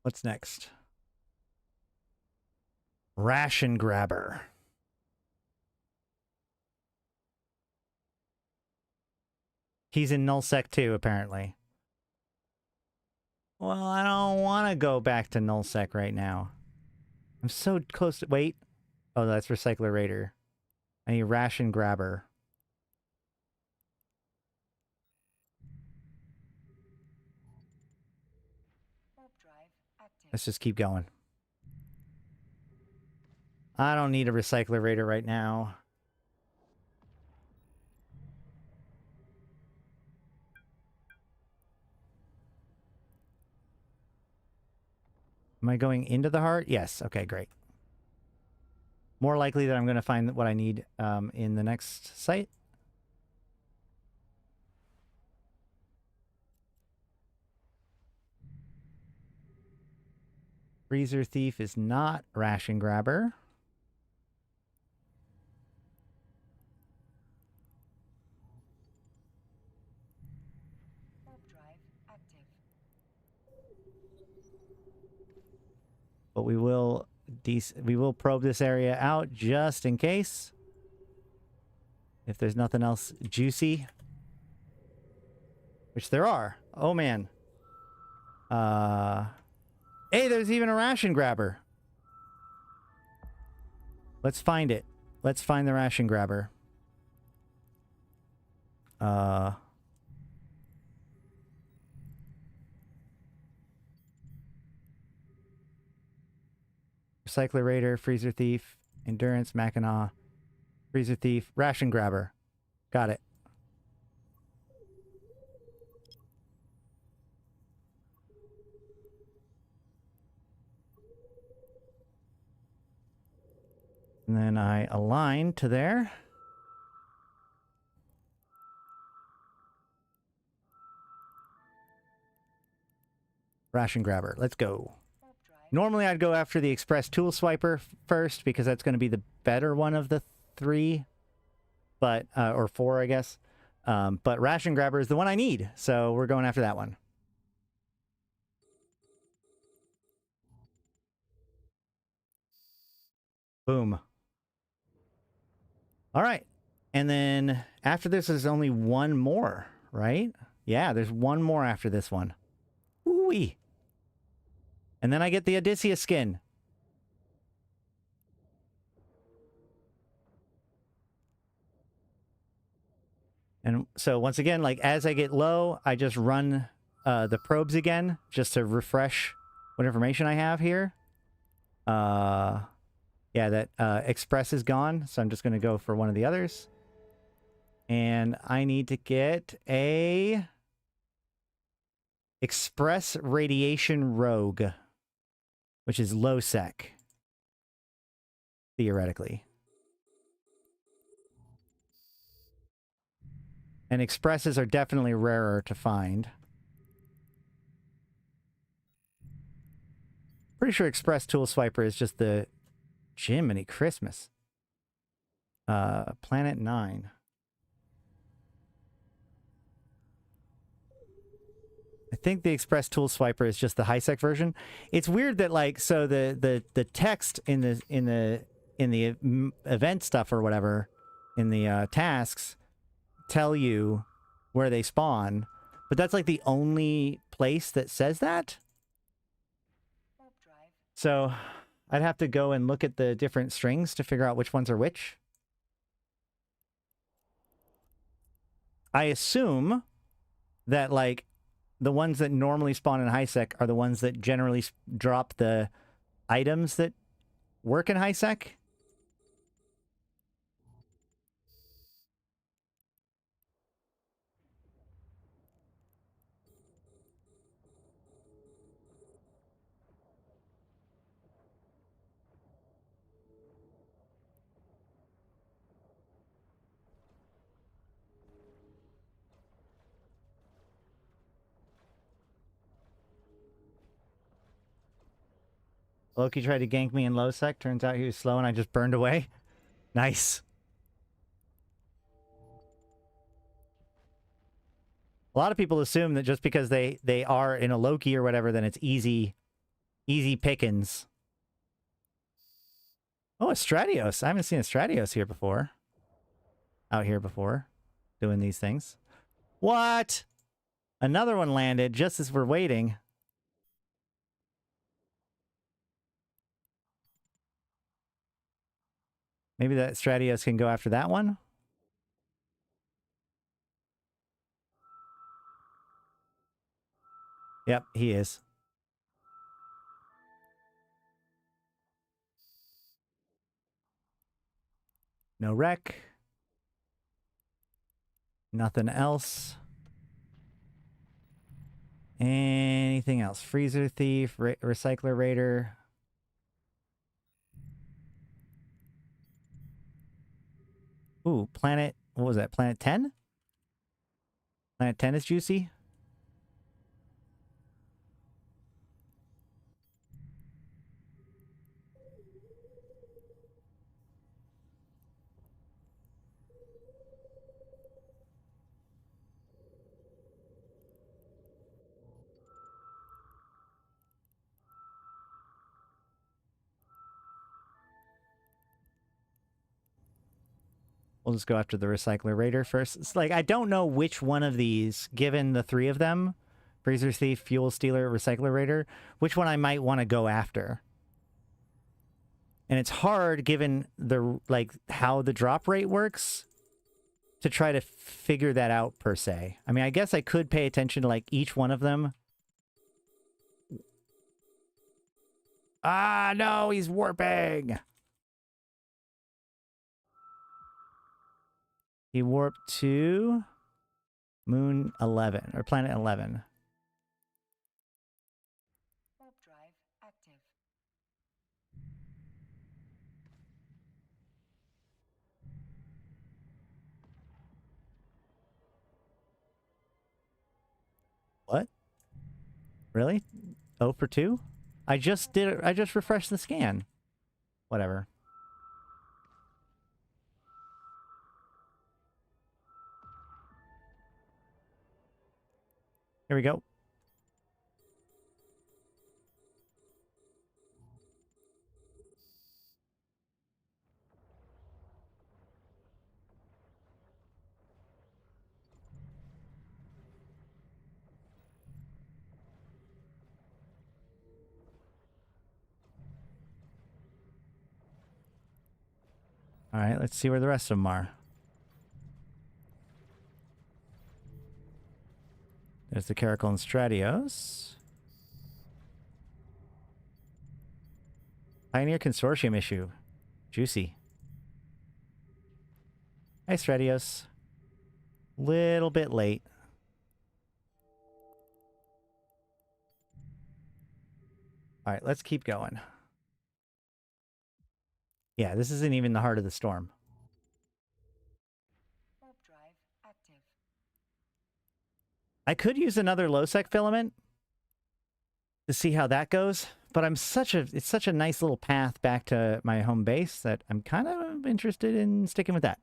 Speaker 2: What's next? Ration grabber. He's in nullsec too, apparently. Well, I don't want to go back to nullsec right now. I'm so close to... Wait. Oh, that's Recycler Raider. I need ration grabber.
Speaker 3: Warp drive active.
Speaker 2: Let's just keep going. I don't need a Recycler Raider right now. Am I going into the heart? Yes. Okay, great. More likely that I'm going to find what I need in the next site. Freezer Thief is not ration grabber.
Speaker 3: Warp drive active.
Speaker 2: But we will probe this area out just in case. If there's nothing else juicy. Which there are. Oh man. Hey, there's even a ration grabber. Let's find it. Let's find the ration grabber. Recycler Raider, Freezer Thief, Endurance, Mackinac, Freezer Thief, Ration Grabber. Got it. And then I align to there. Ration Grabber. Let's go.
Speaker 3: Warp drive.
Speaker 2: Normally I'd go after the Express Tool Swiper first because that's going to be the better one of the three. But, or four, I guess. But Ration Grabber is the one I need. So we're going after that one. Boom. All right. And then after this is only one more, right? Yeah, there's one more after this one. Ooh-wee. And then I get the Odysseus skin. And so once again, like as I get low, I just run the probes again just to refresh what information I have here. Yeah, that Express is gone, so I'm just going to go for one of the others. And I need to get a Express Radiation Rogue, which is low sec, theoretically. And Expresses are definitely rarer to find. Pretty sure Express Tool Swiper is just the Jiminy Christmas. Planet 9. I think the Express Tool Swiper is just the high sec version. It's weird that like so the text in the event stuff or whatever in the tasks tell you where they spawn, but that's like the only place that says that.
Speaker 3: Warp drive.
Speaker 2: So I'd have to go and look at the different strings to figure out which ones are which. I assume that like the ones that normally spawn in high sec are the ones that generally drop the items that work in high sec. Loki tried to gank me in low sec. Turns out he was slow and I just burned away. Nice. A lot of people assume that just because they are in a Loki or whatever, then it's easy Easy pickings. Oh, a Stratios. I haven't seen a Stratios here before. Out here before. Doing these things. What? Another one landed just as we're waiting. Maybe that Stratios can go after that one? Yep, he is. No wreck. Nothing else. Anything else? Freezer Thief, Recycler Raider. Ooh, Planet, what was that? Planet 10? Planet 10 is juicy. We'll just go after the Recycler Raider first. It's like, I don't know which one of these, given the three of them, Freezer Thief, Fuel Stealer, Recycler Raider, which one I might want to go after. And it's hard, given the, like, how the drop rate works, to try to figure that out, per se. I mean, I guess I could pay attention to, like, each one of them. Ah, no, he's warping! He warped to Moon 11, or Planet 11.
Speaker 3: Warp drive active.
Speaker 2: What? Really? 0 for 2? I just did it. I just refreshed the scan. Whatever. Here we go. All right, let's see where the rest of them are. There's the Caracal and Stratios. Pioneer Consortium issue. Juicy. Hi, Stratios. Little bit late. All right, let's keep going. Yeah, this isn't even the heart of the storm.
Speaker 3: Warp drive active.
Speaker 2: I could use another low-sec filament to see how that goes, but it's such a nice little path back to my home base that I'm kind of interested in sticking with that.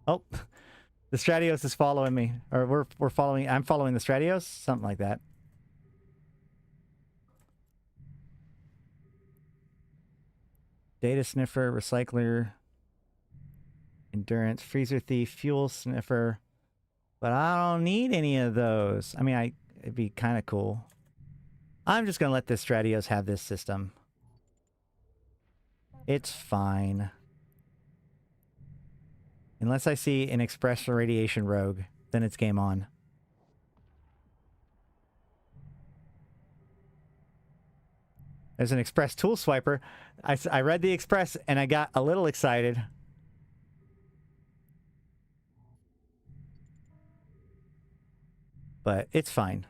Speaker 2: Oh, the Stratios is following me, or we're following. I'm following the Stratios, something like that. Data Sniffer, Recycler, Endurance, Freezer Thief, Fuel Sniffer. But I don't need any of those. I mean, it'd be kind of cool. I'm just going to let the Stratios have this system. It's fine. Unless I see an Express Radiation Rogue, then it's game on. There's an Express Tool Swiper. I read the Express and I got a little excited. But it's fine.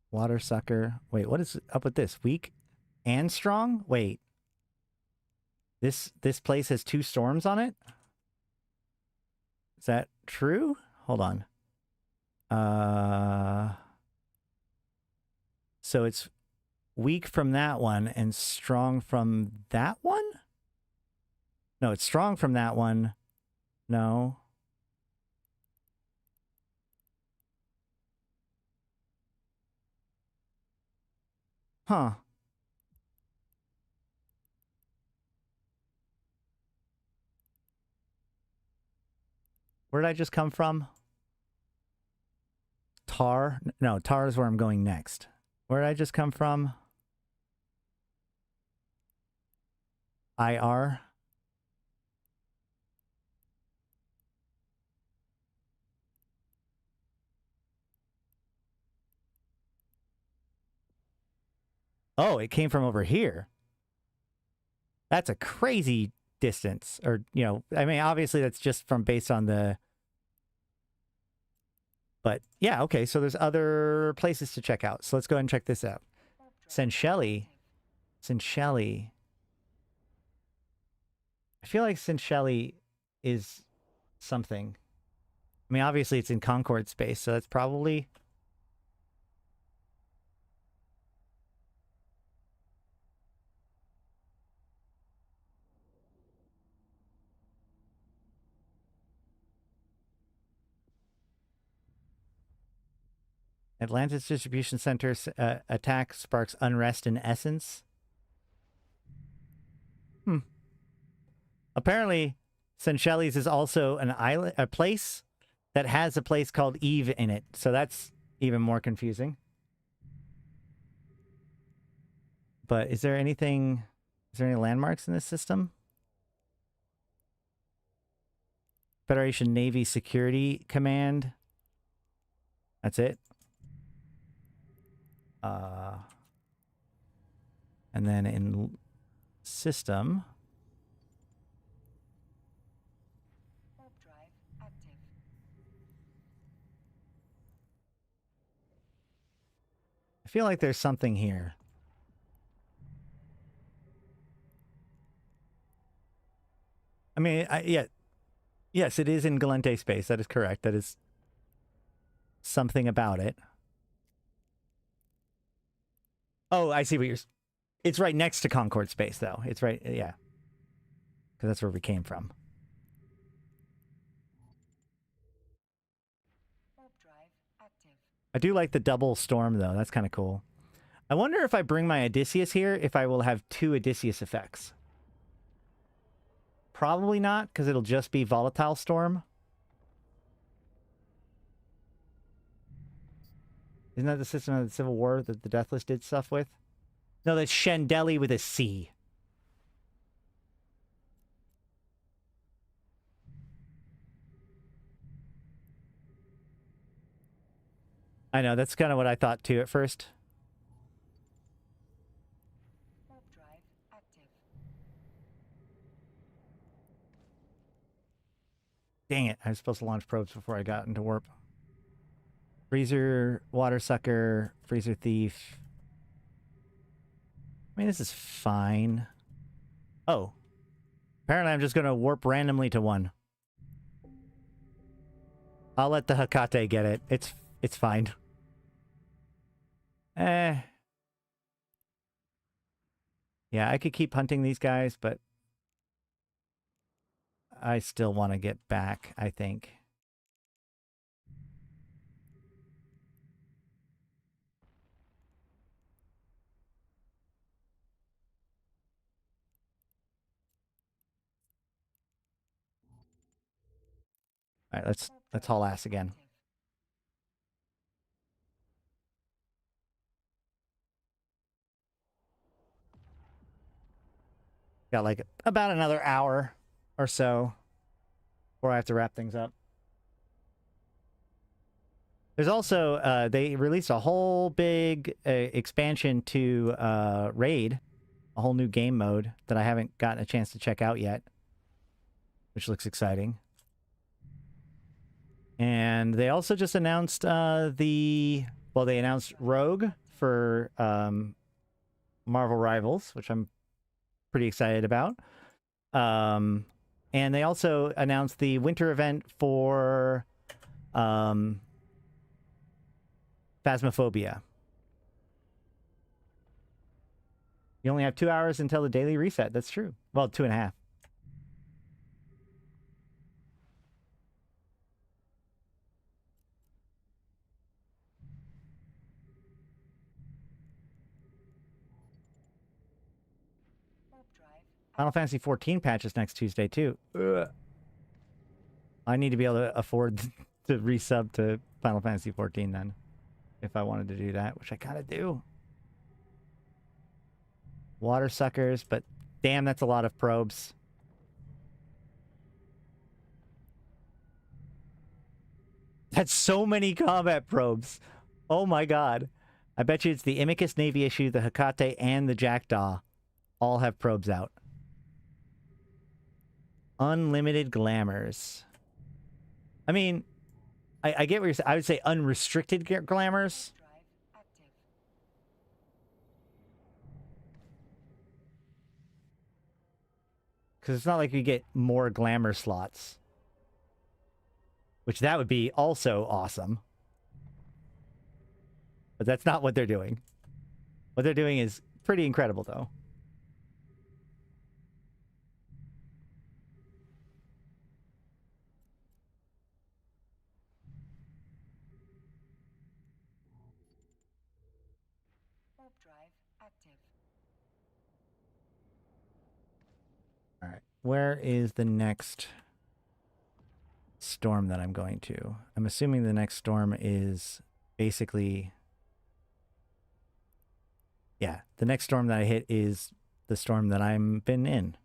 Speaker 2: Water Sucker. Wait, what is up with this? Weak and strong? Wait. This place has 2 storms on it? Is that true? Hold on. So it's weak from that one and strong from that one? No, it's strong from that one. No. Huh. Where did I just come from? Tar? No, Tar is where I'm going next. Where did I just come from? IR? Oh, it came from over here. That's a crazy distance. Or, you know, I mean, obviously that's just from based on the... But, yeah, okay, so there's other places to check out. So let's go ahead and check this out. Sincheli. Sincheli. I feel like Sincheli is something. I mean, obviously it's in Concord space, so that's probably... Atlantis Distribution Center attack sparks unrest in essence. Apparently, Sincheli's is also an island, a place that has a place called Eve in it. So that's even more confusing. But is there anything... Is there any landmarks in this system? Federation Navy Security Command. That's it. And then in system...
Speaker 3: Warp drive active.
Speaker 2: I feel like there's something here. I mean, yeah. Yes, it is in Galente space. That is correct. That is something about it. Oh, I see what you're... It's right next to Concord space, though. It's right... Yeah. Because that's where we came from.
Speaker 3: Warp drive active.
Speaker 2: I do like the double storm, though. That's kind of cool. I wonder if I bring my Odysseus here, if I will have 2 Odysseus effects. Probably not, because it'll just be Volatile Storm. Isn't that the system of the Civil War that the Deathless did stuff with? No, that's Shandeli with a C. I know, that's kind of what I thought too at first.
Speaker 3: Warp drive active.
Speaker 2: Dang it, I was supposed to launch probes before I got into warp. Freezer, Water Sucker, Freezer Thief. I mean, this is fine. Oh. Apparently I'm just going to warp randomly to 1. I'll let the Hecate get it. It's fine. Yeah, I could keep hunting these guys, but I still want to get back, I think. All right, let's haul ass again. Got like about another hour or so before I have to wrap things up. There's also, they released a whole big expansion to Raid, a whole new game mode that I haven't gotten a chance to check out yet, which looks exciting. And they also just announced they announced Rogue for Marvel Rivals, which I'm pretty excited about. And they also announced the winter event for Phasmophobia. You only have 2 hours until the daily reset. That's true. Well, 2.5.
Speaker 3: Warp drive.
Speaker 2: Final Fantasy 14 patches next Tuesday too. Ugh. I need to be able to afford to resub to Final Fantasy 14 then, if I wanted to do that, which I kind of do. Water suckers, but damn, that's a lot of probes. That's so many combat probes. Oh my god. I bet you it's the Imicus Navy issue, the Hecate, and the Jackdaw all have probes out. Unlimited glamours. I mean, I get what you're saying. I would say unrestricted glamours.
Speaker 3: Drive active.
Speaker 2: Because it's not like you get more glamour slots. Which that would be also awesome. But that's not what they're doing. What they're doing is pretty incredible, though.
Speaker 3: Warp drive active.
Speaker 2: All right. Where is the next storm that I'm going to? I'm assuming the next storm is basically... Yeah, the next storm that I hit is the storm that I'm been in.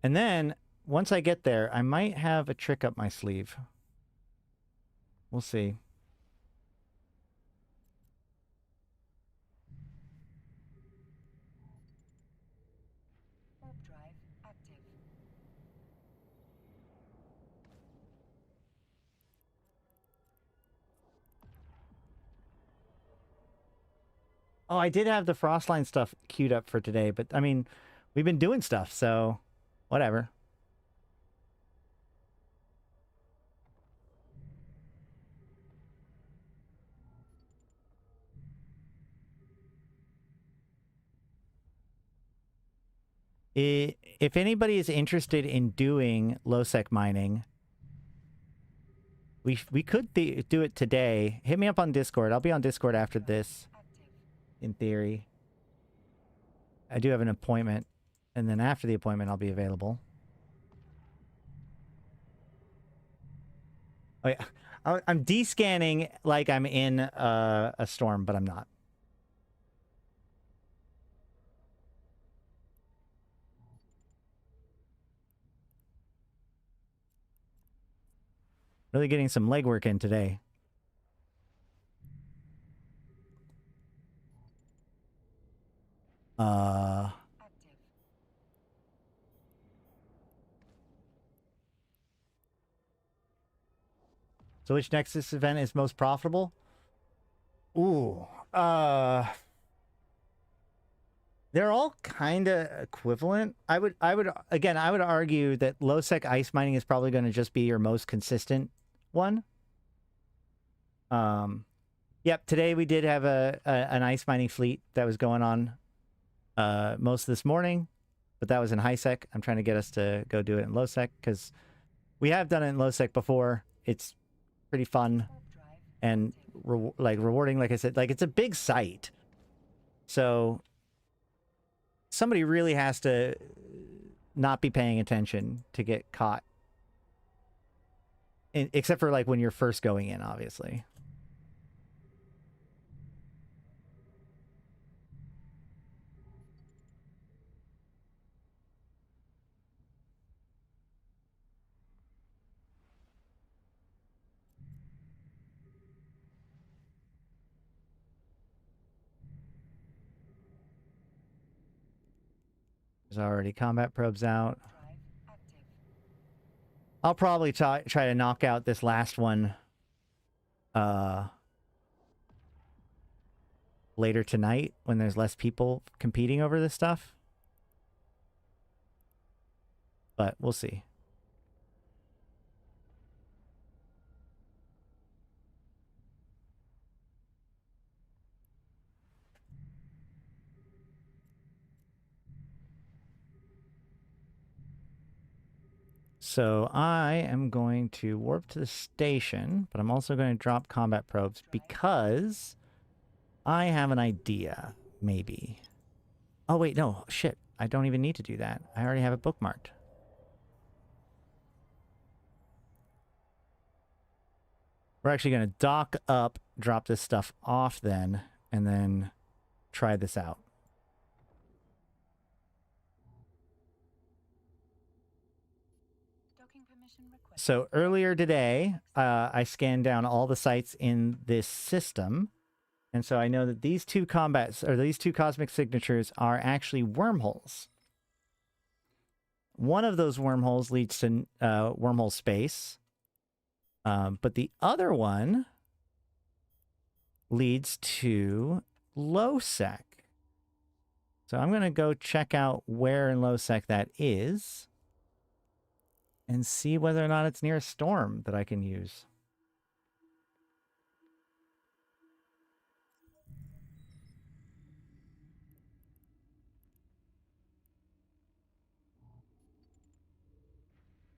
Speaker 2: And then, once I get there, I might have a trick up my sleeve. We'll see.
Speaker 3: Warp drive active.
Speaker 2: Oh, I did have the Frostline stuff queued up for today, but I mean, we've been doing stuff, so whatever. If anybody is interested in doing low-sec mining, we could do it today. Hit me up on Discord. I'll be on Discord after this,
Speaker 3: Active.
Speaker 2: in theory. I do have an appointment, and then after the appointment, I'll be available. Oh, yeah. I'm descanning like I'm in a storm, but I'm not. Really getting some legwork in today.
Speaker 3: Active.
Speaker 2: So which Nexus event is most profitable? Ooh. They're all kind of equivalent. I would argue that low-sec ice mining is probably going to just be your most consistent one. Yep, today we did have an ice mining fleet that was going on most of this morning, but that was in high-sec. I'm trying to get us to go do it in low-sec because we have done it in low-sec before. It's pretty fun
Speaker 3: Warp drive.
Speaker 2: and rewarding. Like I said, like it's a big site, so somebody really has to not be paying attention to get caught. Except for like when you're first going in, obviously. There's already combat probes out.
Speaker 3: Drive active.
Speaker 2: I'll probably try to knock out this last one later tonight when there's less people competing over this stuff. But we'll see. So I am going to warp to the station, but I'm also going to drop combat probes because I have an idea, maybe. Oh, wait, no. Shit. I don't even need to do that. I already have it bookmarked. We're actually going to dock up, drop this stuff off then, and then try this out.
Speaker 3: Docking permission requested.
Speaker 2: So earlier today, I scanned down all the sites in this system. And so I know that these two these two cosmic signatures are actually wormholes. One of those wormholes leads to wormhole space. But the other one leads to low-sec. So I'm going to go check out where in low-sec that is and see whether or not it's near a storm that I can use.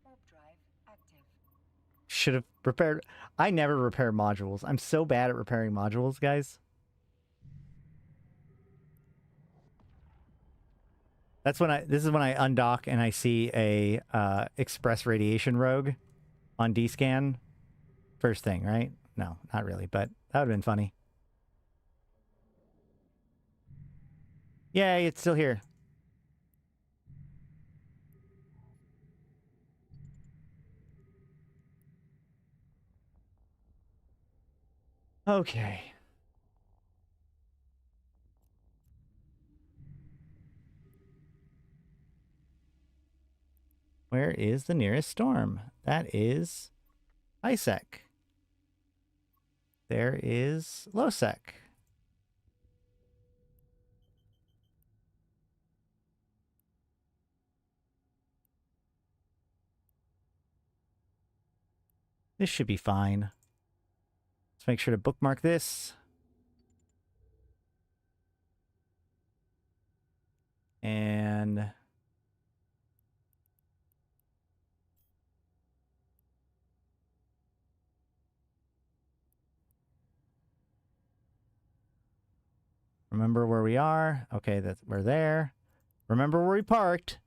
Speaker 3: Warp drive active.
Speaker 2: Should have repaired. I never repair modules. I'm so bad at repairing modules, guys. This is when I undock and I see a express radiation rogue on D-scan. First thing, right? No, not really, but that would have been funny. Yay, it's still here. Okay. Where is the nearest storm? That is high-sec. There is low-sec. This should be fine. Let's make sure to bookmark this. And remember where we are. Okay, we're there. Remember where we parked.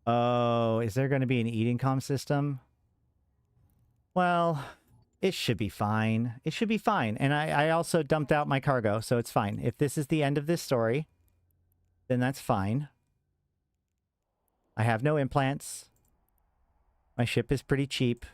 Speaker 2: Oh, is there going to be an eating comm system? Well, it should be fine. It should be fine. And I also dumped out my cargo, so it's fine. If this is the end of this story, then that's fine. I have no implants. My ship is pretty cheap.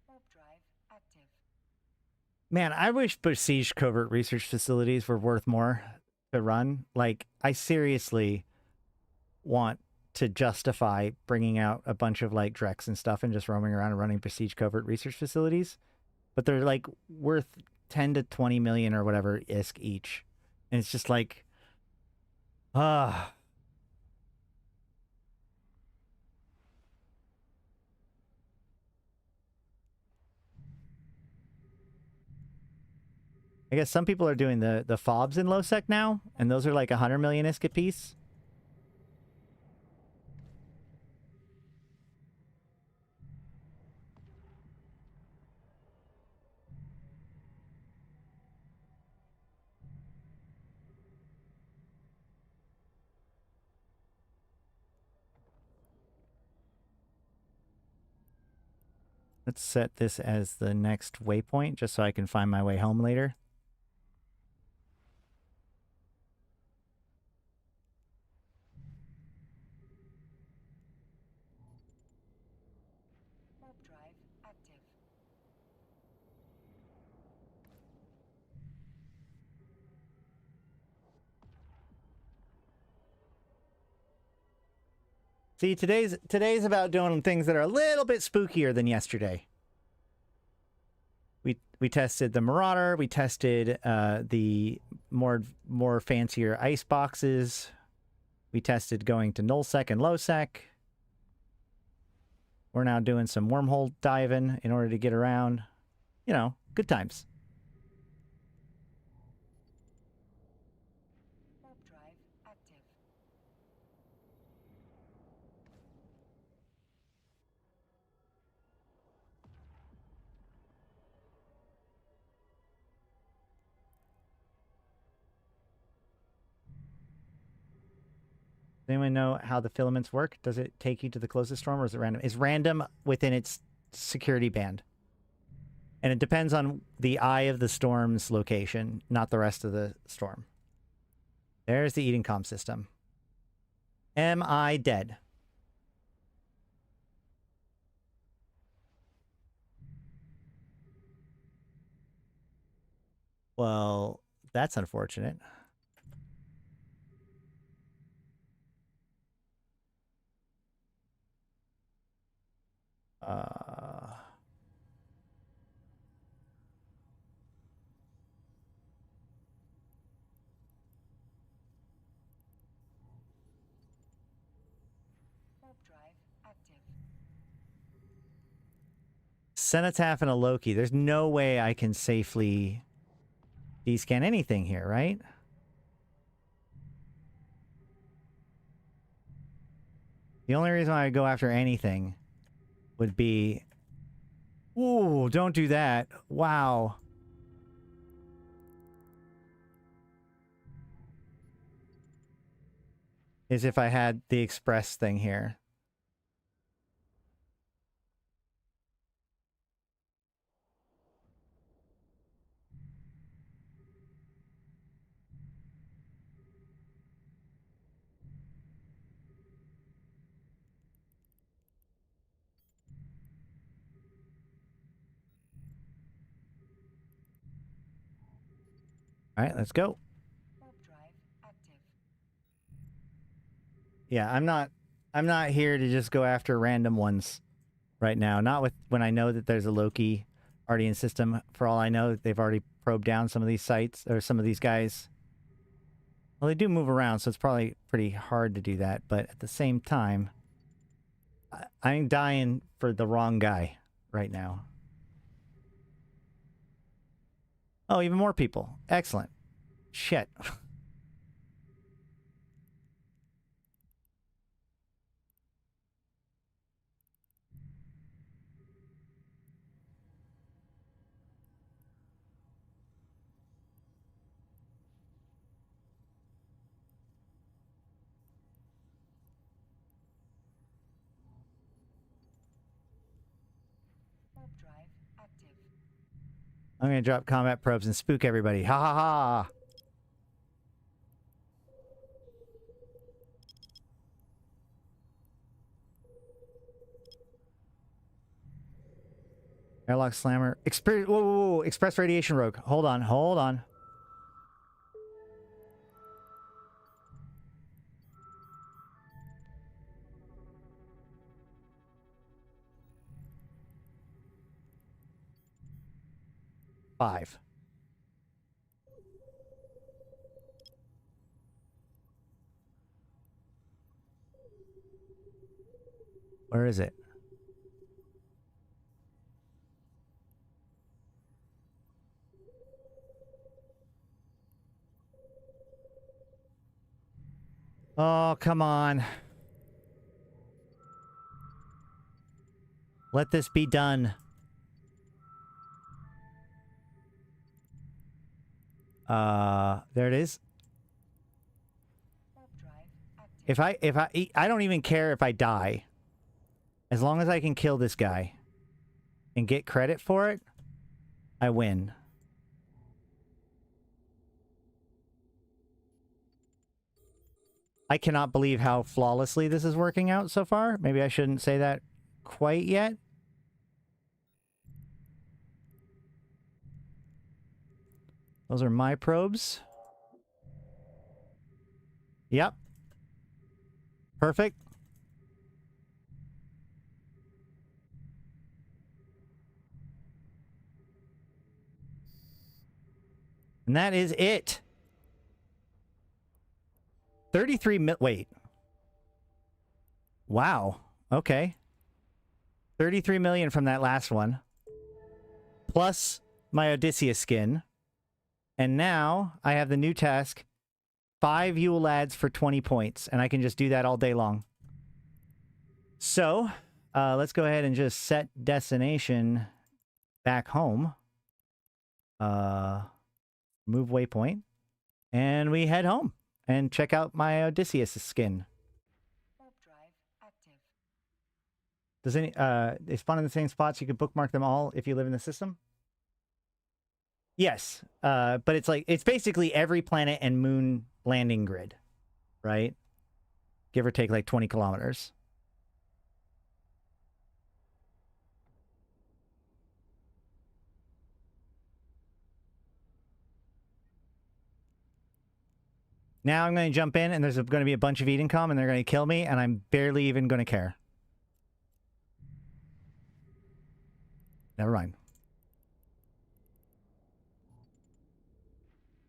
Speaker 3: Warp drive active.
Speaker 2: Man, I wish besieged covert research facilities were worth more to run. Like, I seriously want to justify bringing out a bunch of, like, Drex and stuff and just roaming around and running besieged covert research facilities. But they're, like, worth 10 to 20 million or whatever ISK each. And it's just like, ah. I guess some people are doing the fobs in low sec now, and those are like 100 million ISK a piece. Let's set this as the next waypoint, just so I can find my way home later.
Speaker 3: Warp drive active.
Speaker 2: See, today's about doing things that are a little bit spookier than yesterday. We tested the Marauder. We tested the more fancier ice boxes. We tested going to nullsec and lowsec. We're now doing some wormhole diving in order to get around. You know, good times.
Speaker 3: Warp drive active.
Speaker 2: Does anyone know how the filaments work? Does it take you to the closest storm, or is it random? It's random within its security band. And it depends on the eye of the storm's location, not the rest of the storm. There's the eating comm system. Am I dead? Well, that's unfortunate.
Speaker 3: Warp drive active.
Speaker 2: Cenotaph and a Loki. There's no way I can safely descan anything here, right? The only reason I would go after anything would be... Ooh, don't do that. Wow. Is if I had the express thing here. All right, let's go.
Speaker 3: Warp drive active.
Speaker 2: Yeah, I'm not here to just go after random ones right now. Not with when I know that there's a Loki already in system. For all I know, they've already probed down some of these sites or some of these guys. Well, they do move around, so it's probably pretty hard to do that. But at the same time, I'm dying for the wrong guy right now. Oh, even more people. Excellent. Shit.
Speaker 3: Warp drive active.
Speaker 2: I'm going to drop combat probes and spook everybody. Ha ha ha. Airlock slammer. Whoa, whoa, whoa. Express radiation rogue. Hold on, hold on. Five. Where is it? Oh, come on. Let this be done. There it is.
Speaker 3: Warp drive active.
Speaker 2: I don't even care if I die. As long as I can kill this guy and get credit for it, I win. I cannot believe how flawlessly this is working out so far. Maybe I shouldn't say that quite yet. Those are my probes. Yep. Perfect. And that is it. 33 mil... Wait. Wow. Okay. 33 million from that last one. Plus my Odysseus skin. And now I have the new task. 5 Yule Lads for 20 points. And I can just do that all day long. So, let's go ahead and just set destination back home. Move waypoint. And we head home. And check out my Odysseus skin.
Speaker 3: Warp drive active.
Speaker 2: Does any they spawn in the same spots? You can bookmark them all if you live in the system? Yes. But it's like it's basically every planet and moon landing grid. Right? Give or take like 20 kilometers. Now I'm going to jump in, and there's going to be a bunch of Edencom, and they're going to kill me, and I'm barely even going to care. Never mind.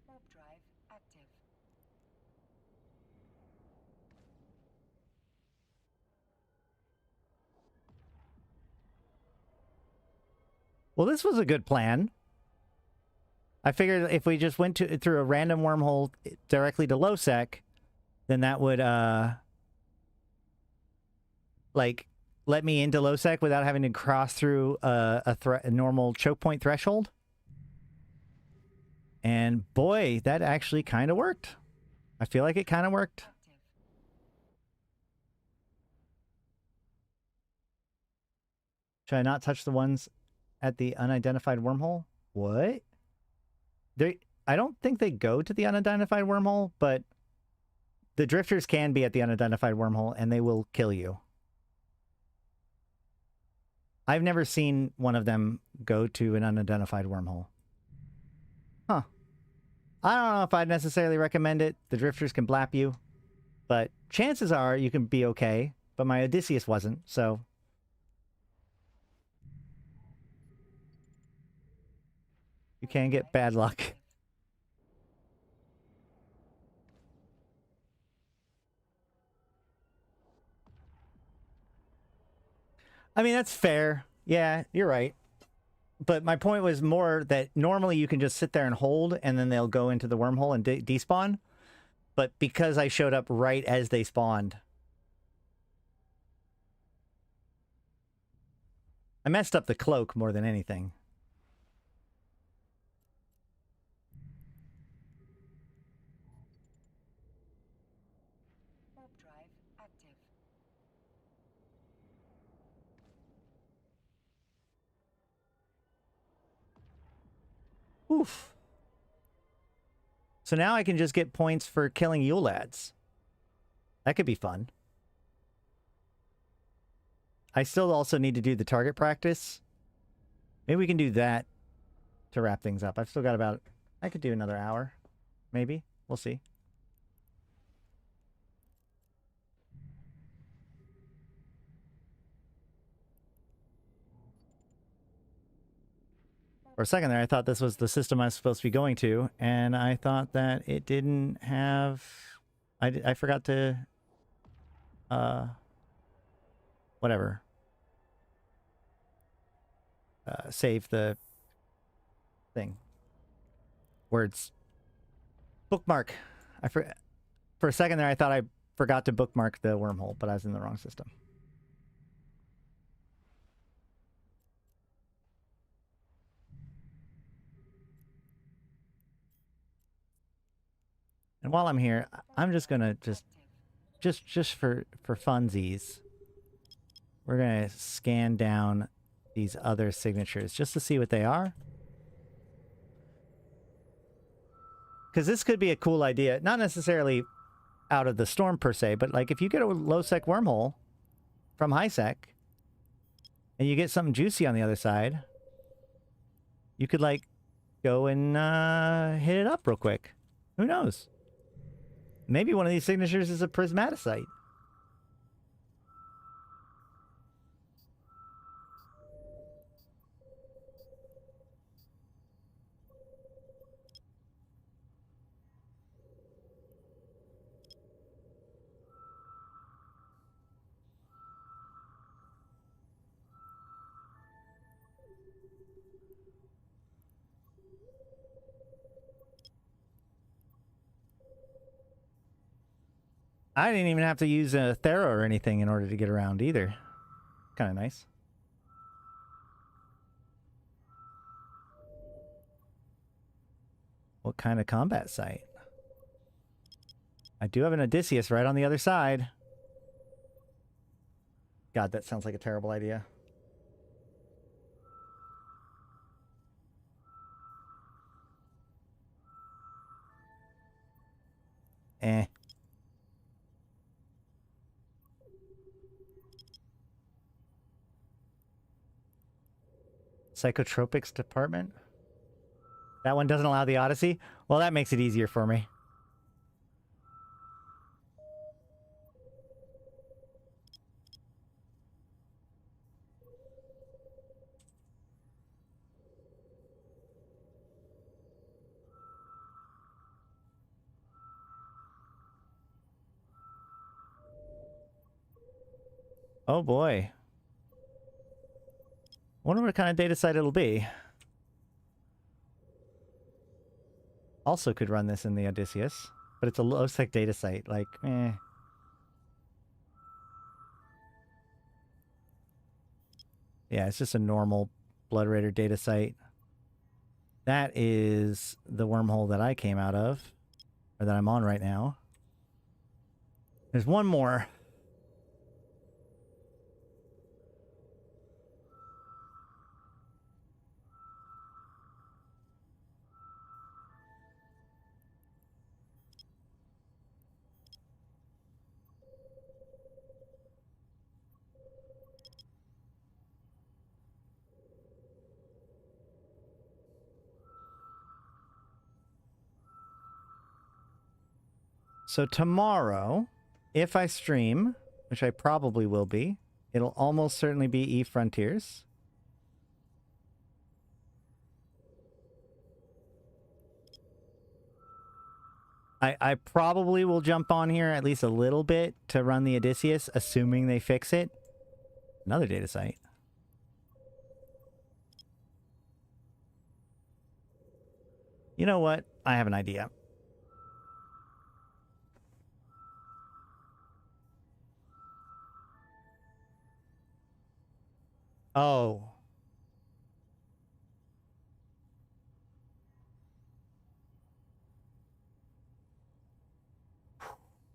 Speaker 3: Warp drive active.
Speaker 2: Well, this was a good plan. I figured if we just went through a random wormhole directly to Losec, then that would, like, let me into Losec without having to cross through a normal choke point threshold. And boy, that actually kind of worked. I feel like it kind of worked.
Speaker 3: Active.
Speaker 2: Should I not touch the ones at the unidentified wormhole? What? I don't think they go to the unidentified wormhole, but the drifters can be at the unidentified wormhole, and they will kill you. I've never seen one of them go to an unidentified wormhole. Huh. I don't know if I'd necessarily recommend it. The drifters can blap you, but chances are you can be okay. But my Odysseus wasn't, so... You can get bad luck. I mean, that's fair. Yeah, you're right. But my point was more that normally you can just sit there and hold, and then they'll go into the wormhole and despawn. But because I showed up right as they spawned, I messed up the cloak more than anything.
Speaker 3: Warp drive active.
Speaker 2: Oof. So now I can just get points for killing Yule Lads. That could be fun. I still also need to do the target practice. Maybe we can do that to wrap things up. I've still got about... I could do another hour. Maybe. We'll see. For a second there, I thought this was the system I was supposed to be going to, and I thought that it didn't have... I forgot to... whatever. Save the thing. Words. Bookmark. For a second there, I thought I forgot to bookmark the wormhole, but I was in the wrong system. And while I'm here, I'm just gonna just for funsies, we're gonna scan down these other signatures just to see what they are. Because this could be a cool idea, not necessarily out of the storm per se, but like if you get a low-sec wormhole from high-sec and you get something juicy on the other side, you could like go and hit it up real quick. Who knows? Maybe one of these signatures is a prismaticite. I didn't even have to use a Thera or anything in order to get around either. Kind of nice. What kind of combat site? I do have an Odysseus right on the other side. God, that sounds like a terrible idea. Eh. Psychotropics department? That one doesn't allow the Odyssey? Well, that makes it easier for me. Oh boy. Wonder what kind of data site it'll be. Also could run this in the Odysseus, but it's a low-sec data site. Like, eh. Yeah, it's just a normal Blood Raider data site. That is the wormhole that I came out of, or that I'm on right now. There's one more. So tomorrow, if I stream, which I probably will be, it'll almost certainly be Eve Frontiers. I probably will jump on here at least a little bit to run the Odysseus, assuming they fix it. Another data site. You know what? I have an idea. Oh.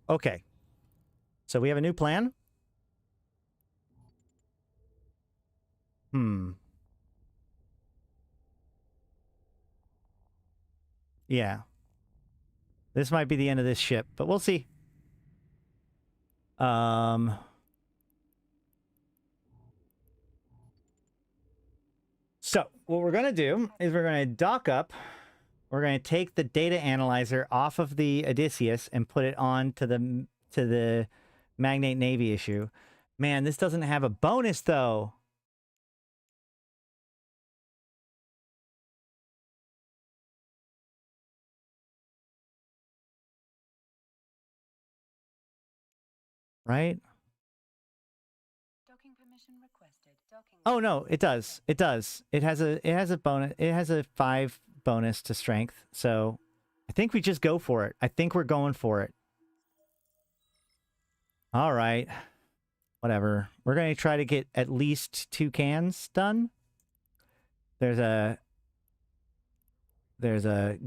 Speaker 2: Okay. So we have a new plan. Yeah. This might be the end of this ship, but we'll see. So what we're going to do is we're going to dock up. We're going to take the data analyzer off of the Odysseus and put it on to the Magnate Navy issue. Man, this doesn't have a bonus, though. Right?
Speaker 3: Docking permission requested. Docking.
Speaker 2: Oh no, it does. It does. It has a bonus. It has a 5 bonus to strength. So I think we just go for it. I think we're going for it. All right. Whatever. We're going to try to get at least 2 cans done. There's a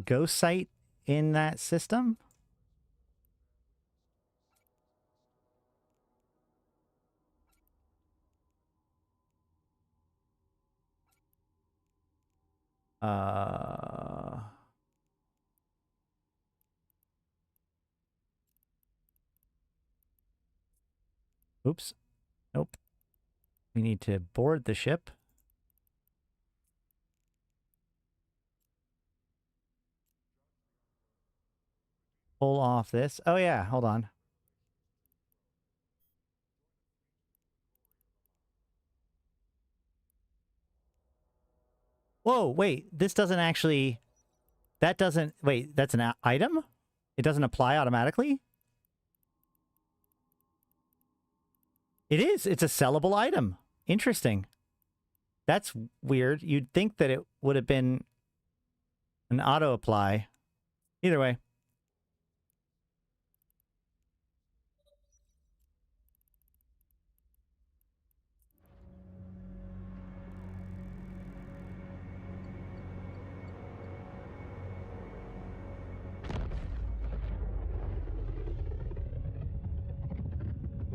Speaker 2: ghost site in that system. Oops. Nope. We need to board the ship. Pull off this. Oh yeah, hold on. Whoa, wait. This doesn't actually... That doesn't... Wait, that's an item? It doesn't apply automatically? It is. It's a sellable item. Interesting. That's weird. You'd think that it would have been an auto-apply. Either way.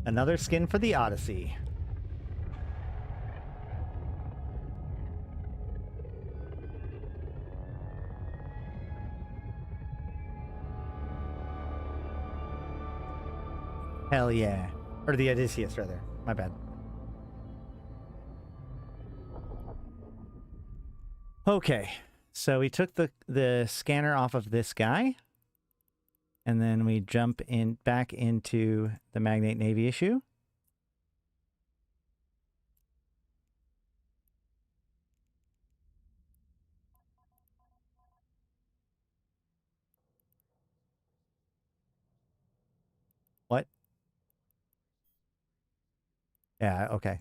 Speaker 2: Another skin for the Odyssey. Hell yeah. Or the Odysseus, rather. My bad. Okay. So we took the scanner off of this guy. And then we jump in back into the Magnate Navy issue. What? Yeah, okay.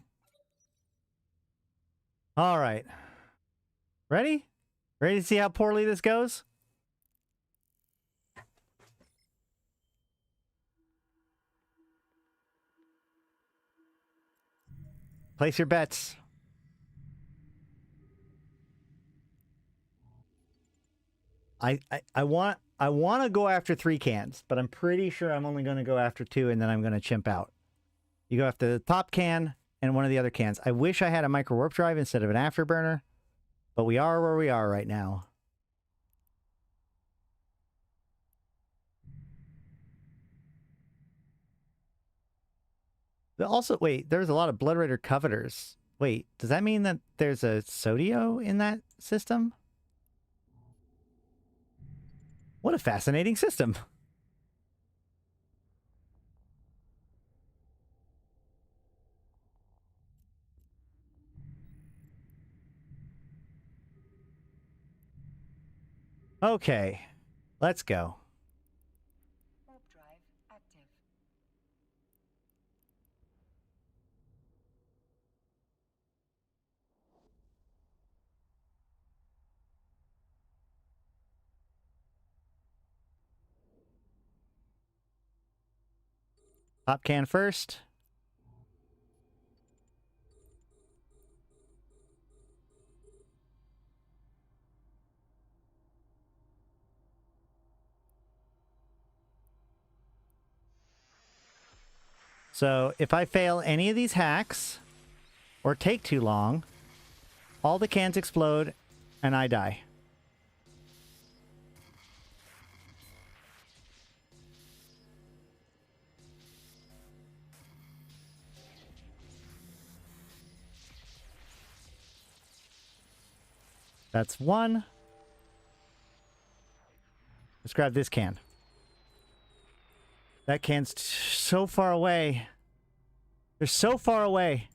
Speaker 2: All right. Ready? Ready to see how poorly this goes? Place your bets. I want to go after 3 cans, but I'm pretty sure I'm only going to go after 2 and then I'm going to chimp out. You go after the top can and one of the other cans. I wish I had a micro warp drive instead of an afterburner, but we are where we are right now. But also, wait, there's a lot of Blood Raider Covetors. Wait, does that mean that there's a Sodio in that system? What a fascinating system. Okay, let's go.
Speaker 3: Warp drive active.
Speaker 2: Top can first. So if I fail any of these hacks or take too long, all the cans explode and I die. That's 1. Let's grab this can. That can's so far away. They're so far away.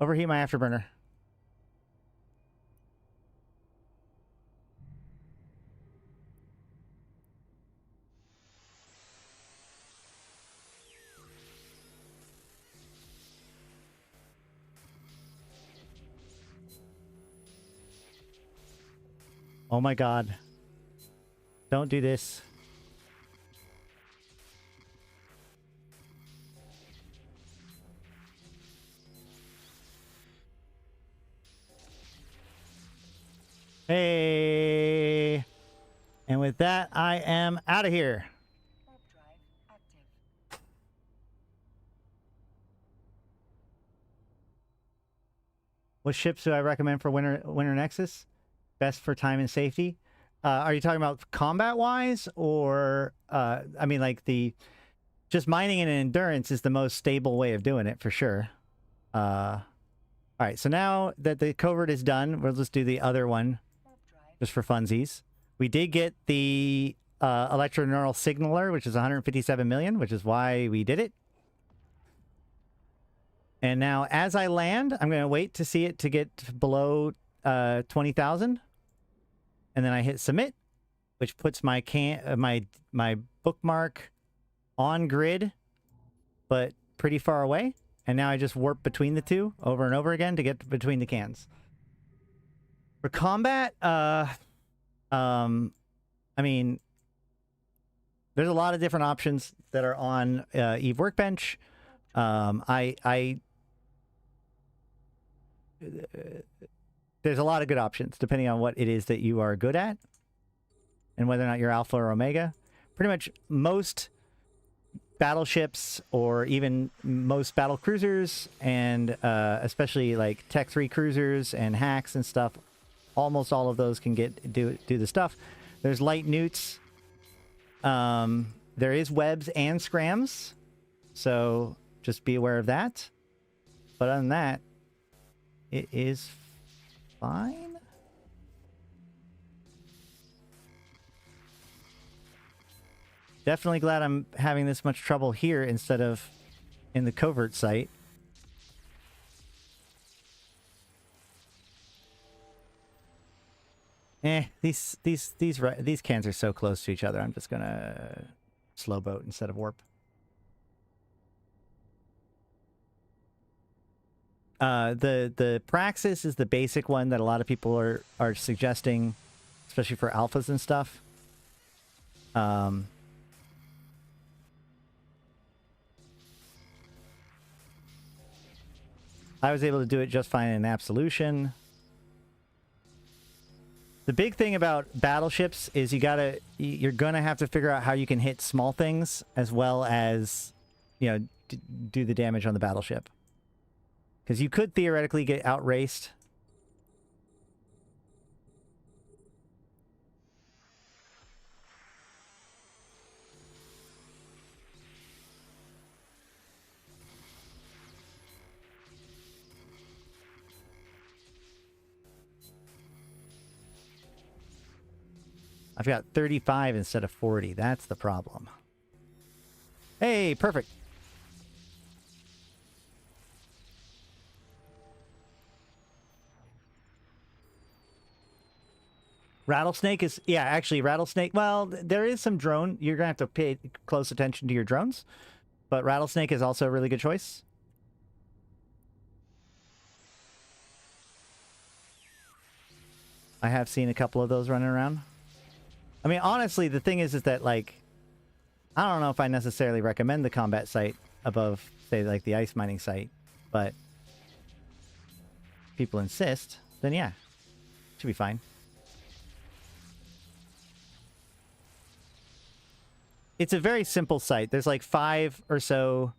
Speaker 2: Overheat my afterburner. Oh my god. Don't do this. Hey. And with that, I am out of here.
Speaker 3: Warp drive active.
Speaker 2: What ships do I recommend for Winter Nexus? Best for time and safety? Are you talking about combat-wise? Or, I mean, like just mining and endurance is the most stable way of doing it, for sure. All right, so now that the covert is done, we'll just do the other one,
Speaker 3: Warp drive.
Speaker 2: just for funsies. We did get the electroneural signaler, which is 157 million, which is why we did it. And now, as I land, I'm going to wait to see it to get below 20,000. And then I hit submit, which puts my my bookmark on grid, but pretty far away. And now I just warp between the two over and over again to get between the cans. For combat, I mean, there's a lot of different options that are on Eve Workbench. There's a lot of good options depending on what it is that you are good at and whether or not you're alpha or omega. Pretty much most battleships or even most battle cruisers, and especially like Tech 3 cruisers and hacks and stuff, almost all of those can do the stuff. There's light newts. There is webs and scrams, so just be aware of that. But other than that, it is fine. Definitely glad I'm having this much trouble here instead of in the covert site. These cans are so close to each other. I'm just gonna slow boat instead of warp. The Praxis is the basic one that a lot of people are suggesting, especially for alphas and stuff. I was able to do it just fine in Absolution. The big thing about battleships is you're gonna have to figure out how you can hit small things as well as, you know, do the damage on the battleship. Because you could theoretically get outraced. I've got 35 instead of 40. That's the problem. Hey, perfect. Rattlesnake is... Yeah, actually, Rattlesnake... Well, there is some drone. You're going to have to pay close attention to your drones. But Rattlesnake is also a really good choice. I have seen a couple of those running around. I mean, honestly, the thing is that, like, I don't know if I necessarily recommend the combat site above, say, like, the ice mining site, but if people insist, then yeah, should be fine. It's a very simple site. There's like 5 or so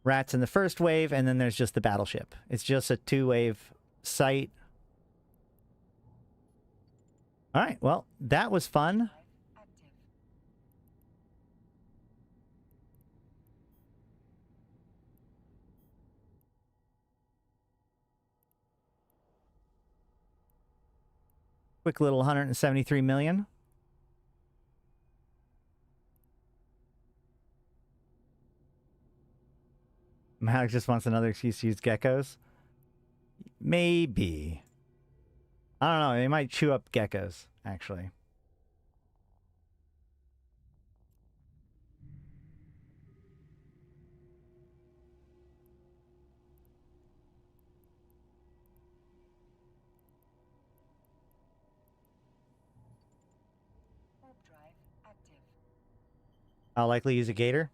Speaker 2: rats in the first wave, and then there's just the battleship. It's just a 2-wave site. All right, well, that was fun. Quick little 173 million. Malak just wants another excuse to use geckos. Maybe. I don't know. They might chew up geckos, actually.
Speaker 3: Warp drive active.
Speaker 2: I'll likely use a gator.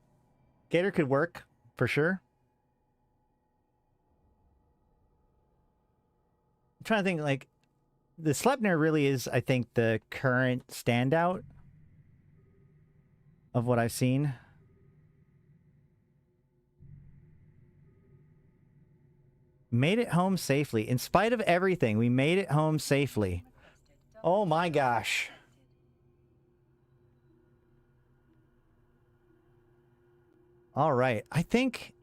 Speaker 2: Gator could work, for sure. I'm trying to think, like, the Sleipnir really is, I think, the current standout of what I've seen. Made it home safely. In spite of everything, we made it home safely. Oh my gosh. All right. I think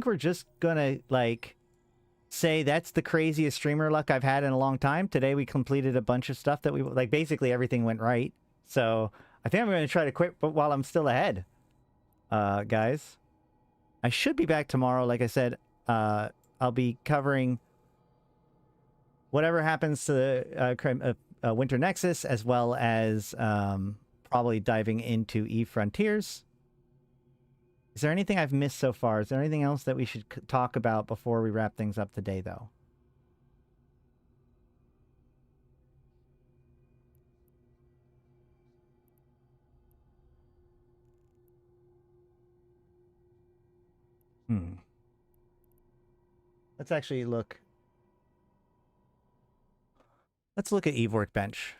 Speaker 2: we're just gonna, like, say that's the craziest streamer luck I've had in a long time. Today we completed a bunch of stuff that we, like, basically everything went right. So I think I'm going to try to quit while I'm still ahead. Guys, I should be back tomorrow. Like I said, I'll be covering whatever happens to the Winter Nexus, as well as probably diving into Eve Frontiers. Is there anything I've missed so far? Is there anything else that we should talk about before we wrap things up today, though? Let's actually look. Let's look at Eve Workbench.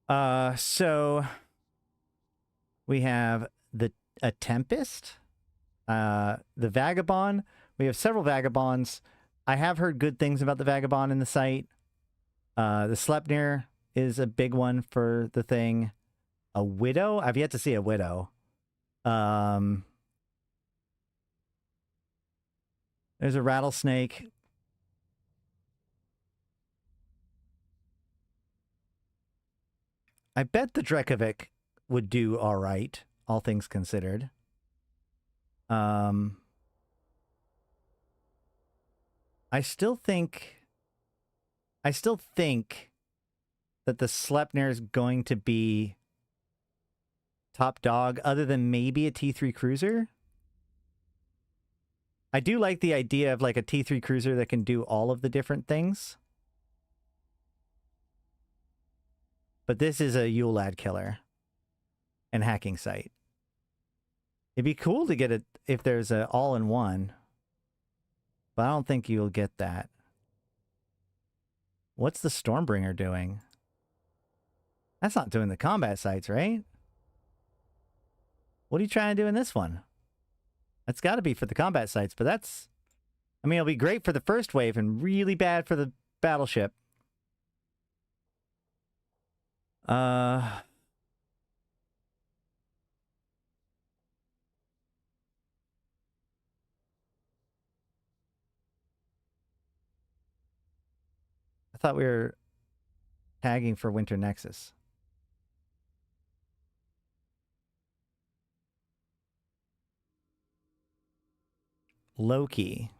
Speaker 2: So we have a Tempest, the Vagabond. We have several Vagabonds. I have heard good things about the Vagabond in the site. The Sleipnir is a big one for the thing. A Widow? I've yet to see a Widow. There's a Rattlesnake. I bet the Drekovic would do all right, all things considered. I still think that the Sleipnir is going to be top dog, other than maybe a T3 cruiser. I do like the idea of like a T3 cruiser that can do all of the different things. But this is a Yule Lad killer and hacking site. It'd be cool to get it if there's a all-in-one, but I don't think you'll get that. What's the Stormbringer doing? That's not doing the combat sites, right? What are you trying to do in this one? That's got to be for the combat sites, but that's... I mean, it'll be great for the first wave and really bad for the battleship. I thought we were tagging for Winter Nexus. Loki.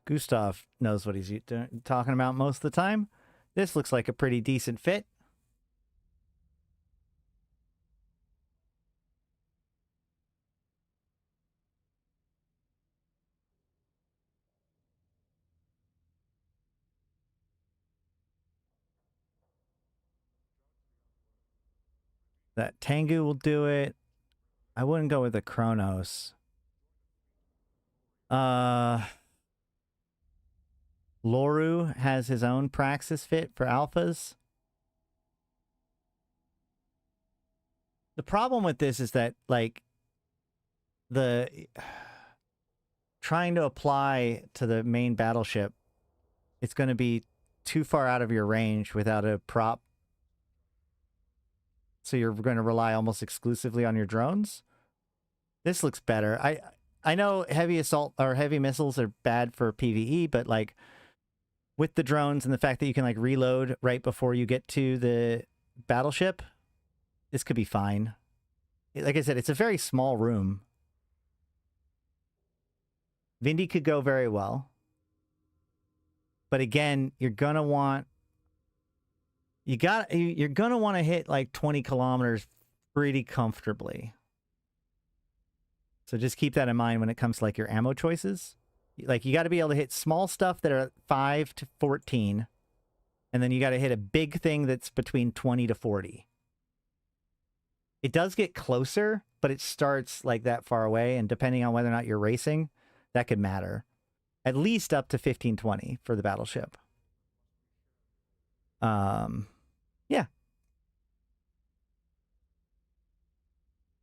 Speaker 2: Gustav knows what he's talking about most of the time. This looks like a pretty decent fit. That Tengu will do it. I wouldn't go with the Kronos. Loru has his own Praxis fit for alphas. The problem with this is that, like, trying to apply to the main battleship, it's going to be too far out of your range without a prop. So you're going to rely almost exclusively on your drones. This looks better. I know heavy assault or heavy missiles are bad for PvE, but like with the drones and the fact that you can like reload right before you get to the battleship, this could be fine. Like I said, it's a very small room. Vindy could go very well. But again, you're going to want... You're going to want to hit like 20 kilometers pretty comfortably. So just keep that in mind when it comes to like your ammo choices. Like you got to be able to hit small stuff that are 5 to 14. And then you got to hit a big thing that's between 20 to 40. It does get closer, but it starts like that far away. And depending on whether or not you're racing, that could matter. At least up to 15-20 for the battleship. Yeah.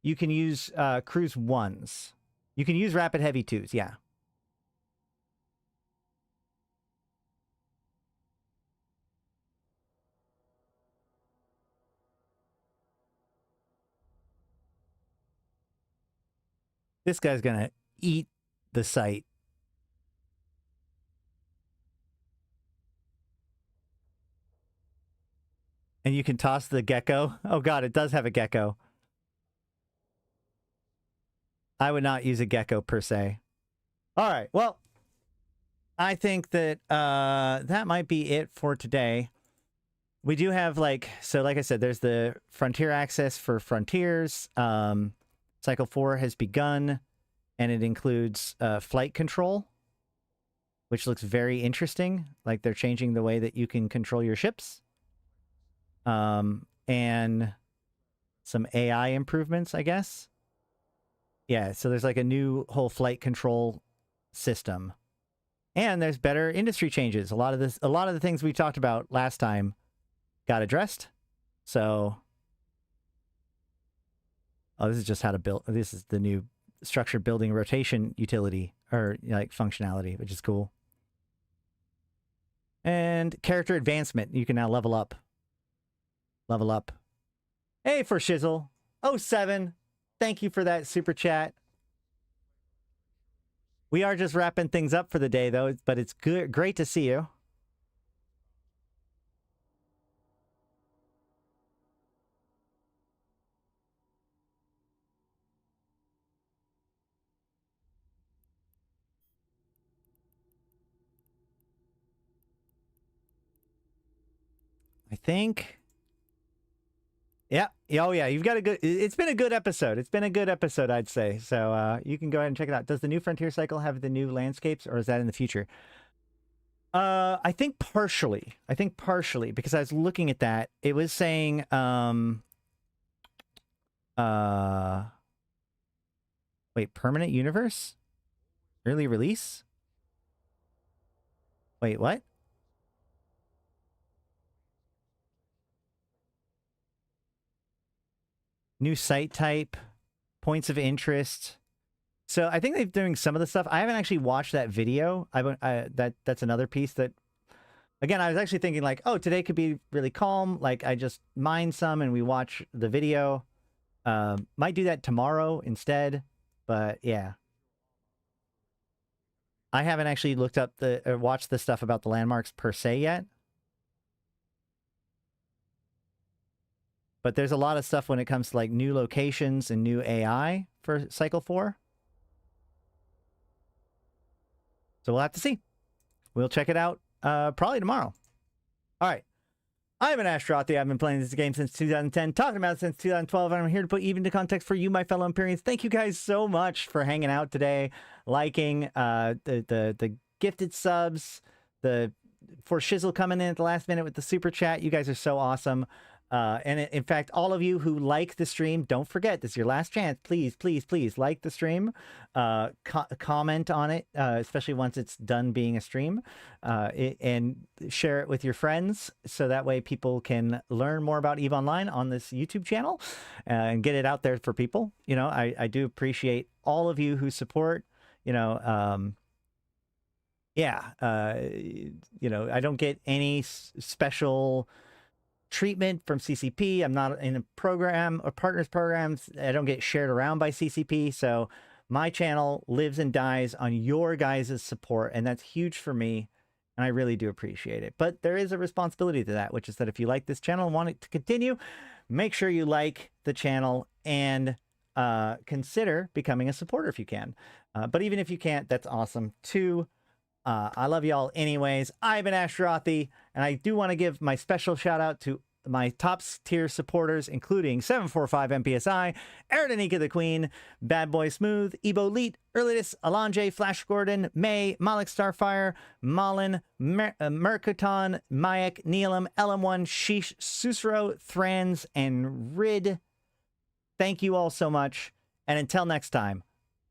Speaker 2: You can use cruise 1s. You can use rapid heavy 2s, yeah. This guy's gonna eat the site. And you can toss the gecko. Oh god, it does have a gecko. I would not use a gecko per se. All right, well, I think that that might be it for today. We do have like I said, there's the frontier access for frontiers. Cycle 4 has begun, and it includes flight control, which looks very interesting. Like they're changing the way that you can control your ships. And some AI improvements, I guess. Yeah, so there's like a new whole flight control system. And there's better industry changes. A lot of the things we talked about last time got addressed. So, oh, this is just how to build. This is the new structured building rotation utility or like functionality, which is cool. And character advancement. You can now level up. Level up. Hey, for Shizzle. 07. Thank you for that super chat. We are just wrapping things up for the day, though, but it's good, great to see you. I think. Yeah. Oh, yeah. You've got a good. It's been a good episode. It's been a good episode, I'd say. So you can go ahead and check it out. Does the new Frontier cycle have the new landscapes, or is that in the future? I think partially. I think partially because I was looking at that. It was saying. Wait, permanent universe? Early release? Wait, what? New site type, points of interest. So I think they're doing some of the stuff. I haven't actually watched that video. That's another piece that, again, I was actually thinking like, oh, today could be really calm. Like I just mine some and we watch the video. Might do that tomorrow instead. But yeah. I haven't actually looked up or watched the stuff about the landmarks per se yet. But there's a lot of stuff when it comes to like new locations and new AI for Cycle 4. So we'll have to see. We'll check it out probably tomorrow. All right. I'm an Ashrothi. I've been playing this game since 2010, talking about it since 2012, and I'm here to put even into context for you, my fellow Empyreans. Thank you guys so much for hanging out today, liking the gifted subs, for Shizzle coming in at the last minute with the super chat. You guys are so awesome. And in fact, all of you who like the stream, don't forget, this is your last chance. Please, please, please like the stream. Comment on it, especially once it's done being a stream. And share it with your friends so that way people can learn more about EVE Online on this YouTube channel and get it out there for people. You know, I do appreciate all of you who support, you know, you know, I don't get any special treatment from CCP. I'm not in a program or partners programs. I don't get shared around by CCP. So my channel lives and dies on your guys' support. And that's huge for me. And I really do appreciate it. But there is a responsibility to that, which is that if you like this channel and want it to continue, make sure you like the channel and consider becoming a supporter if you can. But even if you can't, that's awesome too. I love y'all anyways. I've been Ashrothi, and I do want to give my special shout out to my top tier supporters, including 745 MPSI, Arydanika the Queen, Bad Boy Smooth, Ebo Leet, Erladis, Elange, Flash Gordon, May, Malak Starfire, Malin, Mercaton, Mayak, Neelam, LM1, Sheesh, Susro, Thrans, and Rid. Thank you all so much. And until next time,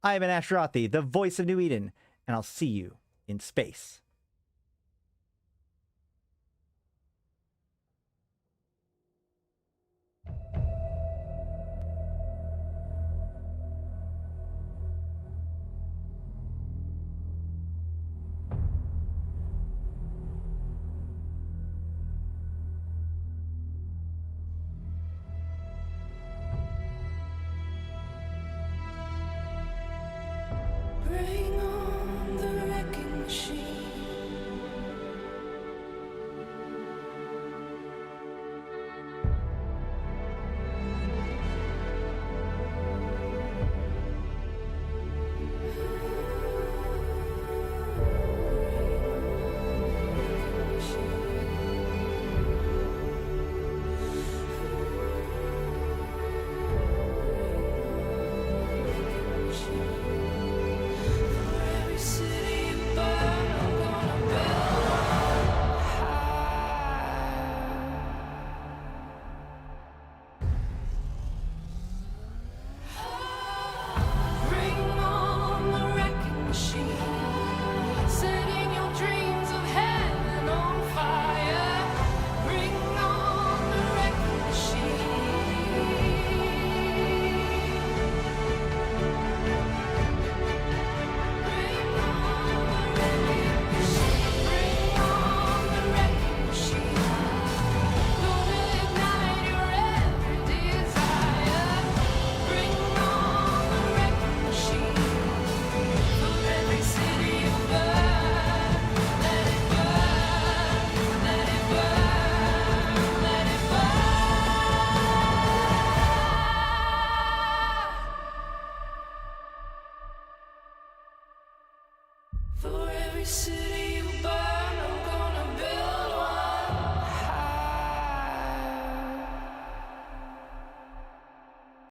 Speaker 2: I've been Ashrothi, the voice of New Eden, and I'll see you in space.
Speaker 1: Bring on the wrecking machine. every city.